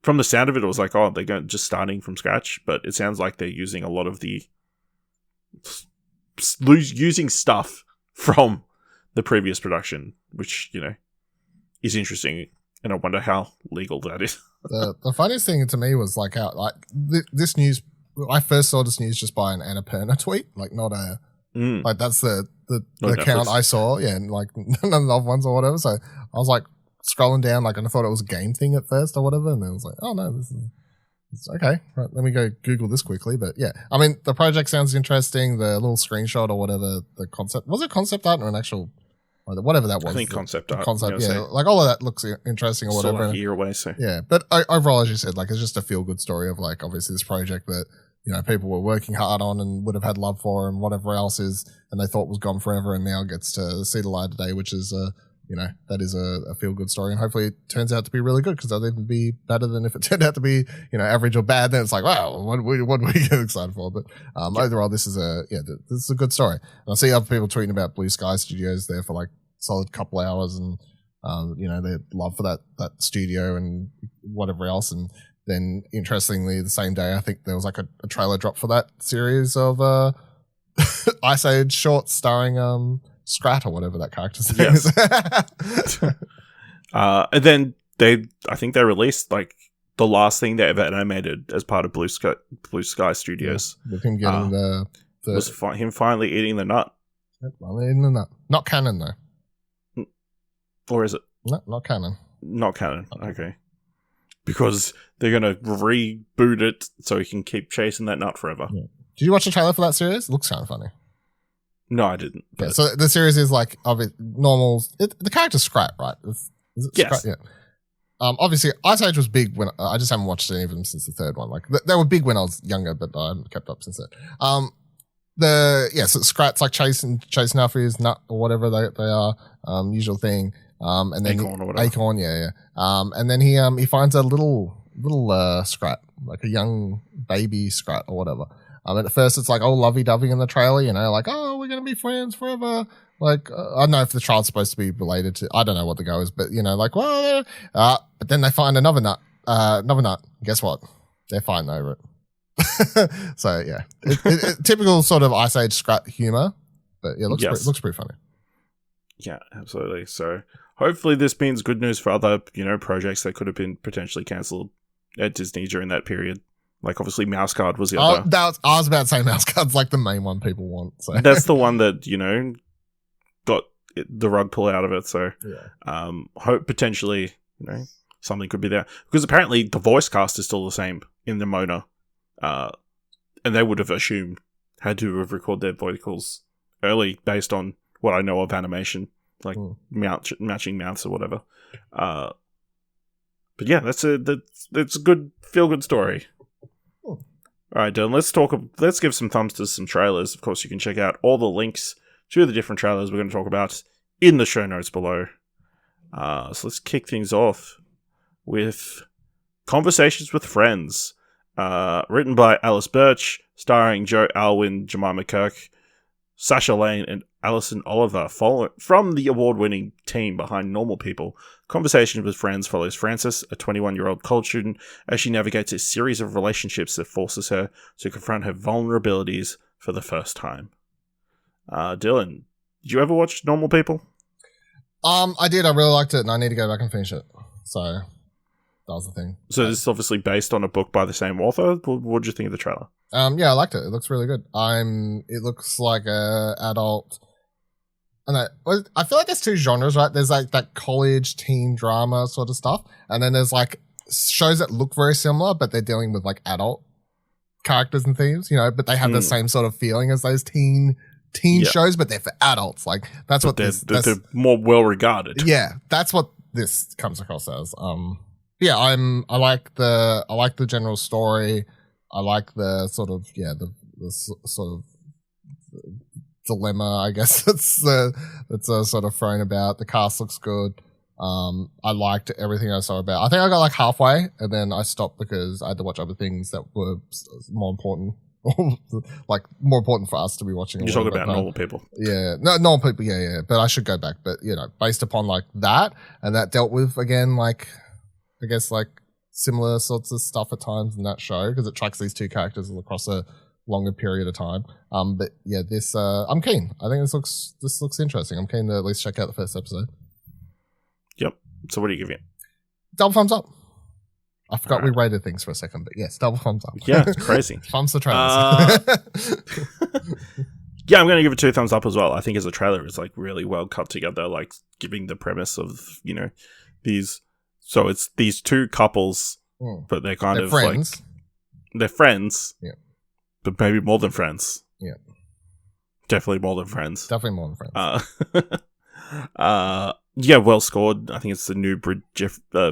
from the sound of it, it was like, oh, they're just starting from scratch. But it sounds like they're using a lot of the... using stuff from the previous production, which, is interesting. And I wonder how legal that is. The funniest thing to me was, like, how, like, this news... I first saw this news just by an Annapurna tweet, like, not a... Like that's the account I saw, and like none of the other ones or whatever. So I was like scrolling down, like, and I thought it was a game thing at first or whatever, and then I was like, oh no, it's okay. Right, let me go Google this quickly. But yeah, I mean, the project sounds interesting. The little screenshot or whatever, the concept was it concept art or an actual, or whatever that was. I think concept art. Concept, yeah, like all of that looks interesting or whatever. Still a year away, so yeah. But overall, as you said, like it's just a feel good story of like obviously this project that. People were working hard on and would have had love for and whatever else is, and they thought was gone forever and now gets to see the light today, which is, that is a feel-good story. And hopefully it turns out to be really good because that'll even be better than if it turned out to be, average or bad. Then it's like, wow, what do we get excited for? But overall, this is a good story. And I see other people tweeting about Blue Sky Studios there for like solid couple hours and, their love for that studio and whatever else. And then, interestingly, the same day, I think there was like a trailer drop for that series of Ice Age short starring Scrat or whatever that character's name is. And then I think they released like the last thing they ever animated as part of Blue Sky Studios. Yeah, with him getting was him finally eating the nut. Yep, finally eating the nut. Not canon though. Or is it? No, not canon. Not canon. Okay. Because they're going to reboot it so he can keep chasing that nut forever. Yeah. Did you watch the trailer for that series? It looks kind of funny. No, I didn't. Yeah, so the series is like normal. The character's Scrat, right? Is it yes. Scrat? Yeah. Obviously, Ice Age was big when I just haven't watched any of them since the third one. Like they were big when I was younger, but I haven't kept up since then. So Scrat's like chasing after his nut or whatever they are. Usual thing. And then Acorn or whatever. Acorn, yeah. And then he finds a little Scrat, like a young baby Scrat or whatever. At first it's like, lovey-dovey in the trailer, like, we're going to be friends forever. Like, I don't know if the child's supposed to be related to, I don't know what the go is, but, like, well, but then they find another nut. Guess what? They're fighting over it. So, yeah. Typical sort of Ice Age Scrat humor, but yeah, looks pretty funny. Yeah, absolutely. So, hopefully this means good news for other, projects that could have been potentially cancelled at Disney during that period. Like, obviously, Mouse Guard was the other. I was about to say Mouse Guard's like the main one people want. So. That's the one that, got the rug pulled out of it. So, hope potentially, something could be there. Because apparently the voice cast is still the same in the Mona. And they would have assumed had to have recorded their vocals early based on what I know of animation. Like, matching mouths or whatever. But yeah, that's a good, feel-good story. All right, Dylan, let's give some thumbs to some trailers. Of course, you can check out all the links to the different trailers we're going to talk about in the show notes below. So let's kick things off with Conversations with Friends, written by Alice Birch, starring Joe Alwyn, Jemima Kirk, Sasha Lane, and Alison Oliver, from the award-winning team behind Normal People. Conversations with Friends follows Frances, a 21-year-old college student, as she navigates a series of relationships that forces her to confront her vulnerabilities for the first time. Dylan, did you ever watch Normal People? I did. I really liked it, and I need to go back and finish it. So that was the thing. So this is obviously based on a book by the same author. What did you think of the trailer? Yeah, I liked it. It looks really good. It looks like a adult. And I feel like there's two genres, right? There's like that college teen drama sort of stuff, and then there's like shows that look very similar, but they're dealing with like adult characters and themes, but they have the same sort of feeling as those teen shows, but they're for adults. Like that's what they're more well regarded. Yeah, that's what this comes across as. I like the general story. I like the sort of the sort of dilemma, I guess it's sort of thrown about. The cast looks good. I liked everything I saw about. I think I got like halfway and then I stopped because I had to watch other things that were more important. Like more important for us to be watching. You're talking about Normal People. Yeah. No, Normal People, yeah. But I should go back. But based upon like that, and that dealt with again, like I guess like similar sorts of stuff at times in that show, because it tracks these two characters across a longer period of time. But yeah, this I'm keen. I think this looks interesting. I'm keen to at least check out the first episode. Yep. So what do you give it? Double thumbs up. I forgot we rated things for a second, but yes, double thumbs up. Yeah, it's crazy. Thumbs the trailers. Yeah, I'm going to give it 2 thumbs up as well. I think as a trailer, it's like really well cut together, like giving the premise of, these. So it's these two couples, but they're friends. Like, they're friends. Yeah. But maybe more than friends. Yeah. Definitely more than friends. Definitely more than friends. Yeah, well scored. I think it's the new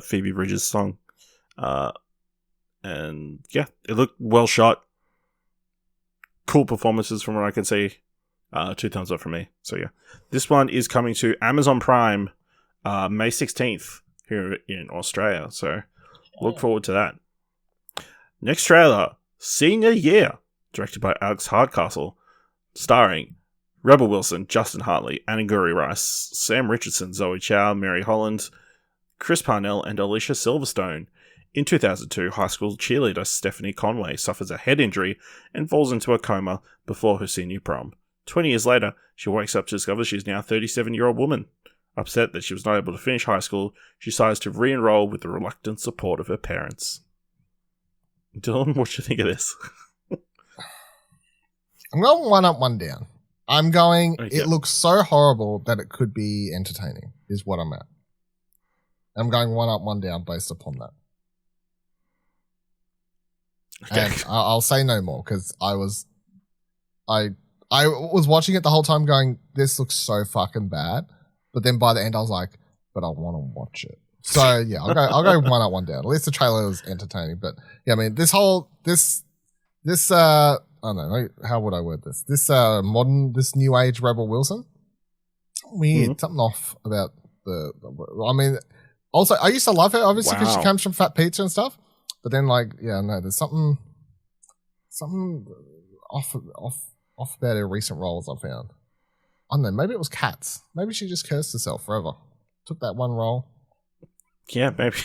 Phoebe Bridgers song. And yeah, it looked well shot. Cool performances from what I can see. 2 thumbs up from me. So yeah, this one is coming to Amazon Prime May 16th here in Australia. So look forward to that. Next trailer, Senior Year, directed by Alex Hardcastle, starring Rebel Wilson, Justin Hartley, Anaguri Rice, Sam Richardson, Zoe Chow, Mary Holland, Chris Parnell, and Alicia Silverstone. In 2002, high school cheerleader Stephanie Conway suffers a head injury and falls into a coma before her senior prom. 20 years later, she wakes up to discover she's now a 37-year-old woman. Upset that she was not able to finish high school, she decides to re-enroll with the reluctant support of her parents. Dylan, what do you think of this? I'm going one up, one down. I'm going, Okay. it looks so horrible that it could be entertaining, is what I'm at. I'm going one up, one down based upon that. Okay. And I'll say no more because I was watching it the whole time going, this looks so fucking bad. But then by the end I was like, but I want to watch it. So yeah, I'll go one up, one down. At least the trailer was entertaining. But yeah, I mean, this I don't know, how would I word this? This new age Rebel Wilson. Weird, something off about I mean, also I used to love her obviously because she comes from Fat Pizza and stuff. But then there's something off about her recent roles I've found. I don't know, maybe it was Cats. Maybe she just cursed herself forever. Took that one role. Yeah, maybe.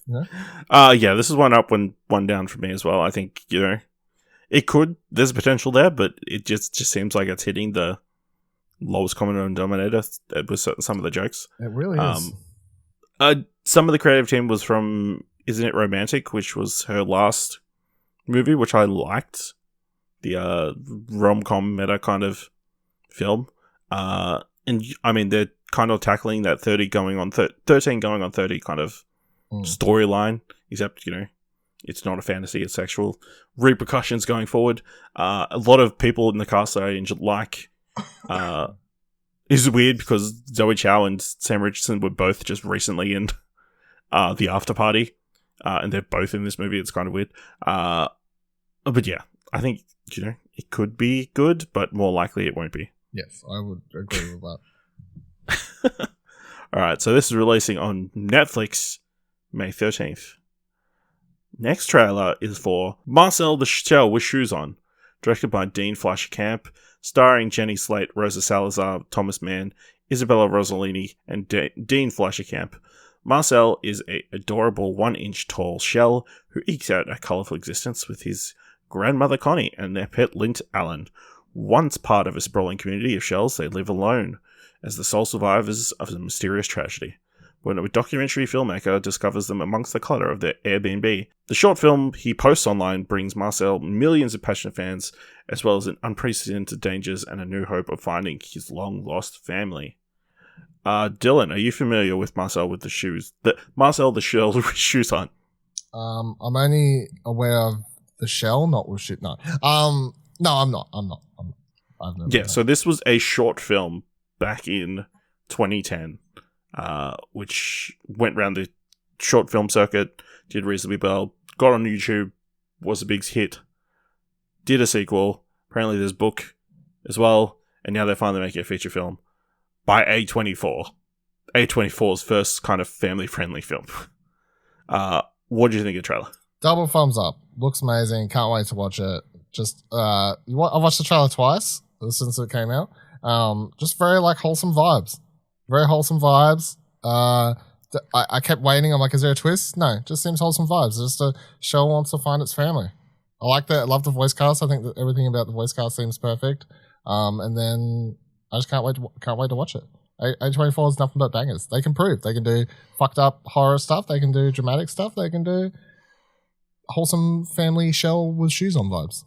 Yeah? Yeah, this is one up, one down for me as well. I think, it could, there's potential there, but it just seems like it's hitting the lowest common denominator with some of the jokes. It really is. Some of the creative team was from Isn't It Romantic, which was her last movie, which I liked. The rom-com meta kind of film. And I mean, they're kind of tackling that 13 going on 30 kind of storyline, except, it's not a fantasy, it's actual repercussions going forward. A lot of people in the cast that I like. It's weird because Zoe Chow and Sam Richardson were both just recently in The After Party, and they're both in this movie. It's kind of weird. But yeah, I think, it could be good, but more likely it won't be. Yes, I would agree with that. All right, so this is releasing on Netflix May 13th. Next trailer is for Marcel the Shell with Shoes On, directed by Dean Fleischer-Camp, starring Jenny Slate, Rosa Salazar, Thomas Mann, Isabella Rossellini, and Dean Fleischer-Camp. Marcel is an adorable 1-inch tall shell who ekes out a colourful existence with his grandmother Connie and their pet Lint Allen. Once part of a sprawling community of shells, they live alone as the sole survivors of a mysterious tragedy. When a documentary filmmaker discovers them amongst the clutter of their Airbnb, the short film he posts online brings Marcel millions of passionate fans, as well as an unprecedented dangers and a new hope of finding his long-lost family. Dylan, are you familiar with Marcel with the shoes? Marcel the Shell with Shoes On? I'm only aware of the shell, not with shit. No. No, I'm not. I've never Yeah, so this was a short film back in 2010, which went around the short film circuit, did reasonably well, got on YouTube, was a big hit, did a sequel, apparently there's a book as well, and now they're finally making a feature film by A24. A24's first kind of family-friendly film. What do you think of the trailer? Double thumbs up. Looks amazing. Can't wait to watch it. Just I've watched the trailer twice since it came out. Just very wholesome vibes. Very wholesome vibes. I kept waiting. I'm like, is there a twist? No, just seems wholesome vibes. Just a show wants to find its family. I like that. I love the voice cast. I think that everything about the voice cast seems perfect. And then I just can't wait to watch it. A24 is nothing but bangers. They can prove. They can do fucked up horror stuff. They can do dramatic stuff. They can do wholesome family shell with shoes on vibes.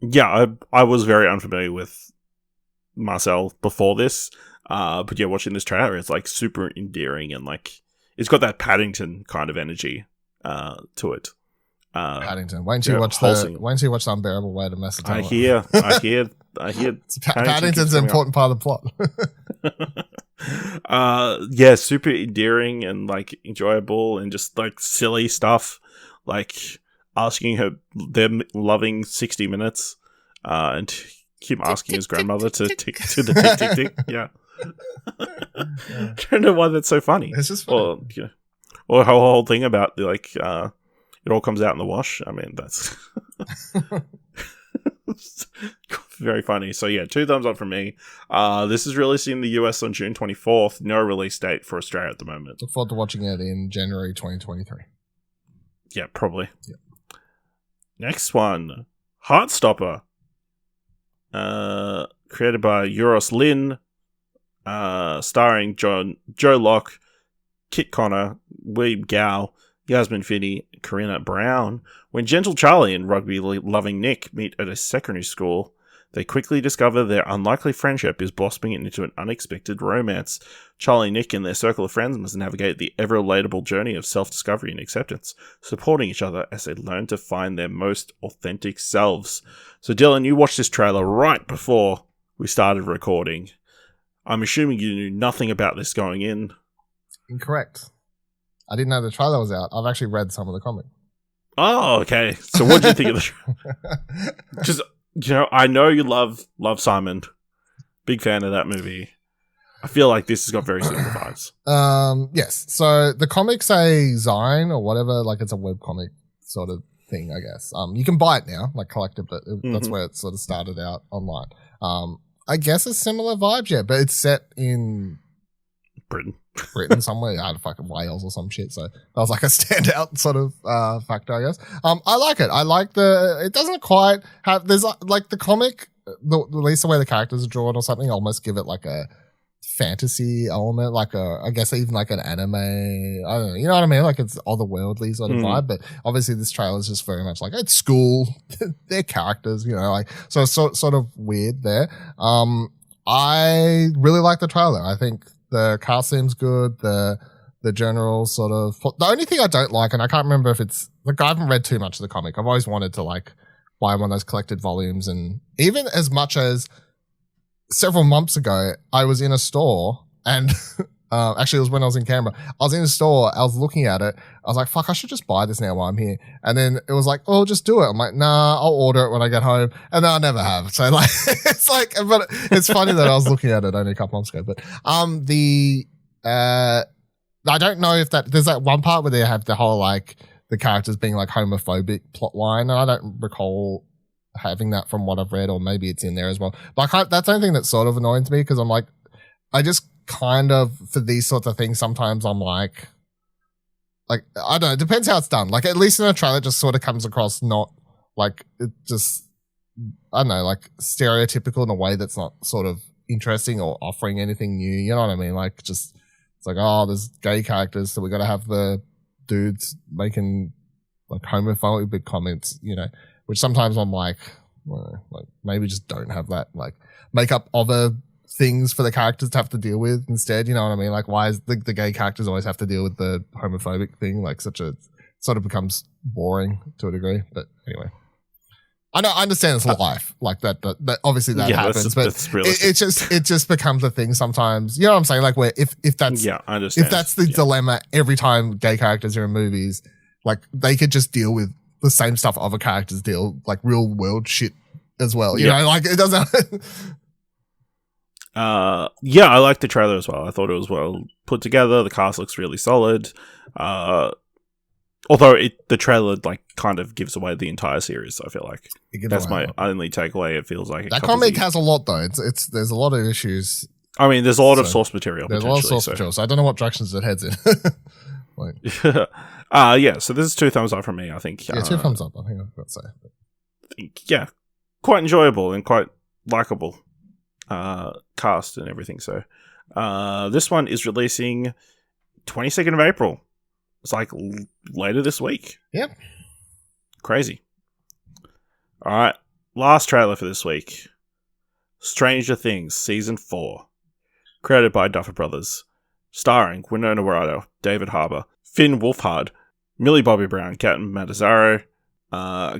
Yeah, I was very unfamiliar with Marcel before this, but yeah, watching this trailer, it's super endearing and it's got that Paddington kind of energy to it. Paddington. Wait until you watch the Unbearable Way to mess it up. I hear. Paddington's an important part of the plot. Yeah, super endearing and enjoyable and just silly stuff, asking her, them loving 60 minutes, and him asking his grandmother to tick to the tick tick tick. Yeah. I don't know why that's so funny. It's just funny. Or her whole thing about it all comes out in the wash. I mean, that's Very funny. So yeah, 2 thumbs up from me. This is releasing in the US on June 24th. No release date for Australia at the moment. Look forward to watching it in January 2023. Yeah, probably. Yep. Next one, Heartstopper. Created by Euros Lin. Starring Joe Locke, Kit Connor, Weeb Gao, Yasmin Finney, Karina Brown. When gentle Charlie and rugby-loving Nick meet at a secondary school, they quickly discover their unlikely friendship is blossoming into an unexpected romance. Charlie and Nick and their circle of friends must navigate the ever-relatable journey of self-discovery and acceptance, supporting each other as they learn to find their most authentic selves. So Dylan, you watched this trailer right before we started recording. I'm assuming you knew nothing about this going in. Incorrect. I didn't know the trailer was out. I've actually read some of the comic. Oh, okay. So what did you think of the trailer? Just, I know you love Simon. Big fan of that movie. I feel like this has got very similar vibes. Yes. So the comic's a Zine or whatever, like it's a webcomic sort of thing, I guess. You can buy it now, like collected, but that's where it sort of started out online. I guess a similar vibes, yeah, but it's set in Britain somewhere, I don't know, fucking Wales or some shit. So that was like a standout sort of factor, I guess. I like it. I like it doesn't quite have, there's like the comic, at least the way the characters are drawn or something, almost give it like a fantasy element, like I guess even like an anime. I don't know, you know what I mean? Like it's otherworldly sort of vibe, but obviously this trailer is just very much like it's school, they're characters, like so sort of weird there. I really like the trailer. I think the cast seems good. The general sort of, the only thing I don't like, and I can't remember if it's like I haven't read too much of the comic. I've always wanted to like buy one of those collected volumes, and even as much as several months ago, I was in a store and actually it was when I was in Canberra. I was in a store, I was looking at it. I was like, fuck, I should just buy this now while I'm here. And then it was like, oh, just do it. I'm like, nah, I'll order it when I get home. And then I never have. So like, it's like, but it's funny that I was looking at it only a couple months ago. But I don't know if there's that one part where they have the whole like the characters being like homophobic plot line. And I don't recall having that from what I've read, or maybe it's in there as well. But that's the only thing that sort of annoys me, because I'm like, I just kind of, for these sorts of things, sometimes I'm like, I don't know, it depends how it's done. Like, at least in a trailer, it just sort of comes across not like, it just, I don't know, like stereotypical in a way that's not sort of interesting or offering anything new. You know what I mean? Like, just, it's like, oh, there's gay characters, so we got to have the dudes making like homophobic comments, which sometimes I'm like, well, like maybe just don't have that, like make up other things for the characters to have to deal with instead. You know what I mean? Like, why is the gay characters always have to deal with the homophobic thing? Like, sort of becomes boring to a degree. But anyway, I understand it's life like that. Obviously that happens, but it just becomes a thing sometimes. You know what I'm saying? Like, where if that's I understand. If that's the dilemma every time gay characters are in movies, like they could just deal with the same stuff other characters deal, like real world shit as well. You know, like it doesn't. I like the trailer as well. I thought it was well put together. The cast looks really solid. Although the trailer like kind of gives away the entire series. I feel like that's my only takeaway. It feels like that comic has a lot though. There's a lot of issues. I mean, there's a lot of source material. There's a lot of source material. So I don't know what directions it heads in. So this is 2 thumbs up from me, I think. Yeah, 2 thumbs up, I think I've got to say. Yeah, quite enjoyable and quite likable cast and everything. So this one is releasing 22nd of April. It's like later this week. Yep. Crazy. All right, last trailer for this week. Stranger Things Season 4. Created by Duffer Brothers. Starring Winona Ryder, David Harbour, Finn Wolfhard, Millie Bobby Brown, Kat Matazzaro,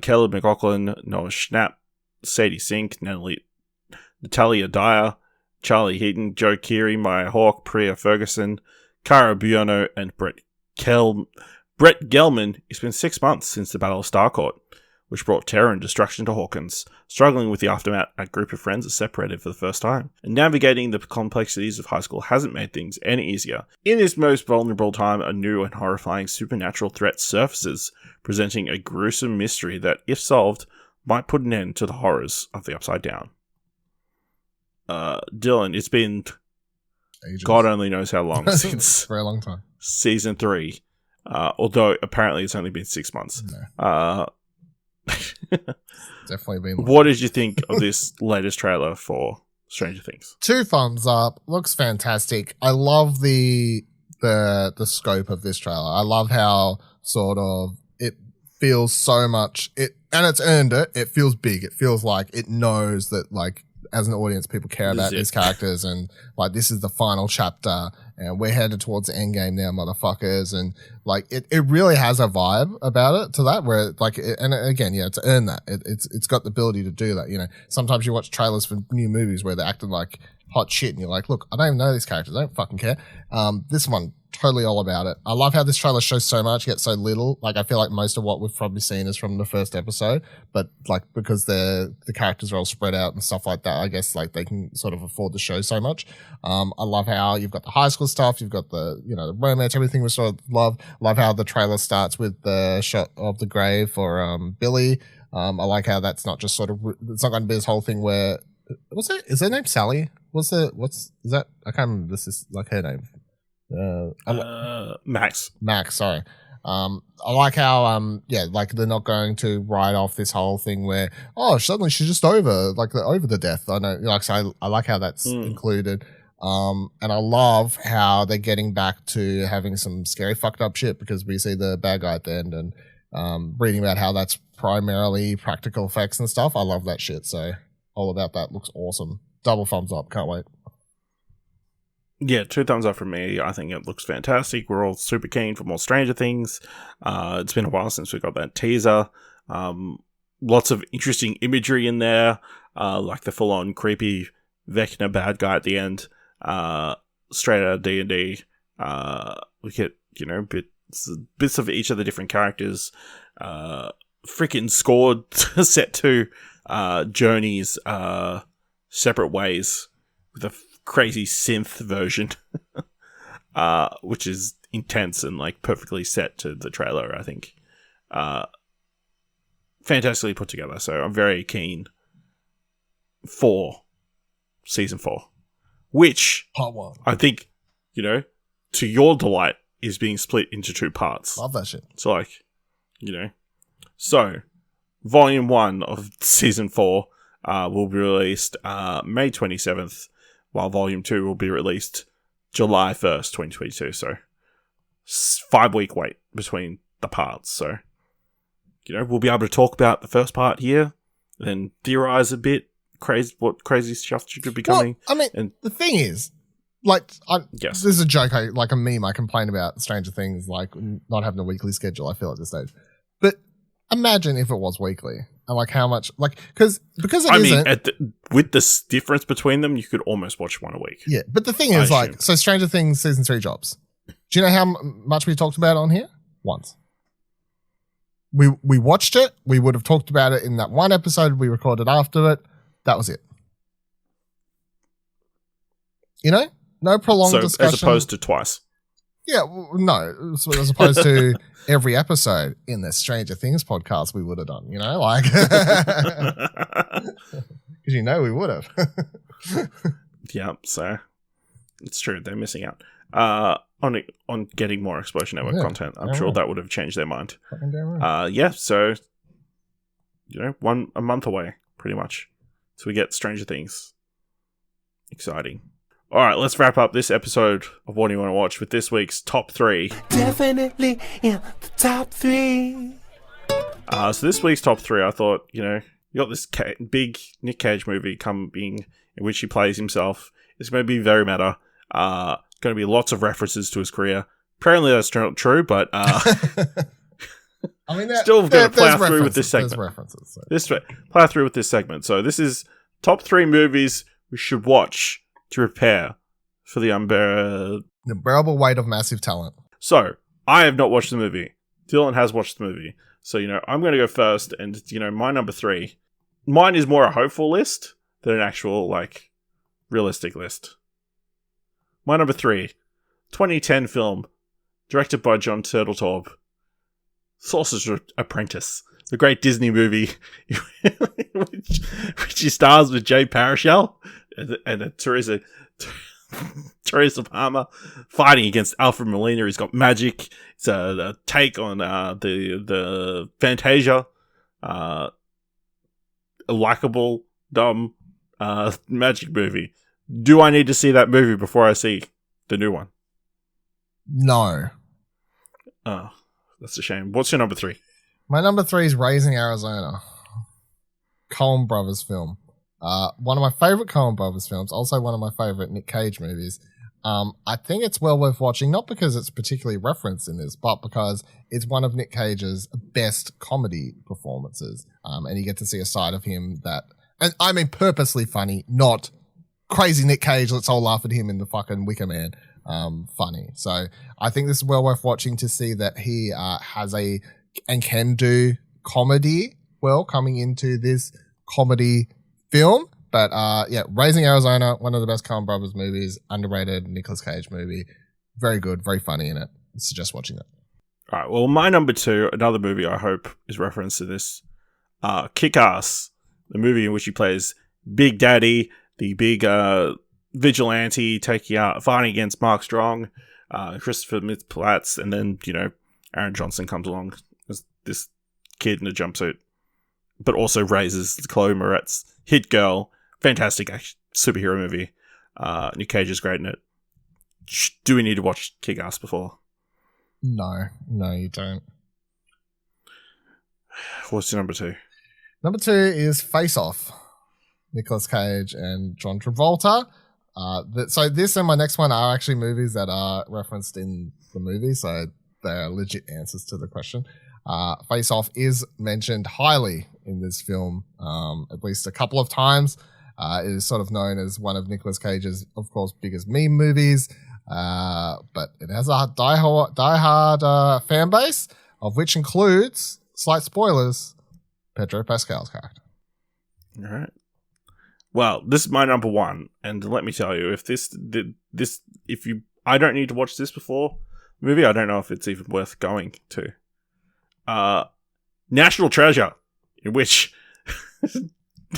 Caleb McLaughlin, Noah Schnapp, Sadie Sink, Natalia Dyer, Charlie Heaton, Joe Keery, Maya Hawke, Priya Ferguson, Cara Buono, and Brett Gelman. It's been 6 months since the Battle of Starcourt, which brought terror and destruction to Hawkins. Struggling with the aftermath, a group of friends are separated for the first time, and navigating the complexities of high school hasn't made things any easier. In this most vulnerable time, a new and horrifying supernatural threat surfaces, presenting a gruesome mystery that, if solved, might put an end to the horrors of the Upside Down. Dylan, it's been Ages. God only knows how long since For a long time. season 3. Although apparently it's only been 6 months. No. Definitely been. What did you think of this latest trailer for Stranger Things? 2 thumbs up. Looks fantastic. I love the scope of this trailer. I love how sort of it feels so much and it's earned it. It feels big. It feels like it knows that, like, as an audience, people care about these characters, and like this is the final chapter and we're headed towards the end game now, motherfuckers. And like it really has a vibe about it to that where like and again, yeah, it's earned that. It's got the ability to do that. You know, sometimes you watch trailers for new movies where they're acting like hot shit and you're like, look, I don't even know these characters. I don't fucking care. This one, totally all about it. I love how this trailer shows so much yet so little. Like, I feel like most of what we've probably seen is from the first episode, but like because the characters are all spread out and stuff like that, I guess like they can sort of afford to show so much. I love how you've got the high school stuff, you've got the, you know, the romance, everything we sort of love how the trailer starts with the shot of the grave for Billy. I like how that's not just sort of, it's not going to be this whole thing where, is her name Sally? Is that? I can't remember. This is like her name. Max. Sorry. I like how like they're not going to write off this whole thing where suddenly she's just over the death. I know, like, so I like how that's included. And I love how they're getting back to having some scary fucked up shit because we see the bad guy at the end and reading about how that's primarily practical effects and stuff. I love that shit. So all about that. Looks awesome. Double thumbs up. Can't wait. Yeah, 2 thumbs up from me. I think it looks fantastic. We're all super keen for more Stranger Things. It's been a while since we got that teaser. Lots of interesting imagery in there, like the full-on creepy Vecna bad guy at the end. Straight out of D&D. We get, you know, bits of each of the different characters. Freaking scored set to Journey's Separate Ways with a crazy synth version, which is intense and like perfectly set to the trailer, I think. Fantastically put together, so I'm very keen for season 4, which Part 1. I think, you know, to your delight, is being split into 2 parts. Love that shit. So, like, you know, so volume 1 of season 4 will be released May 27th, while volume 2 will be released July 1st, 2022. So 5-week wait between the parts. So, you know, we'll be able to talk about the first part here, then theorize a bit, what crazy stuff could be coming. Well, I mean, the thing is, like, yes, this is a joke, like a meme I complain about Stranger Things, like not having a weekly schedule, I feel at this stage. But imagine if it was weekly. And like how much, like, because it isn't. With this difference between them, you could almost watch one a week. Yeah, but the thing is, like, so Stranger Things season 3 drops. Do you know how much we talked about it on here? Once. We watched it. We would have talked about it in that one episode we recorded after it. That was it. You know, no prolonged discussion. As opposed to twice. Yeah, no. So as opposed to every episode in the Stranger Things podcast we would have done, you know, like, because you know we would have. Yeah, so it's true. They're missing out on getting more Explosion Network content. I'm sure that would have changed their mind. Yeah, so, you know, a month away, pretty much. So we get Stranger Things. Exciting. All right, let's wrap up this episode of What Do You Want to Watch with this week's top 3. Definitely in the top 3. So this week's top 3, I thought, you know, you got this big Nic Cage movie coming in which he plays himself. It's going to be very meta. Going to be lots of references to his career. Apparently that's not true, but I mean, still going to plow through with this segment. There's references. So. Plow through with this segment. So this is top 3 movies we should watch to prepare for the unbearable weight of massive talent. So, I have not watched the movie. Dylan has watched the movie. So, you know, I'm going to go first. And, you know, my number 3. Mine is more a hopeful list than an actual, like, realistic list. My number 3. 2010 film. Directed by John Turteltaub. Sorcerer's Apprentice. the great Disney movie, which he stars with Jay Baruchel and Teresa Palmer fighting against Alfred Molina. He's got magic. It's a take on the Fantasia, a likable, dumb magic movie. Do I need to see that movie before I see the new one? No. Oh, that's a shame. What's your number 3? My number 3 is Raising Arizona. Coen Brothers film. One of my favorite Coen Brothers films. Also one of my favorite Nic Cage movies. I think it's well worth watching, not because it's particularly referenced in this, but because it's one of Nic Cage's best comedy performances. And you get to see a side of him that, and I mean purposely funny, not crazy Nic Cage, let's all laugh at him in the fucking Wicker Man. Funny. So I think this is well worth watching to see that he has and can do comedy well coming into this comedy film. But yeah, Raising Arizona, one of the best Coen Brothers movies, underrated Nicolas Cage movie. Very good, very funny in it. I suggest watching it. All right, well, my number 2, another movie I hope is referenced to this, Kick-Ass, the movie in which he plays Big Daddy, the big vigilante fighting against Mark Strong, Christopher Mintz-Plasse, and then, Aaron Johnson comes along as this kid in a jumpsuit, but also raises Chloe Moretz, hit girl, fantastic superhero movie. Nic Cage is great in it. Do we need to watch Kick-Ass before? No, you don't. What's your number 2? Number 2 is Face Off. Nicolas Cage and John Travolta. So this and my next one are actually movies that are referenced in the movie, so they're legit answers to the question. Face Off is mentioned highly in this film, at least a couple of times. It is sort of known as one of Nicolas Cage's, of course, biggest meme movies, but it has a die-hard fan base, of which includes, slight spoilers, Pedro Pascal's character. All right. Well, this is my number 1, and let me tell you, I don't need to watch this before the movie. I don't know if it's even worth going to. National Treasure, in which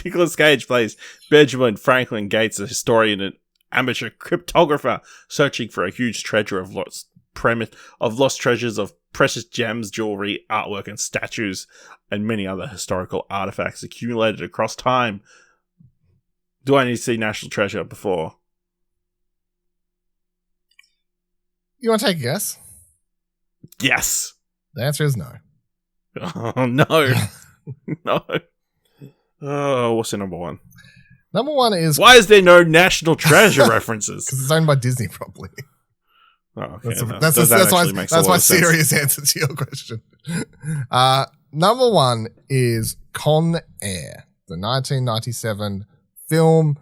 Nicolas Cage plays Benjamin Franklin Gates, a historian and amateur cryptographer, searching for a huge treasure of lost treasures of precious gems, jewelry, artwork, and statues, and many other historical artifacts accumulated across time. Do I need to see National Treasure before? You want to take a guess? Yes. The answer is no. Oh, no. No. Oh, what's the number 1? Number 1 is... Why is there no National Treasure references? Because it's owned by Disney, probably. Oh, okay. That's my serious answer to your question. Number 1 is Con Air, the 1997 film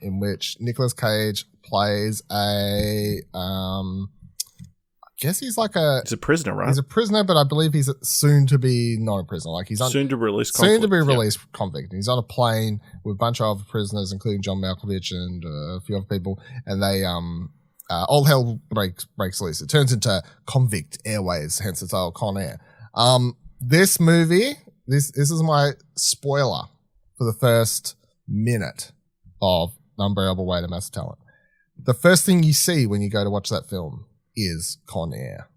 in which Nicolas Cage plays I guess he's like he's a prisoner, right? He's a prisoner, but I believe he's soon to be not a prisoner. Like he's soon to be released convict. He's on a plane with a bunch of other prisoners, including John Malkovich and a few other people, and they all hell breaks loose. It turns into Convict Airways, hence its title Con Air. This movie, this is my spoiler for the first minute of Unbearable Weight of Massive Talent. The first thing you see when you go to watch that film is Con Air.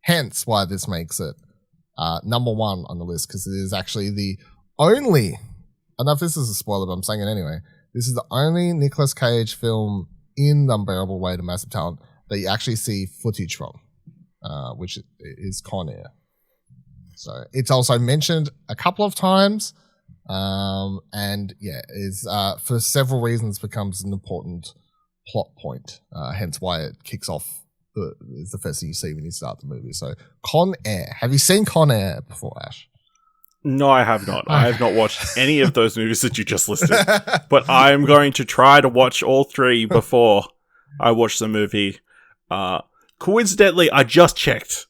Hence why this makes it number 1 on the list, because it is actually the only, I don't know if this is a spoiler, but I'm saying it anyway, this is the only Nicolas Cage film in Unbearable Weight of Massive Talent that you actually see footage from, which is Con Air. So it's also mentioned a couple of times, and yeah, is for several reasons becomes an important plot point. Hence why it kicks off. Is the first thing you see when you start the movie. So Con Air. Have you seen Con Air before, Ash? No, I have not. I have not watched any of those movies that you just listed. But I'm going to try to watch all 3 before I watch the movie. Coincidentally, I just checked.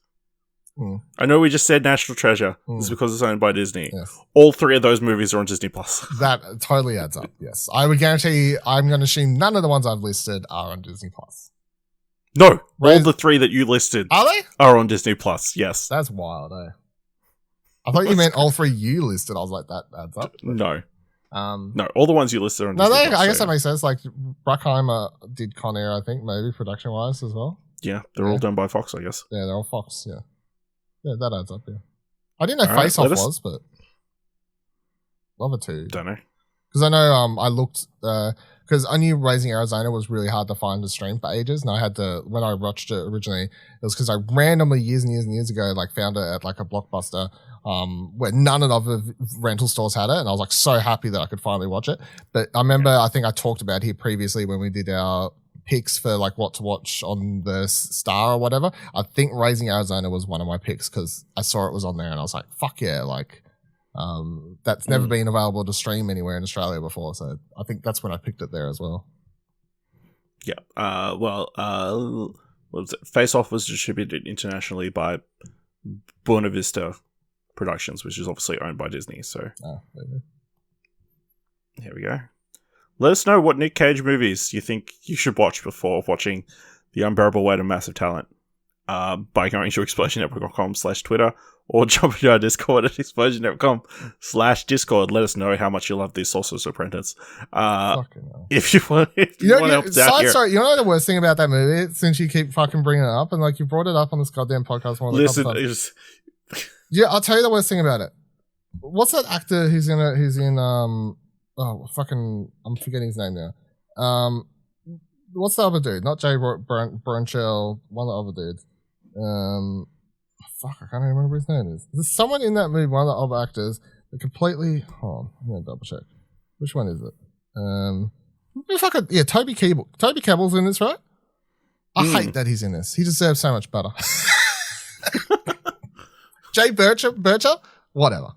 I know we just said National Treasure. It's because it's owned by Disney. Yes. All 3 of those movies are on Disney+. That totally adds up, yes. I would guarantee I'm going to assume none of the ones I've listed are on Disney+. No, all the 3 that you listed are they? Are on Disney+, yes. That's wild, eh? I thought you meant all 3 you listed. I was like, that adds up. No. Um, No, all the ones you listed are on no, Disney Plus, I guess so- that makes sense. Like, Bruckheimer did Con Air, I think, maybe production-wise as well. Yeah, they're all done by Fox, I guess. Yeah, they're all Fox, yeah. Yeah, that adds up, yeah. I didn't know All right, Face Off let us- was, but other two. Don't know. Because I know I looked, because I knew Raising Arizona was really hard to find to stream for ages, and I had to, when I watched it originally, it was because I randomly, years and years and years ago, like found it at like a Blockbuster, where none of the rental stores had it, and I was like so happy that I could finally watch it. But I remember, I think I talked about here previously when we did our picks for like what to watch on the Star or whatever. I think Raising Arizona was one of my picks because I saw it was on there, and I was like, fuck yeah, like. That's never been available to stream anywhere in Australia before, so I think that's when I picked it there as well. Yeah. What was it? Face Off was distributed internationally by Buena Vista Productions, which is obviously owned by Disney. So here we go. Let us know what Nic Cage movies you think you should watch before watching The Unbearable Weight of Massive Talent by going to explosionnetwork.com/Twitter or jump into our Discord at explosionnetwork.com/Discord. Let us know how much you love the Sorcerer's Apprentice. If you want to help us out here. Sorry, you know the worst thing about that movie? Since you keep fucking bringing it up, and like you brought it up on this goddamn podcast more than a couple times. Yeah, I'll tell you the worst thing about it. What's that actor who's in I'm forgetting his name now. What's the other dude? Not Jay Brunchell, one of the other dudes. I can't even remember his name is. There's someone in that movie, one of the other actors, that completely. Hold on, I'm gonna double check. Which one is it? Toby Kebbell. Toby Kebbell's in this, right? I hate that he's in this. He deserves so much better. Jay Bircher? Whatever.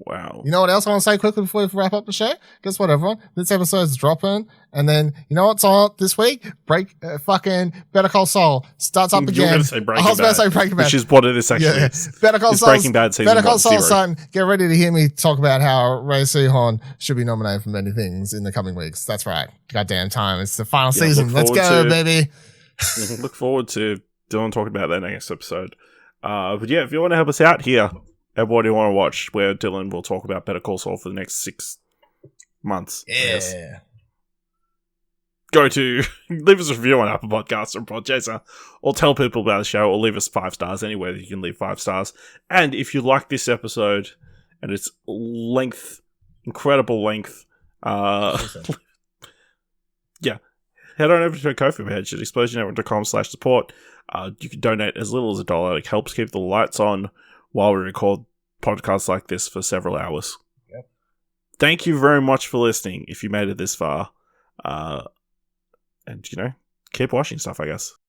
Wow. You know what else I want to say quickly before we wrap up the show? Guess what, everyone? This episode's dropping, and then you know what's on this week? Fucking Better Call Saul starts up again. I was about to say Breaking Bad, which is what it is actually. Yeah. Better Call Saul. Breaking Bad season Better Call 1, Saul, 0. son. Get ready to hear me talk about how Ray Seahorn should be nominated for many things in the coming weeks. That's right. Goddamn time. It's the final season. Let's go, baby. Look forward to Dylan talking about that next episode. But yeah, if you want to help us out here at What Do You Want to Watch, where Dylan will talk about Better Call Saul for the next 6 months. Yeah. Go to leave us a review on Apple Podcasts or Podchaser, or tell people about the show, or leave us 5 stars anywhere that you can leave 5 stars. And if you like this episode and its length, incredible length, yeah, head on over to our Ko-fi page at explosionnetwork.com/support. You can donate as little as $1. It helps keep the lights on while we record podcasts like this for several hours. Yep. Thank you very much for listening if you made it this far. And, keep watching stuff, I guess.